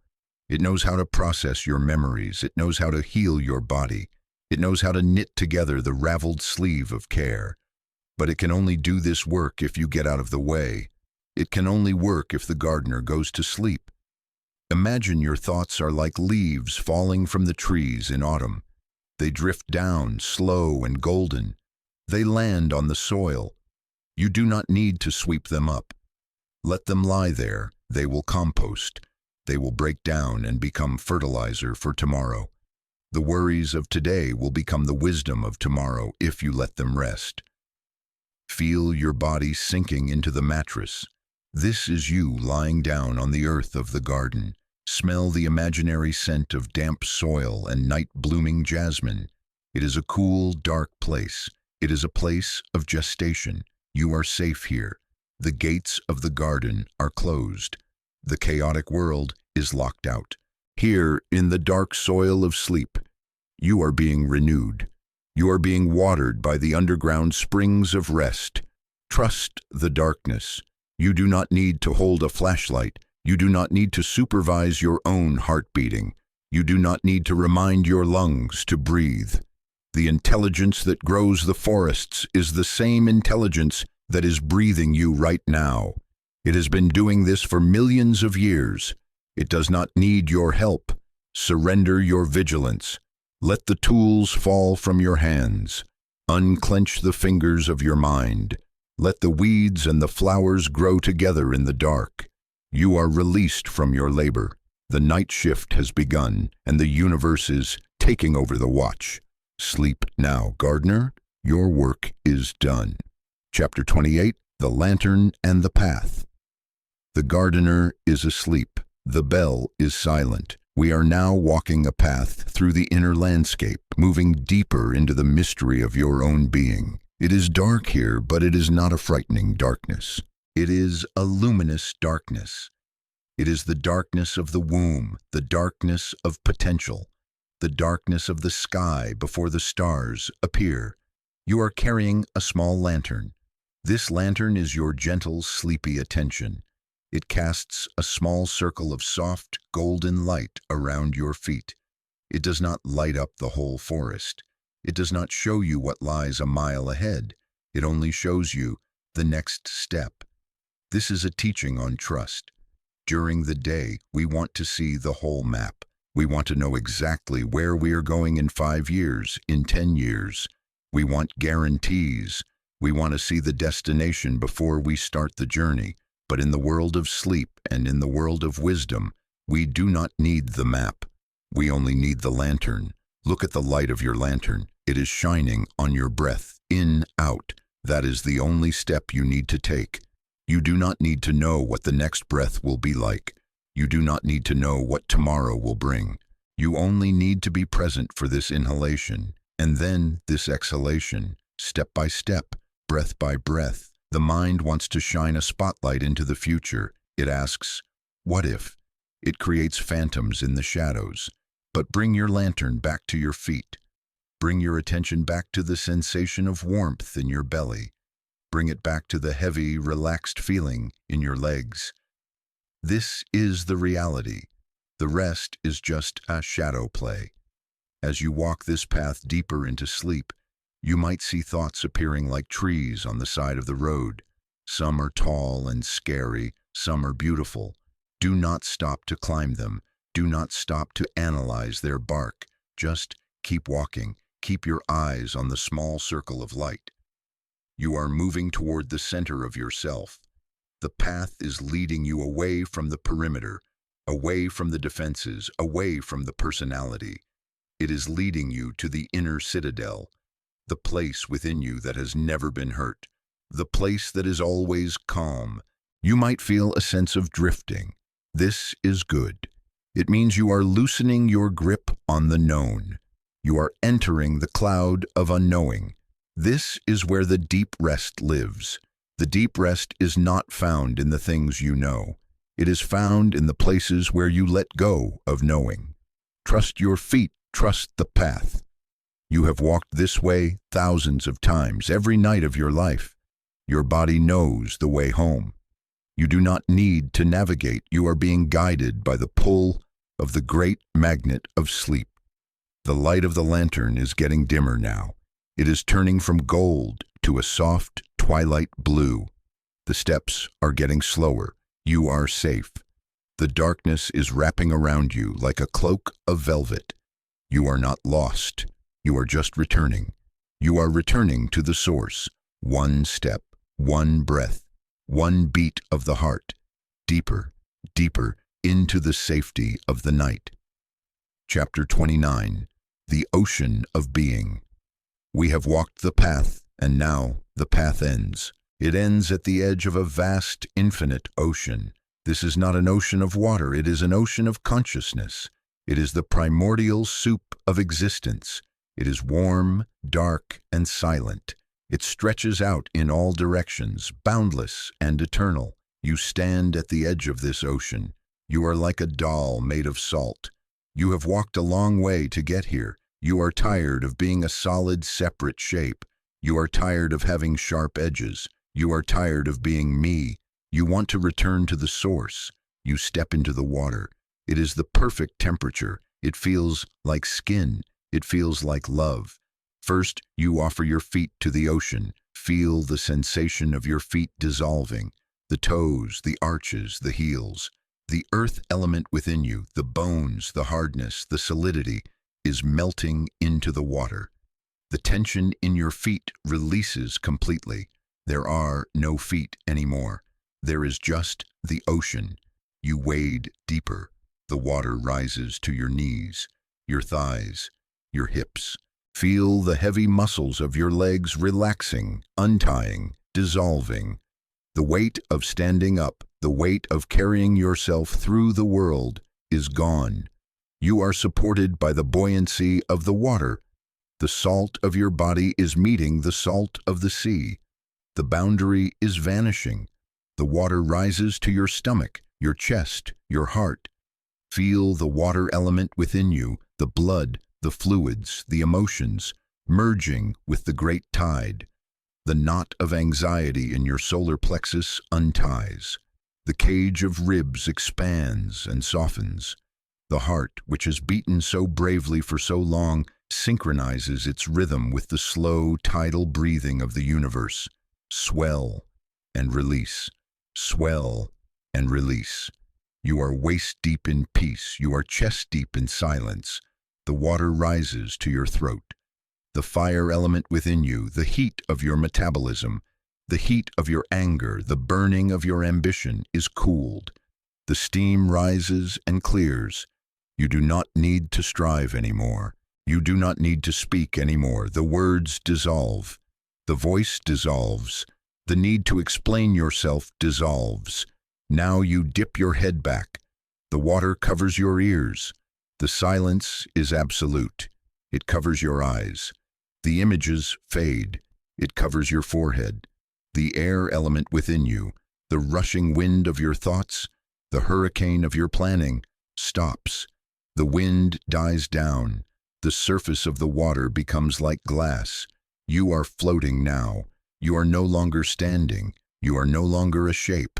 It knows how to process your memories. It knows how to heal your body. It knows how to knit together the raveled sleeve of care. But it can only do this work if you get out of the way. It can only work if the gardener goes to sleep. Imagine your thoughts are like leaves falling from the trees in autumn. They drift down, slow and golden. They land on the soil. You do not need to sweep them up. Let them lie there. They will compost. They will break down and become fertilizer for tomorrow. The worries of today will become the wisdom of tomorrow if you let them rest. Feel your body sinking into the mattress. This is you lying down on the earth of the garden. Smell the imaginary scent of damp soil and night-blooming jasmine. It is a cool, dark place. It is a place of gestation. You are safe here. The gates of the garden are closed. The chaotic world is locked out. Here, in the dark soil of sleep, you are being renewed. You are being watered by the underground springs of rest. Trust the darkness. You do not need to hold a flashlight. You do not need to supervise your own heart beating. You do not need to remind your lungs to breathe. The intelligence that grows the forests is the same intelligence that is breathing you right now. It has been doing this for millions of years. It does not need your help. Surrender your vigilance. Let the tools fall from your hands. Unclench the fingers of your mind. Let the weeds and the flowers grow together in the dark. You are released from your labor. The night shift has begun, and the universe is taking over the watch. Sleep now, gardener. Your work is done. Chapter 28, The Lantern and the Path. The gardener is asleep. The bell is silent. We are now walking a path through the inner landscape, moving deeper into the mystery of your own being. It is dark here, but it is not a frightening darkness. It is a luminous darkness. It is the darkness of the womb, the darkness of potential, the darkness of the sky before the stars appear. You are carrying a small lantern. This lantern is your gentle, sleepy attention. It casts a small circle of soft, golden light around your feet. It does not light up the whole forest. It does not show you what lies a mile ahead. It only shows you the next step. This is a teaching on trust. During the day, we want to see the whole map. We want to know exactly where we are going in 5 years, in 10 years. We want guarantees. We want to see the destination before we start the journey. But in the world of sleep and in the world of wisdom, we do not need the map. We only need the lantern. Look at the light of your lantern. It is shining on your breath, in, out. That is the only step you need to take. You do not need to know what the next breath will be like. You do not need to know what tomorrow will bring. You only need to be present for this inhalation, and then this exhalation, step by step, breath by breath. The mind wants to shine a spotlight into the future. It asks, what if? It creates phantoms in the shadows. But bring your lantern back to your feet. Bring your attention back to the sensation of warmth in your belly. Bring it back to the heavy, relaxed feeling in your legs. This is the reality. The rest is just a shadow play. As you walk this path deeper into sleep, you might see thoughts appearing like trees on the side of the road. Some are tall and scary, some are beautiful. Do not stop to climb them. Do not stop to analyze their bark. Just keep walking. Keep your eyes on the small circle of light. You are moving toward the center of yourself. The path is leading you away from the perimeter, away from the defenses, away from the personality. It is leading you to the inner citadel, the place within you that has never been hurt, the place that is always calm. You might feel a sense of drifting. This is good. It means you are loosening your grip on the known. You are entering the cloud of unknowing. This is where the deep rest lives. The deep rest is not found in the things you know. It is found in the places where you let go of knowing. Trust your feet, trust the path. You have walked this way thousands of times, every night of your life. Your body knows the way home. You do not need to navigate. You are being guided by the pull of the great magnet of sleep. The light of the lantern is getting dimmer now. It is turning from gold to a soft twilight blue. The steps are getting slower. You are safe. The darkness is wrapping around you like a cloak of velvet. You are not lost. You are just returning. You are returning to the source. One step, one breath, one beat of the heart. Deeper, deeper into the safety of the night. Chapter 29. The Ocean of Being. We have walked the path, and now the path ends. It ends at the edge of a vast, infinite ocean. This is not an ocean of water, it is an ocean of consciousness. It is the primordial soup of existence. It is warm, dark, and silent. It stretches out in all directions, boundless and eternal. You stand at the edge of this ocean. You are like a doll made of salt. You have walked a long way to get here. You are tired of being a solid, separate shape. You are tired of having sharp edges. You are tired of being me. You want to return to the source. You step into the water. It is the perfect temperature. It feels like skin. It feels like love. First, you offer your feet to the ocean. Feel the sensation of your feet dissolving. The toes, the arches, the heels. The earth element within you, the bones, the hardness, the solidity, is melting into the water. The tension in your feet releases completely. There are no feet anymore. There is just the ocean. You wade deeper. The water rises to your knees, your thighs, your hips. Feel the heavy muscles of your legs relaxing, untying, dissolving. The weight of standing up, the weight of carrying yourself through the world is gone. You are supported by the buoyancy of the water. The salt of your body is meeting the salt of the sea. The boundary is vanishing. The water rises to your stomach, your chest, your heart. Feel the water element within you, the blood, the fluids, the emotions, merging with the great tide. The knot of anxiety in your solar plexus unties. The cage of ribs expands and softens. The heart, which has beaten so bravely for so long, synchronizes its rhythm with the slow tidal breathing of the universe. Swell and release. Swell and release. You are waist-deep in peace. You are chest-deep in silence. The water rises to your throat. The fire element within you, the heat of your metabolism, the heat of your anger, the burning of your ambition is cooled. The steam rises and clears. You do not need to strive anymore. You do not need to speak anymore. The words dissolve. The voice dissolves. The need to explain yourself dissolves. Now you dip your head back. The water covers your ears. The silence is absolute. It covers your eyes. The images fade. It covers your forehead. The air element within you, the rushing wind of your thoughts, the hurricane of your planning, stops. The wind dies down. The surface of the water becomes like glass. You are floating now. You are no longer standing. You are no longer a shape.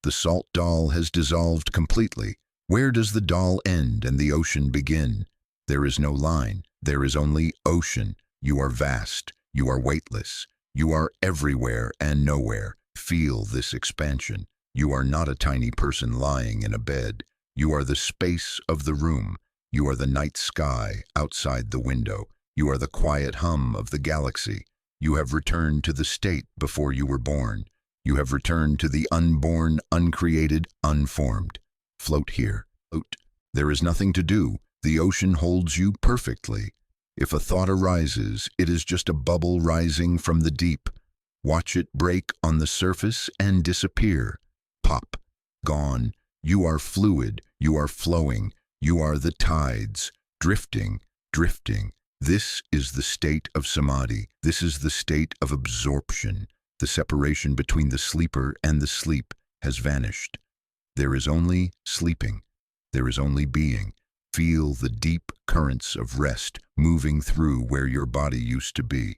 The salt doll has dissolved completely. Where does the doll end and the ocean begin? There is no line. There is only ocean. You are vast. You are weightless. You are everywhere and nowhere. Feel this expansion. You are not a tiny person lying in a bed. You are the space of the room. You are the night sky outside the window. You are the quiet hum of the galaxy. You have returned to the state before you were born. You have returned to the unborn, uncreated, unformed. Float here. Float. There is nothing to do. The ocean holds you perfectly. If a thought arises, it is just a bubble rising from the deep. Watch it break on the surface and disappear. Pop. Gone. You are fluid. You are flowing. You are the tides. Drifting. Drifting. This is the state of samadhi. This is the state of absorption. The separation between the sleeper and the sleep has vanished. There is only sleeping. There is only being. Feel the deep currents of rest moving through where your body used to be.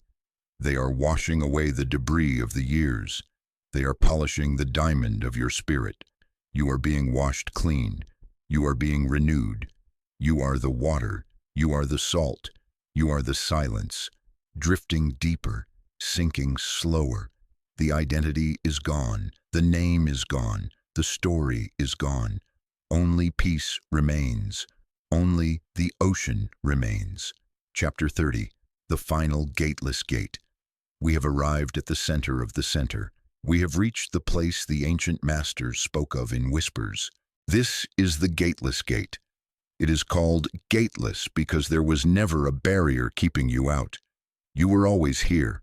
They are washing away the debris of the years. They are polishing the diamond of your spirit. You are being washed clean. You are being renewed. You are the water, you are the salt, you are the silence, drifting deeper, sinking slower. The identity is gone, the name is gone, the story is gone. Only peace remains, only the ocean remains. Chapter 30, the final gateless gate. We have arrived at the center of the center. We have reached the place the ancient masters spoke of in whispers. This is the gateless gate. It is called gateless because there was never a barrier keeping you out. You were always here.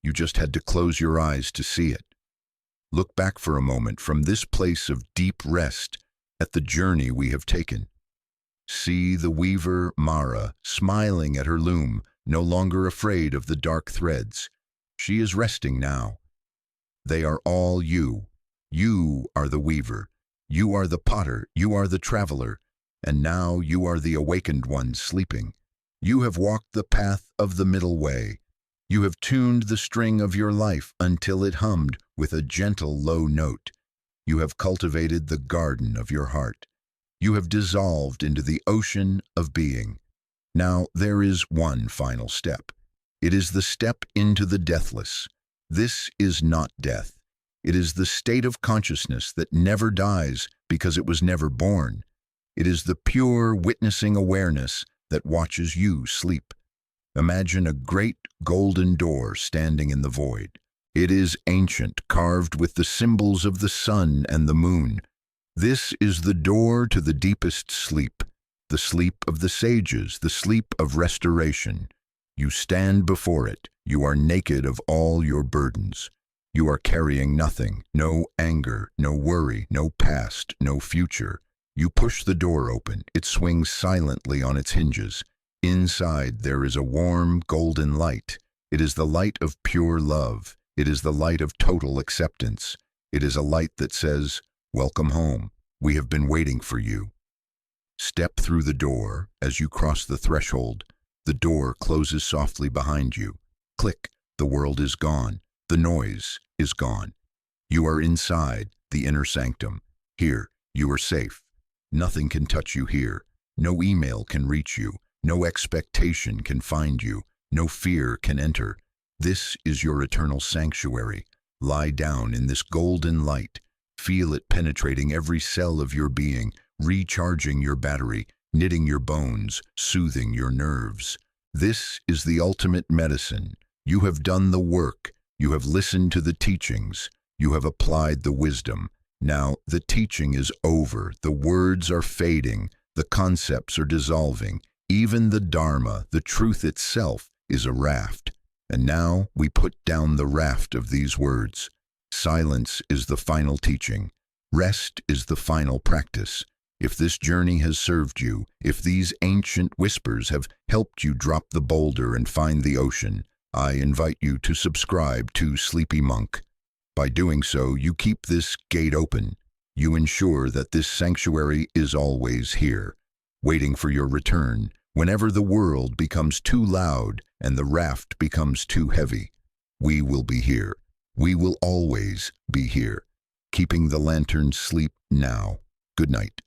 You just had to close your eyes to see it. Look back for a moment from this place of deep rest at the journey we have taken. See the weaver Mara smiling at her loom, no longer afraid of the dark threads. She is resting now. They are all you. You are the weaver. You are the potter. You are the traveler. And now you are the awakened one sleeping. You have walked the path of the middle way. You have tuned the string of your life until it hummed with a gentle low note. You have cultivated the garden of your heart. You have dissolved into the ocean of being. Now there is one final step. It is the step into the deathless. This is not death. It is the state of consciousness that never dies because it was never born. It is the pure witnessing awareness that watches you sleep. Imagine a great golden door standing in the void. It is ancient, carved with the symbols of the sun and the moon. This is the door to the deepest sleep, the sleep of the sages, the sleep of restoration. You stand before it. You are naked of all your burdens. You are carrying nothing, no anger, no worry, no past, no future. You push the door open. It swings silently on its hinges. Inside there is a warm, golden light. It is the light of pure love. It is the light of total acceptance. It is a light that says, "Welcome home. We have been waiting for you." Step through the door. As you cross the threshold, the door closes softly behind you. Click. The world is gone. The noise is gone. You are inside the inner sanctum. Here, you are safe. Nothing can touch you here. No email can reach you. No expectation can find you. No fear can enter. This is your eternal sanctuary. Lie down in this golden light. Feel it penetrating every cell of your being, recharging your battery, knitting your bones, soothing your nerves. This is the ultimate medicine. You have done the work. You have listened to the teachings. You have applied the wisdom. Now the teaching is over. The words are fading. The concepts are dissolving. Even the Dharma, the truth itself, is a raft. And now we put down the raft of these words. Silence is the final teaching. Rest is the final practice. If this journey has served you, if these ancient whispers have helped you drop the boulder and find the ocean, I invite you to subscribe to Sleepy Monk. By doing so, you keep this gate open. You ensure that this sanctuary is always here, waiting for your return whenever the world becomes too loud and the raft becomes too heavy. We will be here. We will always be here, keeping the lantern sleep now. Good night.